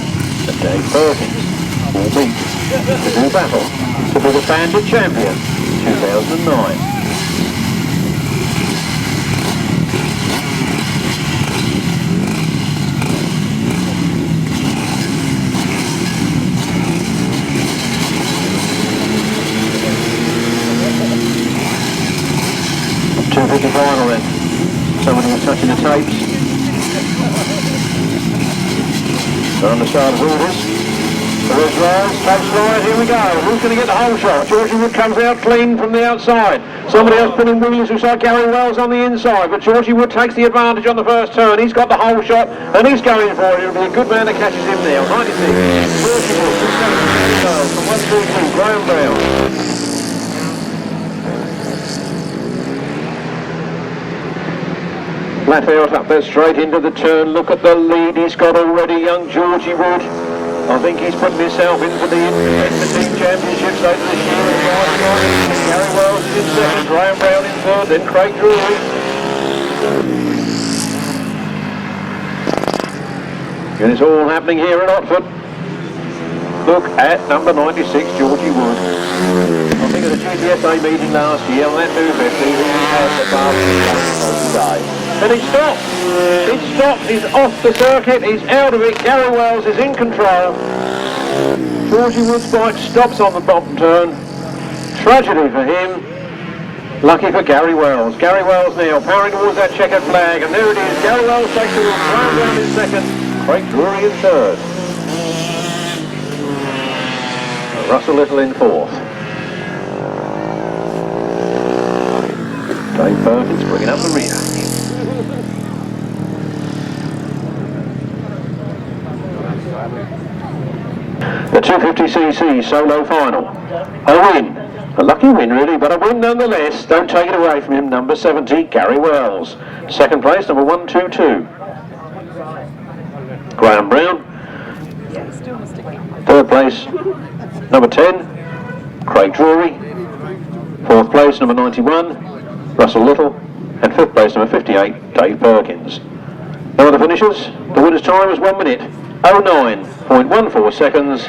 and Dave Perkins all meet to do battle to be the Bandit champion 2009. The final then. Somebody was touching the tapes. They're on the starter's orders. There is Rose, tapes right, here we go. Who's going to get the whole shot? Georgie Wood comes out clean from the outside. Somebody else putting Williams, who's like Gary Wells on the inside, but Georgie Wood takes the advantage on the first turn. He's got the whole shot and he's going for it. It'll be a good man that catches him now. 96. Georgie Wood, from 132, Graham Brown. Flat out up there straight into the turn. Look at the lead he's got already, young Georgie Wood. I think he's putting himself in for the team championships later this year. Gary Wells is in second, Graham Brown in third, then Craig Drury. And it's all happening here at Otford. Look at number 96, Georgie Wood. I think of the GPSA meeting last year on that new 50, he had the fastest today. And he stops. He stops. He's off the circuit. He's out of it. Gary Wells is in control. Georgie Wood's bike stops on the bottom turn. Tragedy for him. Lucky for Gary Wells. Gary Wells now powering towards that checkered flag. And there it is. Gary Wells takes the round down in second. Craig Drury in third. Russell Little in fourth. Dave Perkins bringing up the rear. The 250cc solo final. A win. A lucky win really, but a win nonetheless. Don't take it away from him. Number 70, Gary Wells. Second place, number 122. Graham Brown. Third place, number 10, Craig Drury. Fourth place, number 91, Russell Little. And fifth place, number 58, Dave Perkins. No other finishers. The winner's time was 1 minute 09.14 seconds,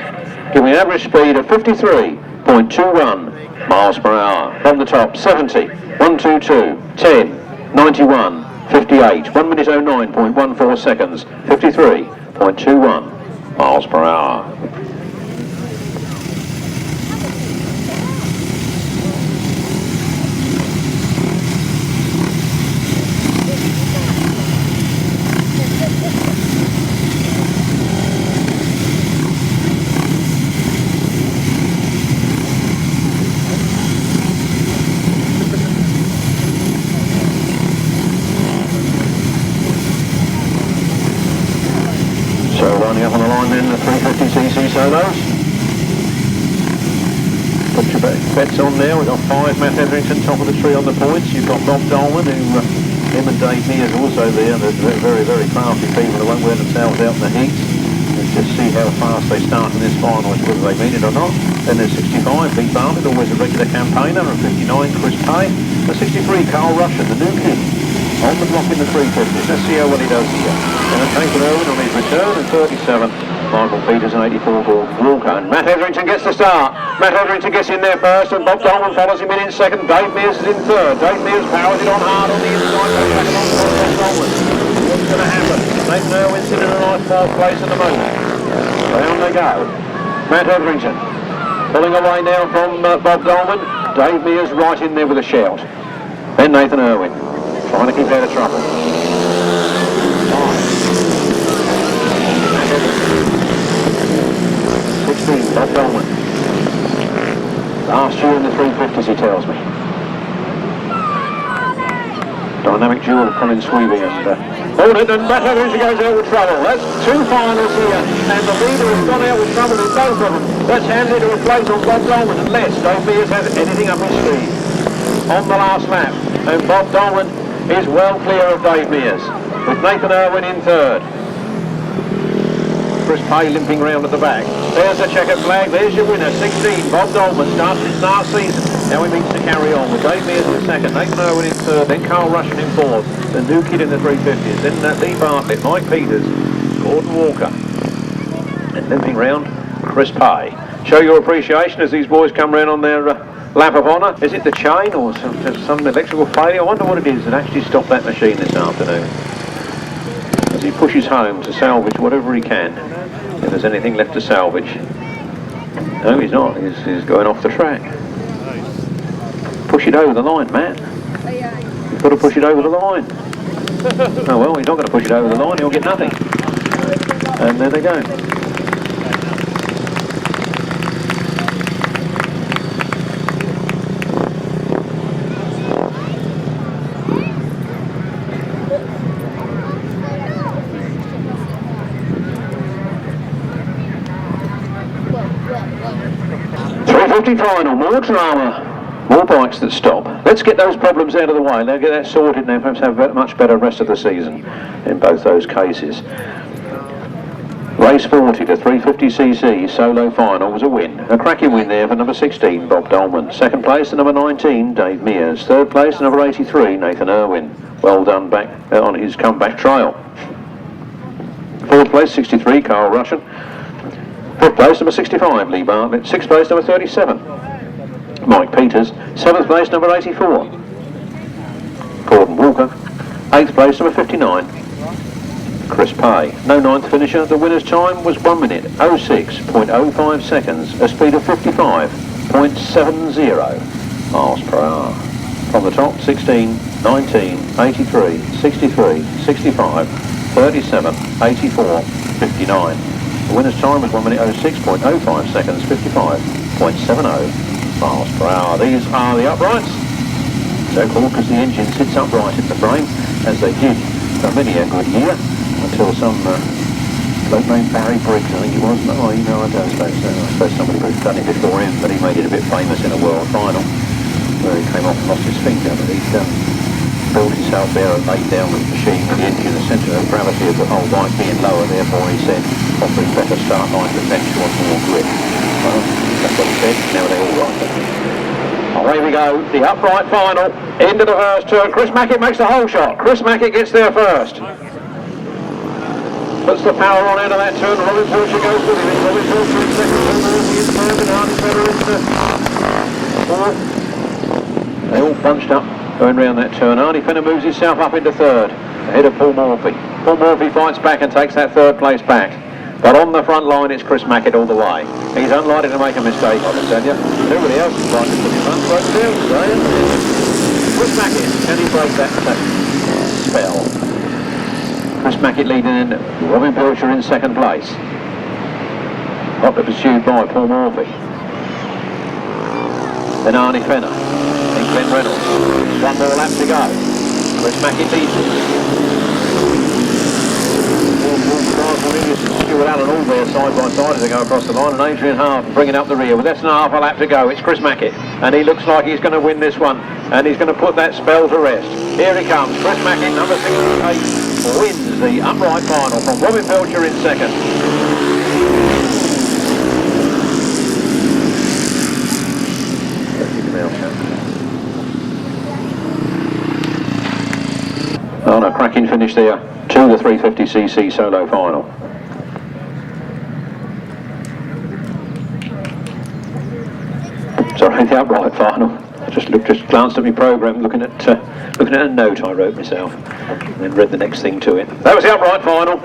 giving an average speed of 53.21 miles per hour. From the top, 70, 122, 10, 91, 58, 1 minute 09.14 seconds, 53.21 miles per hour. Up on the line then, the 350cc solos. Put your bets on there. We've got 5, Matt Etherington top of the tree on the points. You've got Bob Dolman, who him and Dave Mears also there. They're very, very crafty people who won't wear themselves out in the heat. Let's just see how fast they start in this final, whether they mean it or not. Then there's 65, Pete Bartlett, always a regular campaigner, and 59, Chris Pay. And 63, Karl Rushen, the new kid. On the block in the 350s. Let's see how well he does here. And then Nathan Irwin on his return at 37. Michael Peters and 84, Gordon Walker. And Matt Etherington gets the start. Matt Etherington gets in there first, and Bob Dolman follows him in second. Dave Mears is in third. Dave Mears powers it on hard on the inside. What's going to happen? Nathan Irwin's in a nice fourth place at the moment. Down they go. Matt Etherington Pulling away now from Bob Dolman. Dave Mears right in there with a shout. Then Nathan Irwin, trying to keep out of trouble. 16, Bob Dolman. Last year in the 350s, he tells me. Dynamic duel, Colin Sweeby and Harland and Mackett goes out with trouble. That's two finals here, and the leader has gone out with trouble in both of them. That's handed to a place on Bob Dolman unless Dave Mears has anything up his sleeve on the last lap. And Bob Dolman is well clear of Dave Mears, with Nathan Irwin in third. Chris Pay limping round at the back. There's a checkered flag, there's your winner, 16, Bob Dolman, starts his last season. Now he means to carry on with Dave Mears in second, Nathan Irwin in third, then Karl Rushen in fourth, the new kid in the 350s, then Lee Bartlett, Mike Peters, Gordon Walker, and limping round, Chris Pay. Show your appreciation as these boys come round on their lap of honour. Is it the chain or some electrical failure? I wonder what it is that actually stopped that machine this afternoon. As he pushes home to salvage whatever he can, if there's anything left to salvage. No, he's not. He's going off the track. Push it over the line, Matt. You've got to push it over the line. Oh well, he's not going to push it over the line. He'll get nothing. And there they go. Final, more drama, more bikes that stop. Let's get those problems out of the way. They'll get that sorted now, perhaps have a much better rest of the season in both those cases. Race 40 to 350cc solo final was a win. A cracking win there for number 16, Bob Dolman. Second place to number 19, Dave Mears. Third place to number 83, Nathan Irwin. Well done back on his comeback trail. Fourth place, 63, Karl Rushen. Fifth place, number 65, Lee Bartlett. Sixth place, number 37, Mike Peters. Seventh place, number 84, Gordon Walker. Eighth place, number 59, Chris Pay. No ninth finisher. The winner's time was 1 minute, 06.05 seconds, a speed of 55.70 miles per hour. From the top, 16, 19, 83, 63, 65, 37, 84, 59. The winner's time was 1 minute 06.05 seconds, 55.70 miles per hour. These are the uprights. So called because the engine sits upright in the frame, as they did for many a good year, until some bloke named Barry Briggs, I think it was. Oh, you know, I suppose somebody could have done it before him, but he made it a bit famous in a world final, where he came off and lost his finger, but he'd built himself there and laid down the machine with the engine, the centre of gravity of the whole bike being lower, therefore he said, offering better start line potential and more grip. Well, that's what he said, now they're all right. Oh, here we go, the upright final, into the first turn. Chris Mackett makes the whole shot. Chris Mackett gets there first. Puts the power on out of that turn. Robin Pilcher goes with him. Robin Pilcher in second, Morfey in third, and Arnie Fenner into fourth. They all bunched up going round that turn. Arnie Fenner moves himself up into third, ahead of Paul Morfey. Paul Morfey fights back and takes that third place back. But on the front line, it's Chris Mackett all the way. He's unlikely to make a mistake, I can tell you. Everybody else is likely to put his front broke down, so Chris Mackett, can he break that spell? Chris Mackett leading in, Robin Pilcher in second place. Hotly pursued by Paul Morfey. Then Arnie Fenner. Then Glenn Reynolds. One more lap to go. Chris Mackett leads it. Cornelius and Stuart Allen all there side by side as they go across the line, and Adrian Harland bringing up the rear with less than half a lap to go. It's Chris Mackett, and he looks like he's going to win this one, and he's going to put that spell to rest. Here he comes, Chris Mackett, number 68, wins the upright final from Robin Pilcher in second. Oh, a cracking finish there to the 350cc solo final. Sorry, the upright final. I just glanced at my programme, looking at a note I wrote myself, and then read the next thing to it. That was the upright final.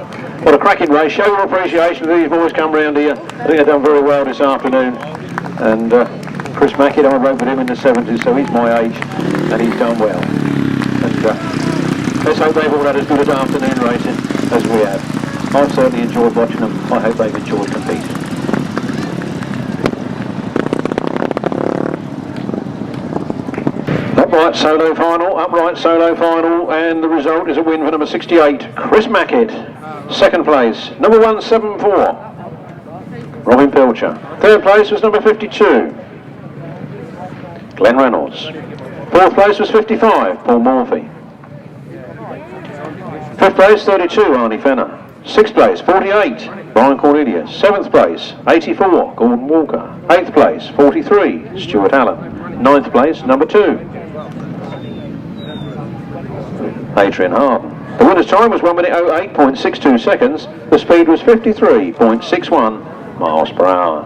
What a cracking race! Show your appreciation of these boys come round here. I think they've done very well this afternoon. And Chris Mackett, I rode with him in the 70s, so he's my age, and he's done well. And let's hope they've all had as good an afternoon racing as we have. I've certainly enjoyed watching them. I hope they've enjoyed competing. Upright solo final, and the result is a win for number 68, Chris Mackett. Second place, number 174, Robin Pilcher. Third place was number 52, Glenn Reynolds. Fourth place was 55, Paul Morfey. Fifth place, 32, Arnie Fenner. Sixth place, 48, Brian Cornelius. Seventh place, 84, Gordon Walker. Eighth place, 43, Stuart Allen. Ninth place, number 2, Adrian Harland. The winner's time was 1 minute 08.62 seconds. The speed was 53.61 miles per hour.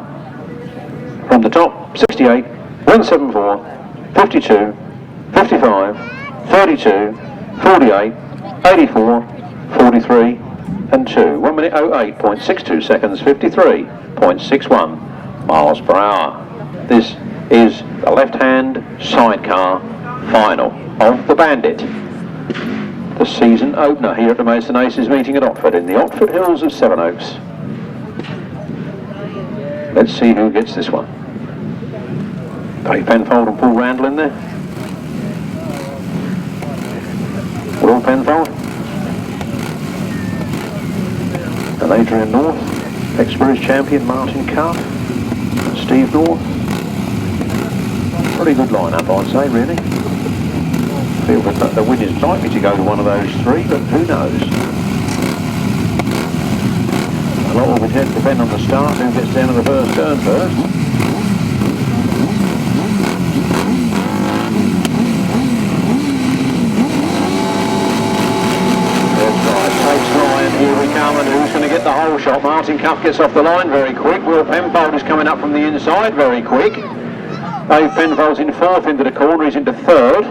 From the top, 68, 174, 52, 55, 32, 48, 84, 43 and 2. 1 minute 08.62 seconds, 53.61 miles per hour. This is the left-hand sidecar final of the Bandit. The season opener here at the Maidstones Aces meeting at Otford in the Otford Hills of Sevenoaks. Let's see who gets this one. Dave Penfold and Paul Randall in there. Will Penfold. And Adrian North. Ex-British champion Martin Karl. And Steve North. Pretty good lineup, I'd say, really. I feel that the win is likely to go to one of those three, but who knows? A lot will depend on the start, who gets down to the first turn first. That's right, takes line, here we come, and who's going to get the whole shot? Martin Cuff gets off the line very quick. Will Penfold is coming up from the inside very quick. Dave Penfold's in fourth into the corner, he's into third.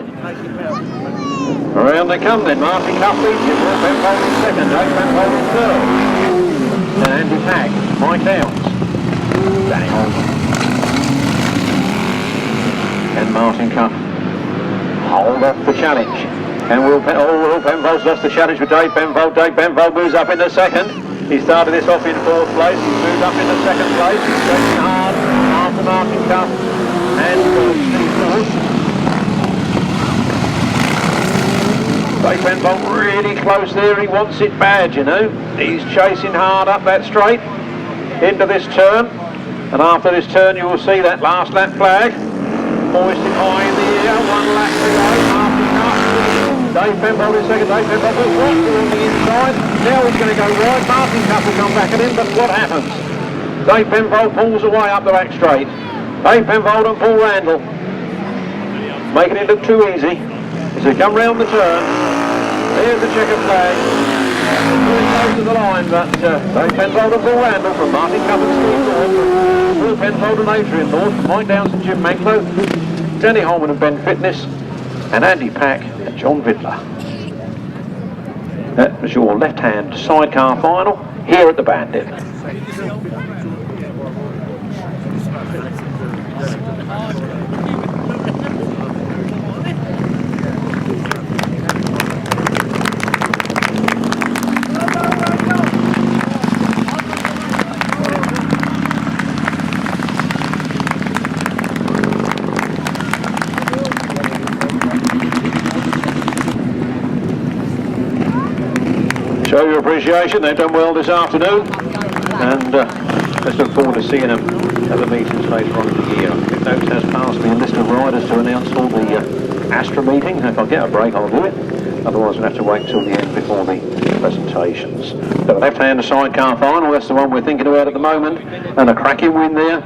Around they come then, Martin Cuff leads him, Will Penfold in second, Dave Penfold in third. And Andy Pack, Mike Downs, Danny Holmes. And Martin Cuff hold up the challenge. And Will Penfold's lost the challenge with Dave Penfold. Dave Penfold moves up in the second. He started this off in fourth place, he's moved up in the second place, he's racing hard after Martin Cuff and Steve North. Dave Penfold really close there, he wants it bad, you know. He's chasing hard up that straight into this turn, and after this turn you will see that last lap flag hoisted high in the air. 1 lap to go, Martin Cuff. Dave Penfold in second, Dave Penfold was right on the inside, now he's going to go right, Martin Cuff will come back at him, but what happens? Dave Penfold pulls away up the back straight. Dave Penfold and Paul Randall making it look too easy as they come round the turn. There's the checkered flag. Really close to the line, but Dave Penfold and Paul Randall from Martin Cuff and Steve North, Will Penfold and Adrian North, Mike Downs and Jim Manklow, Danny Holman and Ben Fitness, and Andy Pack and John Vidler. That was your left-hand sidecar final here at the Bandit. Show your appreciation, they've done well this afternoon, and let's look forward to seeing them at the meetings later on in the year. If Nobes has passed me a list of riders to announce all the Astra meeting. If I get a break I'll do it, otherwise we'll have to wait till the end before the presentations. So the left-hand sidecar final, that's the one we're thinking about at the moment, and a cracking win there.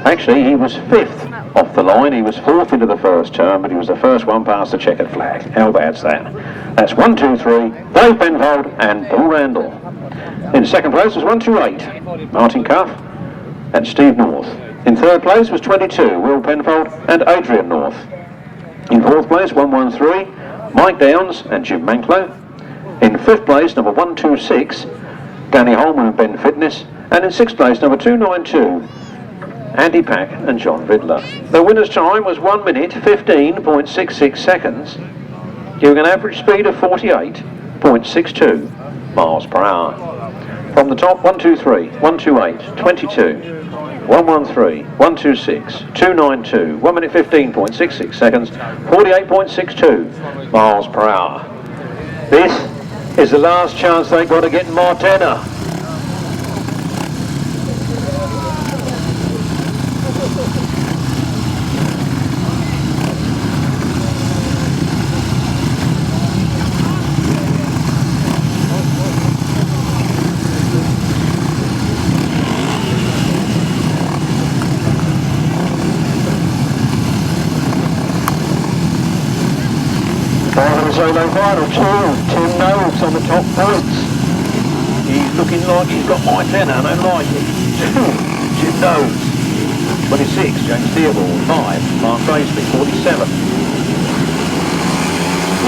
Actually he was 5th off the line, he was 4th into the first turn, but he was the first one past the checkered flag. How bad's that? That's 1, 2, 3, Dave Penfold and Paul Randall. In second place was 128, Martin Cuff and Steve North. In third place was 22, Will Penfold and Adrian North. In fourth place, 113, Mike Downs and Jim Manklow. In fifth place, number 126, Danny Holman and Ben Fitness. And in sixth place, number 292, Andy Pack and John Vidler. The winner's time was 1 minute 15.66 seconds, giving an average speed of 48.62 miles per hour. From the top, 123, 128, 22, 113, 126, 292, 1 minute 15.66 seconds, 48.62 miles per hour. This is the last chance they've got to get more tenor. Solo final 2, Tim Nobes on the top points. He's looking like he's got my tenor, I don't like it. 2, Tim Nobes. 26, James Theobald. 5, Mark Baseby. 47.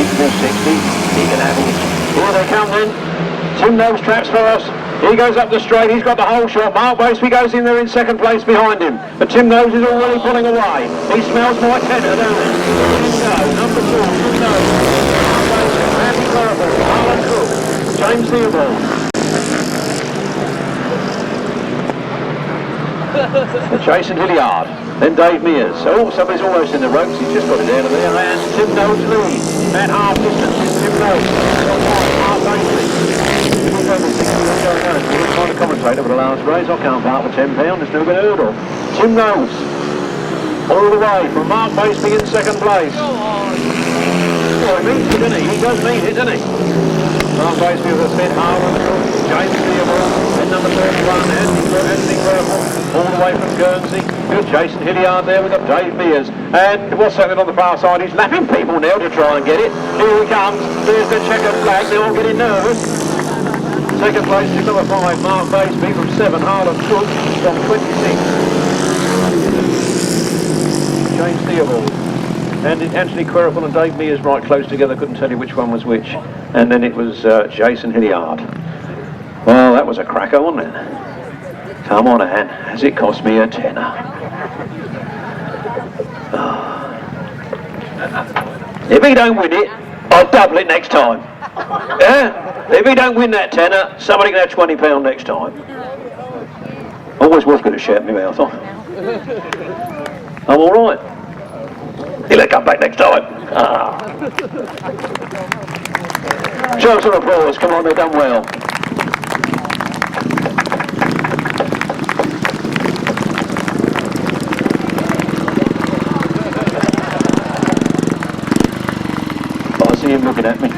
Nick 460, he can have it. Here they come then. Tim Nobes traps first. He goes up the straight, he's got the whole shot. Mark Baseby goes in there in second place behind him. But Tim Nobes is already pulling away. He smells my tenor, don't he? Number 4, Tim Nobes. Harland, James Theobald. Jason Hilliard, then Dave Mears. Oh, somebody's almost in the ropes, he's just got it out of there. And Tim Nobes lead. At half distance, Tim Nobes. Half Baseby. We're trying to commentate over the last race. I can't part with £10, it's never been heard of. Tim Nobes, all the way from Mark Baseby in second place. Oh, he means it, doesn't he? He does mean it, doesn't he? Mark Baseby with a spin, Harland, James Theobald, then number 31, Anthony Queripel, all the way from Guernsey. Good Jason Hilliard there, we've got Dave Mears. And what's happening on the far side? He's lapping people now to try and get it. Here he comes, there's the checkered flag, they're all getting nervous. Second place is number 5, Mark Baseby from 7, Harland Cook from 26. James Theobald. And Anthony Queripel and Dave Mears right close together, couldn't tell you which one was which. And then it was Jason Hilliard. Well, that was a cracker, wasn't it? Come on, Anne, has it cost me a tenner? Oh. If he don't win it, I'll double it next time. Yeah? If he don't win that tenner, somebody can have £20 next time. Always was going to shout my mouth off. I'm all right. He'll come back next time. Ah. Show some applause. Come on, they've done well. I see him looking at me.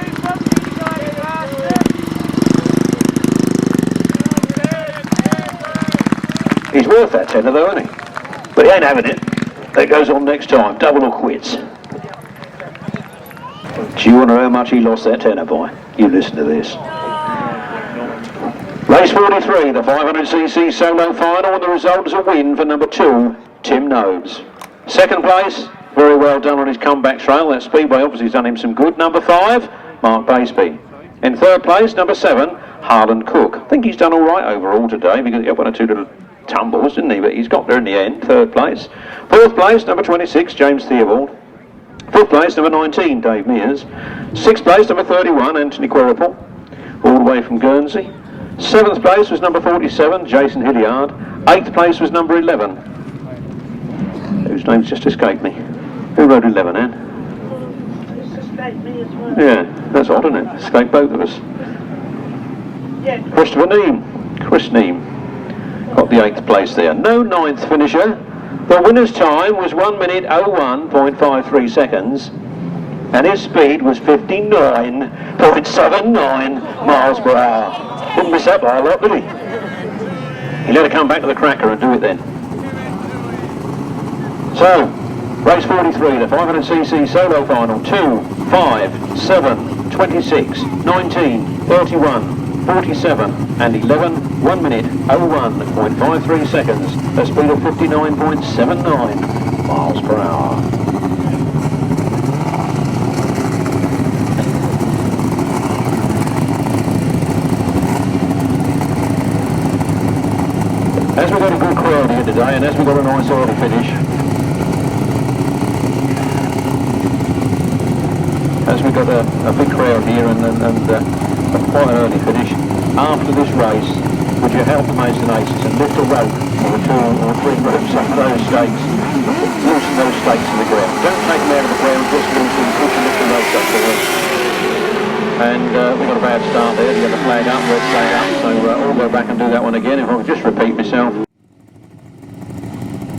He's worth that tenner though, isn't he? But he ain't having it. That goes on next time, double or quits. Do you wonder how much he lost that tenner by? You listen to this. Race 43, the 500cc solo final, and the result is a win for number 2, Tim Nobes. Second place, very well done on his comeback trail. That speedway obviously has done him some good. Number 5, Mark Baseby. In third place, number 7, Harland Cook. I think he's done all right overall today because he got 1 or 2 little tumbles, didn't he? But he's got there in the end, third place. Fourth place, number 26, James Theobald. Fifth place, number 19, Dave Mears. Sixth place, number 31, Anthony Queripel, all the way from Guernsey. Seventh place was number 47, Jason Hilliard. Eighth place was number 11, whose name's just escaped me. Who rode 11, Anne? It's escaped me as well. Yeah, that's odd, isn't it? Escaped both of us. Yeah. Christopher Neame. Chris Neame got the 8th place there. No 9th finisher. The winner's time was 1 minute 01.53 seconds, and his speed was 59.79 miles per hour. Didn't miss that by a lot, did he? He let her come back to the cracker and do it then. So, race 43, the 500cc solo final, 2, 5, 7, 26, 19, 31, 47 and 11, 1 minute 01.53 seconds, a speed of 59.79 miles per hour. As we've got a good crowd here today, and as we've got a nice early finish, as we've got a big crowd here and quite an early finish, after this race, would you help the Maidstones Aces and lift a rope or 2 or 3 ropes up those stakes, loosen those stakes to the ground. Don't take them out of the ground, just loosen, push and lift the ropes up for us. And we've got a bad start there, you got the flag up, red flag up, so I'll go back and do that one again if I could just repeat myself.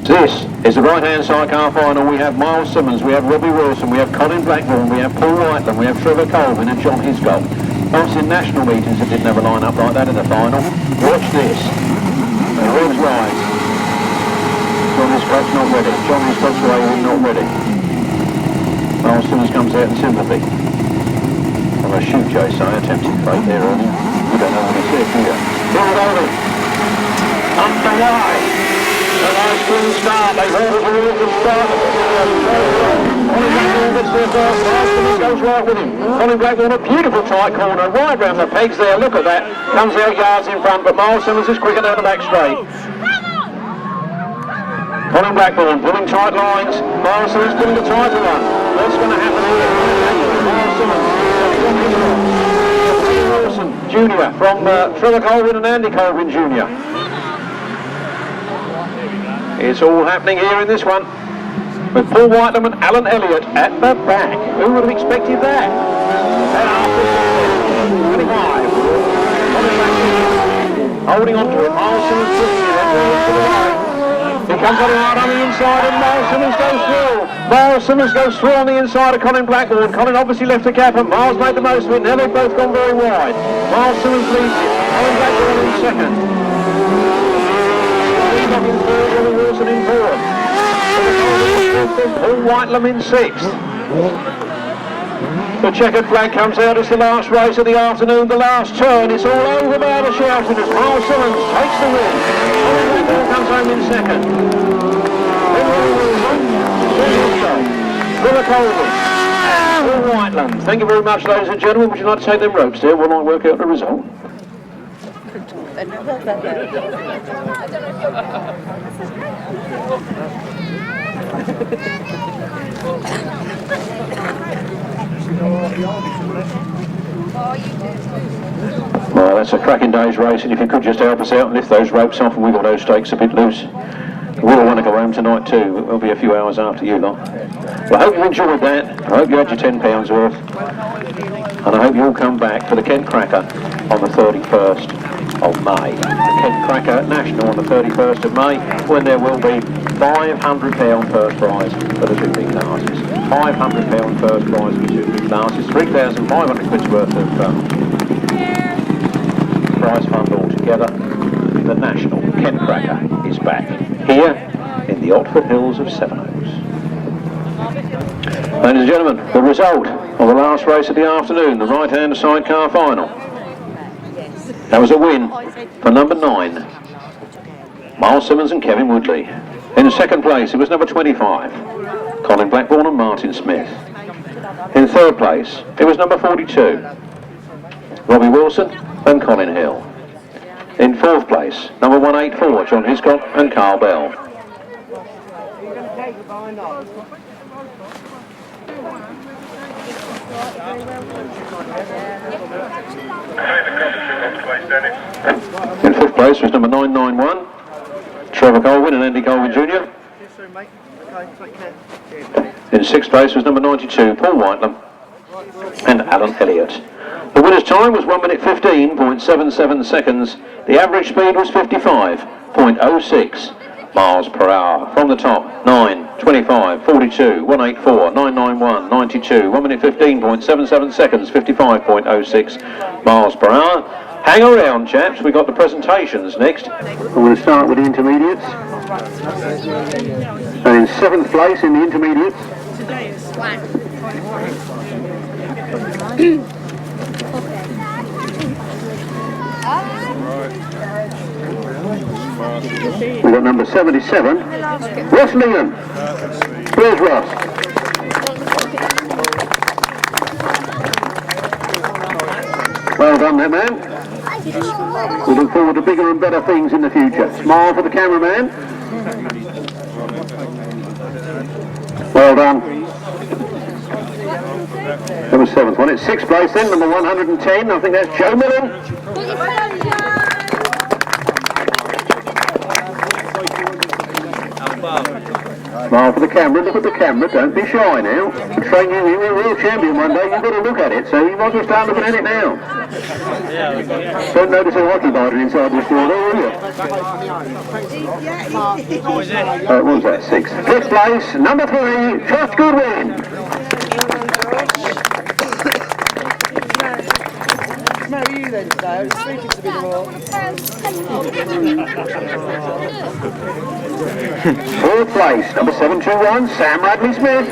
This is the right-hand sidecar final. We have Miles Simmons, we have Robbie Wilson, we have Colin Blackburn, we have Paul Whiteland, we have Trevor Colvin and John Hiscock. Once in national meetings that didn't have a line-up like that in the final. Watch this. The red's right. John Hiscock's not ready. John Hiscock's waving, not ready. Miles Simmons comes out in sympathy. On a shoot chase, I attempted fate there early. We don't know what he said, do you? Here we go then. Underway. A nice clean start. They've all the rules of start. Colin Blackburn gets there first. Miles goes right with him. Colin Blackburn, a beautiful tight corner, right round the pegs there. Look at that. Comes out yards in front, but Miles Simmons is quicker down the back straight. Colin Blackburn pulling tight lines. Miles Simmons pulling the tighter one. What's going to happen here? Miles Simmons. Wilson Jr. from Trevor Colvin and Andy Colvin Jr. It's all happening here in this one, with Paul Whiteland and Alan Elliott at the back. Who would have expected that? And after 25. Holding on to it, Miles Simmons pushing it to the right. He comes on hard on the inside and Miles Simmons goes through. Miles Simmons goes through on the inside of Colin Blackburn. Colin obviously left a gap and Miles made the most of it. Now they've both gone very wide. Miles Simmons leads it. Colin Blackburn in second. In third, Robbie Wilson in fourth. Paul Whiteland in sixth. The checkered flag comes out. It's the last race of the afternoon, the last turn. It's all over by the shouting as Miles Simmons takes the win. Colin Blackburn comes home in second. Then Robbie Wilson, Trevor Colvin, Paul Whiteland. Thank you very much, ladies and gentlemen. Would you like to take them ropes there while I work out the result? Well, that's a cracking day's race, and if you could just help us out and lift those ropes off and wiggle those stakes a bit loose. We'll all want to go home tonight too. It'll be a few hours after you lot. Well, I hope you enjoyed that. I hope you had your £10 worth. And I hope you all come back for the Kent Cracker on the 31st of May. The Kent Cracker National on the 31st of May, when there will be £500 first prize for the 2 big classes. £500 first prize for the 2 big classes. 3,500 quid's worth of prize fund altogether. The National Kent Cracker is back here in the Otford Hills of Sevenoaks. Ladies and gentlemen, the result of the last race of the afternoon, the right-hand sidecar final. That was a win for number 9, Miles Simmons and Kevin Woodley. In second place, it was number 25, Colin Blackburn and Martin Smith. In third place, it was number 42, Robbie Wilson and Colin Hill. In fourth place, number 184, John Hiscock and Karl Bell. In fifth place was number 991, Trevor Colvin and Andy Colvin Jr. In sixth place was number 92, Paul Whiteland and Alan Elliott. The winner's time was 1 minute 15.77 seconds. The average speed was 55.06 miles per hour. From the top, 9, 25, 42, 184, 991, 92, 1 minute 15.77 seconds, 55.06 miles per hour. Hang around, chaps, we've got the presentations next. We're going to start with the intermediates. And in 7th place in the intermediates. We've got number 77, Ross Liam. Where's Ross? Well done there, man. We look forward to bigger and better things in the future. Smile for the cameraman. Well done. That was 7th one. It's 6th place then, number 110. I think that's Joe Millen. Smile for the camera, look at the camera, don't be shy now. I'm train you, you're a real champion one day, you've got to look at it, so you might as well start looking at it now. Don't notice a hockey binder inside the store there, will you? What was that, 6th? 5th place, number 3, Trust Goodwin. No, you then, so it's sleeping to be the more. 4th place, number 721, Sam Radley Smith.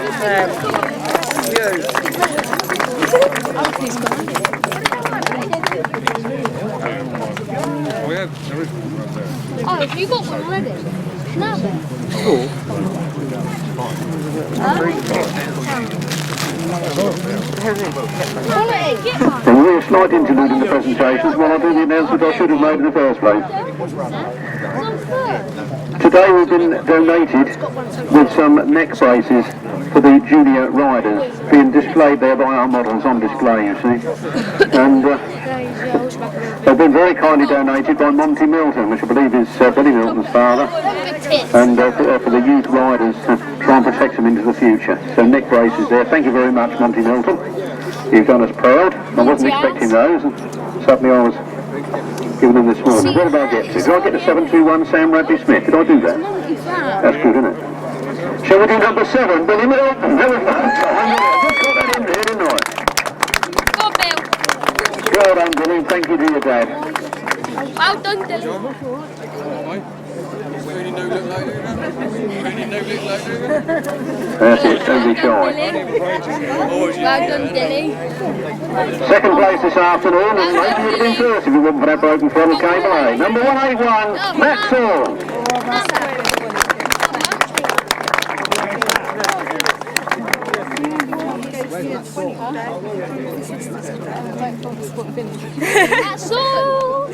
Oh, have you got one already? No. There will be a slight interlude in the presentations while I do the announcement I should have made in the first place. Today we've been donated with some neck braces for the junior riders, being displayed there by our models on display, you see. And they've been very kindly donated by Monty Milton, which I believe is Billy Milton's father, and for the youth riders to try and protect them into the future. So neck braces there. Thank you very much, Monty Milton. You've done us proud. I wasn't expecting those, and suddenly I was given them this morning. Where did I get to? Did I get to 721 Sam Radley Smith? Did I do that? That's good, isn't it? Shall we do number 7, Billy Milton? There we go. I just got that in there, didn't I? Well done, Billy. Thank you to your dad. Well done, Dylan. That's it, don't be shy. Well done, Dilly. 2nd place this afternoon, and maybe you'd have been first if it wasn't for that broken throttle cable, eh? Number 181, Matt Saul. That's all.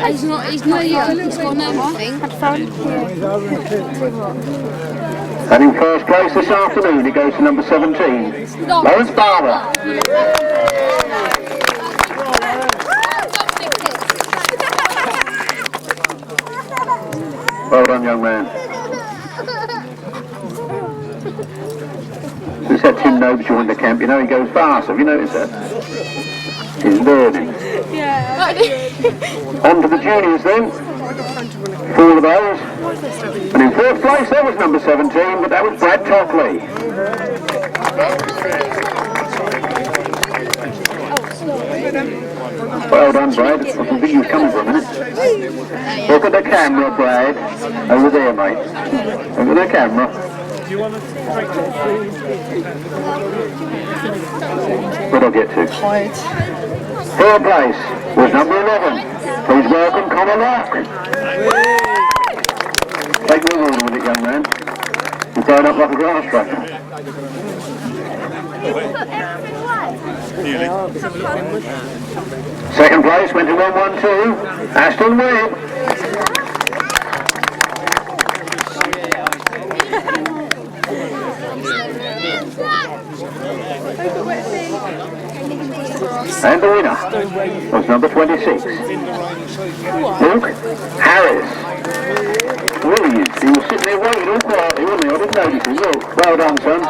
He's not young, he's got no nothing. And in first place this afternoon, it goes to number 17, Lawrence Barber. Well done, young man. Since that Tim Nobes joined the camp, you know he goes fast. Have you noticed that? He's learning. Yeah. On to the juniors then. 4 of those. And in 4th place, that was number 17, but that was Brad Tockley. Well done, Brad. I didn't think he was coming for a minute. Look at the camera, Brad. Over there, mate. Look at the camera. Where'd I get to? 3rd place was number 11. Please welcome Connor Lock. Take your order with it, young man. You're going up like a grass tracker. 2nd place went to 112, Aston Webb. And the winner was number 26, Luke Harris. Really, he was sitting there waiting all quietly, wasn't he? I didn't notice him. Look, well done, son.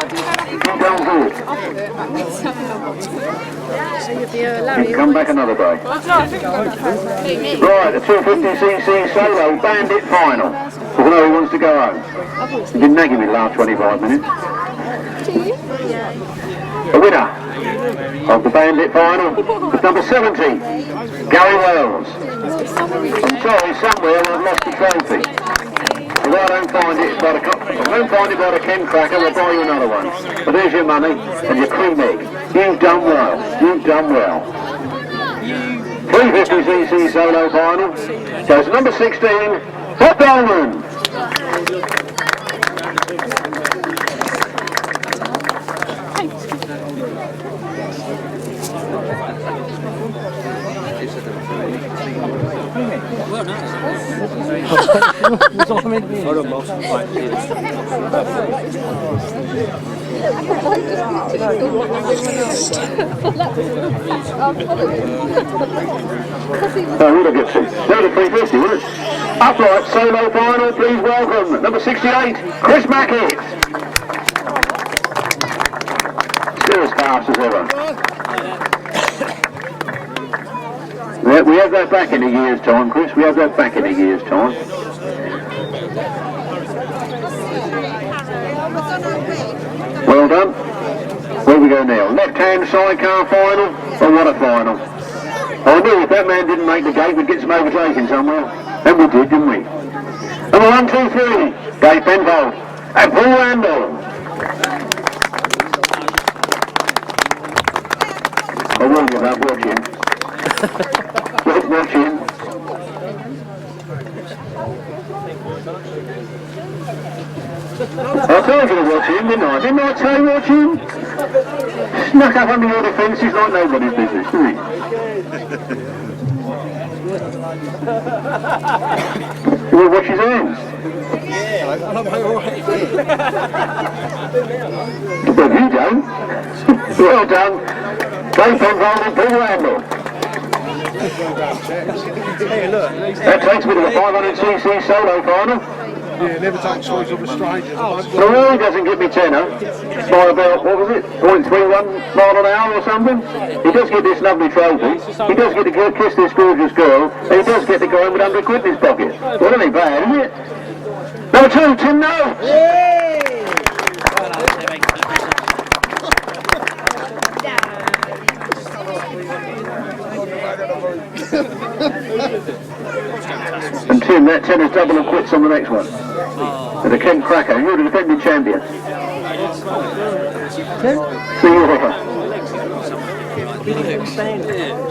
You've done good. You can come back another day. Right, the 250cc solo bandit final. Although he wants to go home. He didn't nag him in the last 25 minutes. The winner of the bandit final was number 70, Gary Wells. I'm sorry, somewhere I've lost the trophy. If I don't find it by the Ken Cracker, we'll buy you another one. But there's your money and your cream egg. You've done well. You've done well. 350cc solo final goes to number 16, Bob Dolman. Who'd I get to? 33.50, wouldn't it? Upright solo final, please welcome number 68, Chris Mackett. Still as fast as ever. Yeah, we have that back in a year's time, Chris. We have that back in a year's time. Well done. Where we go now? Left-hand sidecar final. Oh, what a final. I knew if that man didn't make the gate, we'd get some overtaking somewhere. And we did, didn't we? Number 1, 2, 3, Dave Penfold and Paul Randall. I won't give up watching. Keep watching. I told you to watch him, didn't I? Didn't I tell you watch him? Snuck up under your defences like nobody's business, didn't he? You want to watch his hands? Well, you don't. Well done. Dave Penfold and Paul Randall. That takes me to the 500cc solo final. Yeah, never take choice of a stranger. The Roy doesn't give me tenner by about, what was it, 0.31 mile an hour or something. He does get this lovely trophy. He does get to kiss this gorgeous girl. And he does get to go home with 100 quid in his pocket. Well, that ain't bad, is it? Number 2, Tim Nobes. And Tim, that tenner's double and quits on the next one. And the Kent Cracker, you're the defending champion. So you are.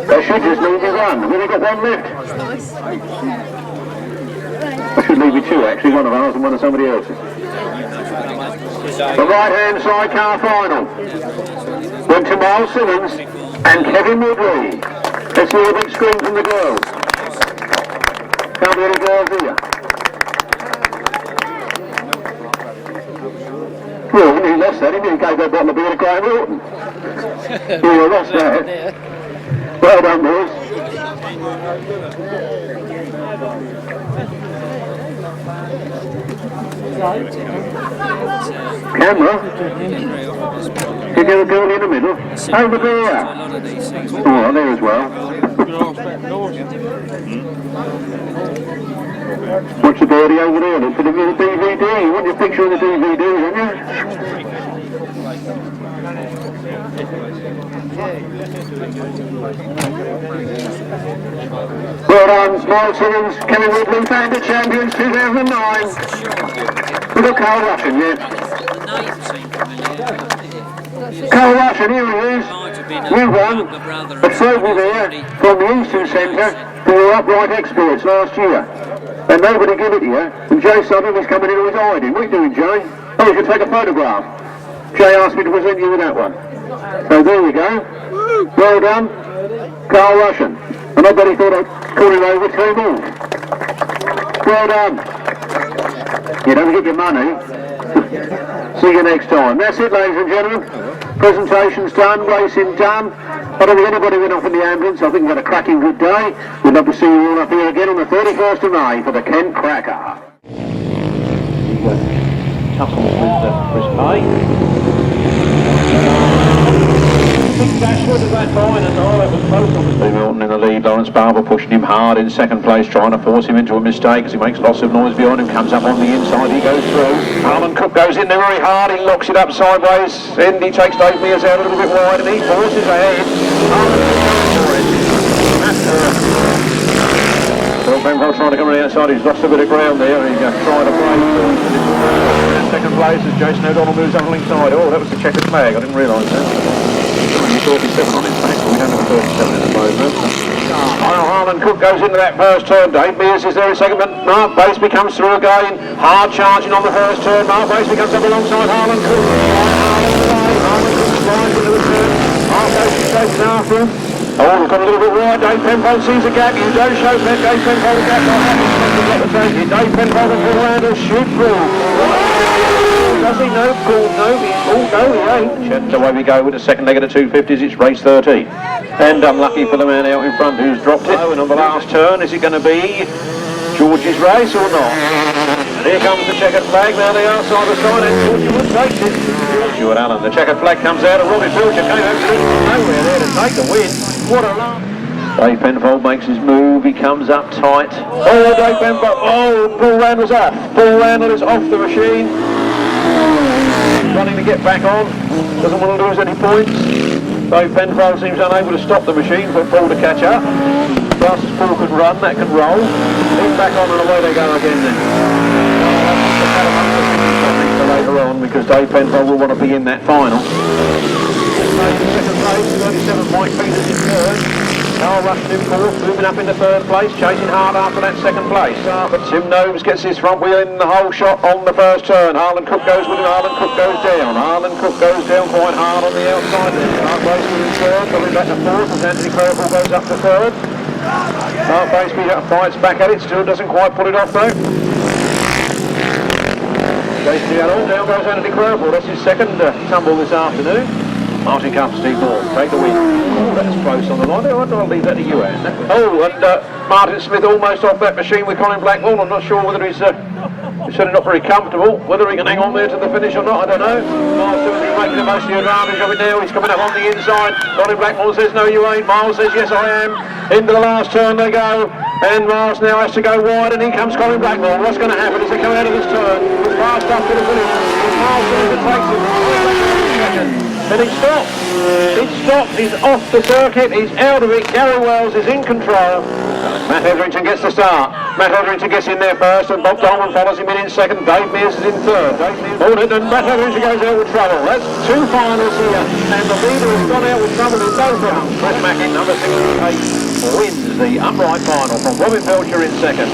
They should just leave you one. We've only got one left. I should leave you 2 actually, one of ours and one of somebody else's. The right-hand sidecar final went to Miles Simmons and Kevin Woodley. Let's hear a big scream from the girls. Can't be any girls here. Well, he lost that, he gave that bottle of beer to Graeme Hilton. Yeah, lost that. Well done, boys. Camera? Did you have a girl in the middle? Over there. Oh, there as well. What's the birdie over there? Look for the DVD. You want your picture on the DVD, don't you? Well done, Miles Simmons, Kevin Woodley, Bandit Champions 2009. We've got Karl Rushen, yeah. Karl Rushen, here he is. You won a trophy there from the Eastern Centre for your upright exploits last year. And nobody gave it to you. And Jay Southern was coming in with hiding. What are you doing, Jay? Oh, you should take a photograph. Jay asked me to present you with that one. So there you go. Well done, Karl Rushen. And I bet he thought I'd call him over 2 more. Well done. You don't get your money. See you next time. That's it, ladies and gentlemen. Presentation's done, racing done. I don't think anybody went off in the ambulance. I think we've had a cracking good day. We'd love to see you all up here again on the 31st of May for the Kent Cracker. Tussles with Chris Pay. Dashwood at that point, and oh, that was close. Steve Milton in the lead, Lawrence Barber pushing him hard in second place, trying to force him into a mistake as he makes lots of noise behind him, comes up on the inside, he goes through. Harland Cook goes in there very hard, he locks it up sideways, and he takes Dave Mears out a little bit wide, and he forces ahead. Well, Penfold trying to come around the outside, he's lost a bit of ground there, he's trying to play. Second place as Jason O'Donnell moves up the link side. Oh, that was the checkered flag, I didn't realise that. 37 on his back, we don't have a 37 at the moment. Harland Cook goes into that first turn. Dave Mears is there in second, but Mark Baseby comes through again. Hard charging on the first turn. Mark Baseby comes up alongside Harland Cook. Harland Cook slides into the turn. after him. Oh, we've got a little bit wide. Dave Penfold sees a gap. You don't show Dave Penfold a gap like that. Dave Penfold and Paul Randall shoot through. Does he? No, Paul, no. Oh, no, he ain't. And away we go with the second leg of the 250s. It's race 13. And unlucky for the man out in front who's dropped it. And on the last turn, is it going to be Georgie's race or not? Here comes the checkered flag, now they are side by side, and Georgie takes it. Stuart Allen, the checkered flag comes out, and Robbie Pilcher came absolutely from nowhere there to take the win. What a laugh. Dave Penfold makes his move, he comes up tight. Oh, Dave Penfold, oh, Paul Randall's off. Paul Randall is off the machine. Running to get back on, doesn't want to lose any points. Dave Penfold seems unable to stop the machine for Paul to catch up. Fast as Paul can run, that can roll. He's back on and away they go again then. For later on, because Dave Penfold will want to be in that final. Second place, 37 Mike Peters in third. Karl Rushen in fourth, moving up into third place, chasing hard after that second place. But Tim Nobes gets his front wheel in the whole shot on the first turn. Harland Cook goes with him, Harland Cook goes down. Harland Cook goes down quite hard on the outside there. Mark Baseby in third, coming back to fourth as Anthony Queripel goes up to third. Mark Baseby fights back at it, still doesn't quite pull it off though. Down goes Anthony Queripel, that's his second tumble this afternoon. Martin Cup, Steve Moore, take the win. Oh, that's close on the line there, I'll leave that to you, Anne. Oh, and Martin Smith almost off that machine with Colin Blackwell. I'm not sure whether he's certainly not very comfortable. Whether he can hang on there to the finish or not, I don't know. Miles Stuart is making the most of the advantage of it now. He's coming up on the inside. Colin Blackwell says, no you ain't. Miles says, yes I am. Into the last turn they go. And Miles now has to go wide, and here comes Colin Blackwell. What's going to happen as they come out of this turn? It's fast up to the finish. Miles Stuart takes it. And he stopped. He stopped. He's off the circuit. He's out of it. Gary Wells is in control. Matt Etherington gets the start. Matt Etherington gets in there first, and Bob Dolman follows him in second. Dave Mears is in third. And Matt Etherington goes out with trouble. That's two finals here, and the leader has gone out with trouble in both rounds. Chris Mackett, number 68, wins the upright final from Robin Pilcher in second.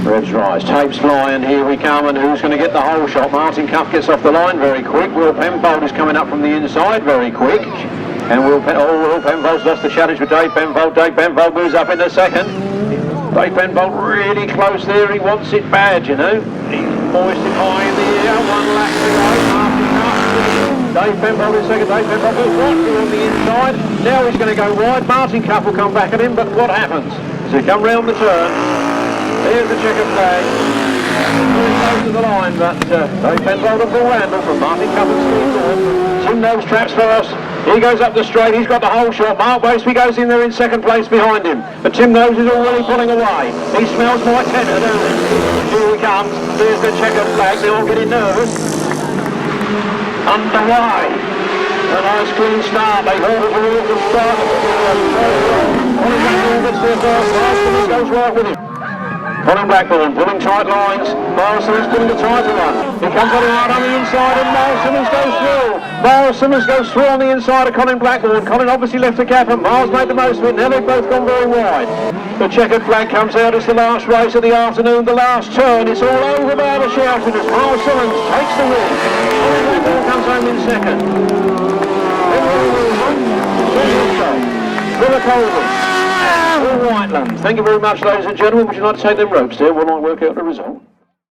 Revs rise, tapes fly, and here we come, and who's going to get the whole shot? Martin Cuff gets off the line very quick. Will Penfold is coming up from the inside very quick. And Will Penfold's lost the challenge with Dave Penfold. Dave Penfold moves up in the second. Dave Penfold really close there, he wants it bad, you know. He's hoisted high in the air, one lap to go, Martin Cuff. Dave Penfold in second, Dave Penfold goes right through on the inside. Now he's going to go wide, Martin Cuff will come back at him, but what happens? As he come round the turn, here's the checkered flag. Very close to the line, but Dave Penfold and Paul Randall from Martin Cuff and Steve Moore. Tim Nobes traps first. He goes up the straight, he's got the whole shot. Mark Baseby goes in there in second place behind him. But Tim Nobes is already pulling away. He smells quite tender, doesn't he? Here he comes. There's the checkered flag. They're all getting nervous. Underway. A nice clean start. They hold it all at the start. Colin Blackburn gets there first. Miles goes right with him. Colin Blackburn pulling tight lines. Miles Simmons pulling a tighter one. He comes on hard on the inside, and Miles Simmons goes through. Miles Simmons goes through on the inside of Colin Blackburn. Colin obviously left a gap, and Miles made the most of it. Now they've both gone very wide. The checkered flag comes out. It's the last race of the afternoon, the last turn. It's all over by the shouting as Miles Simmons takes the win. Colin Blackburn comes home in second. Willa Colvin. All Whiteland. Thank you very much, ladies and gentlemen. Would you like to take them ropes there while I work out the result?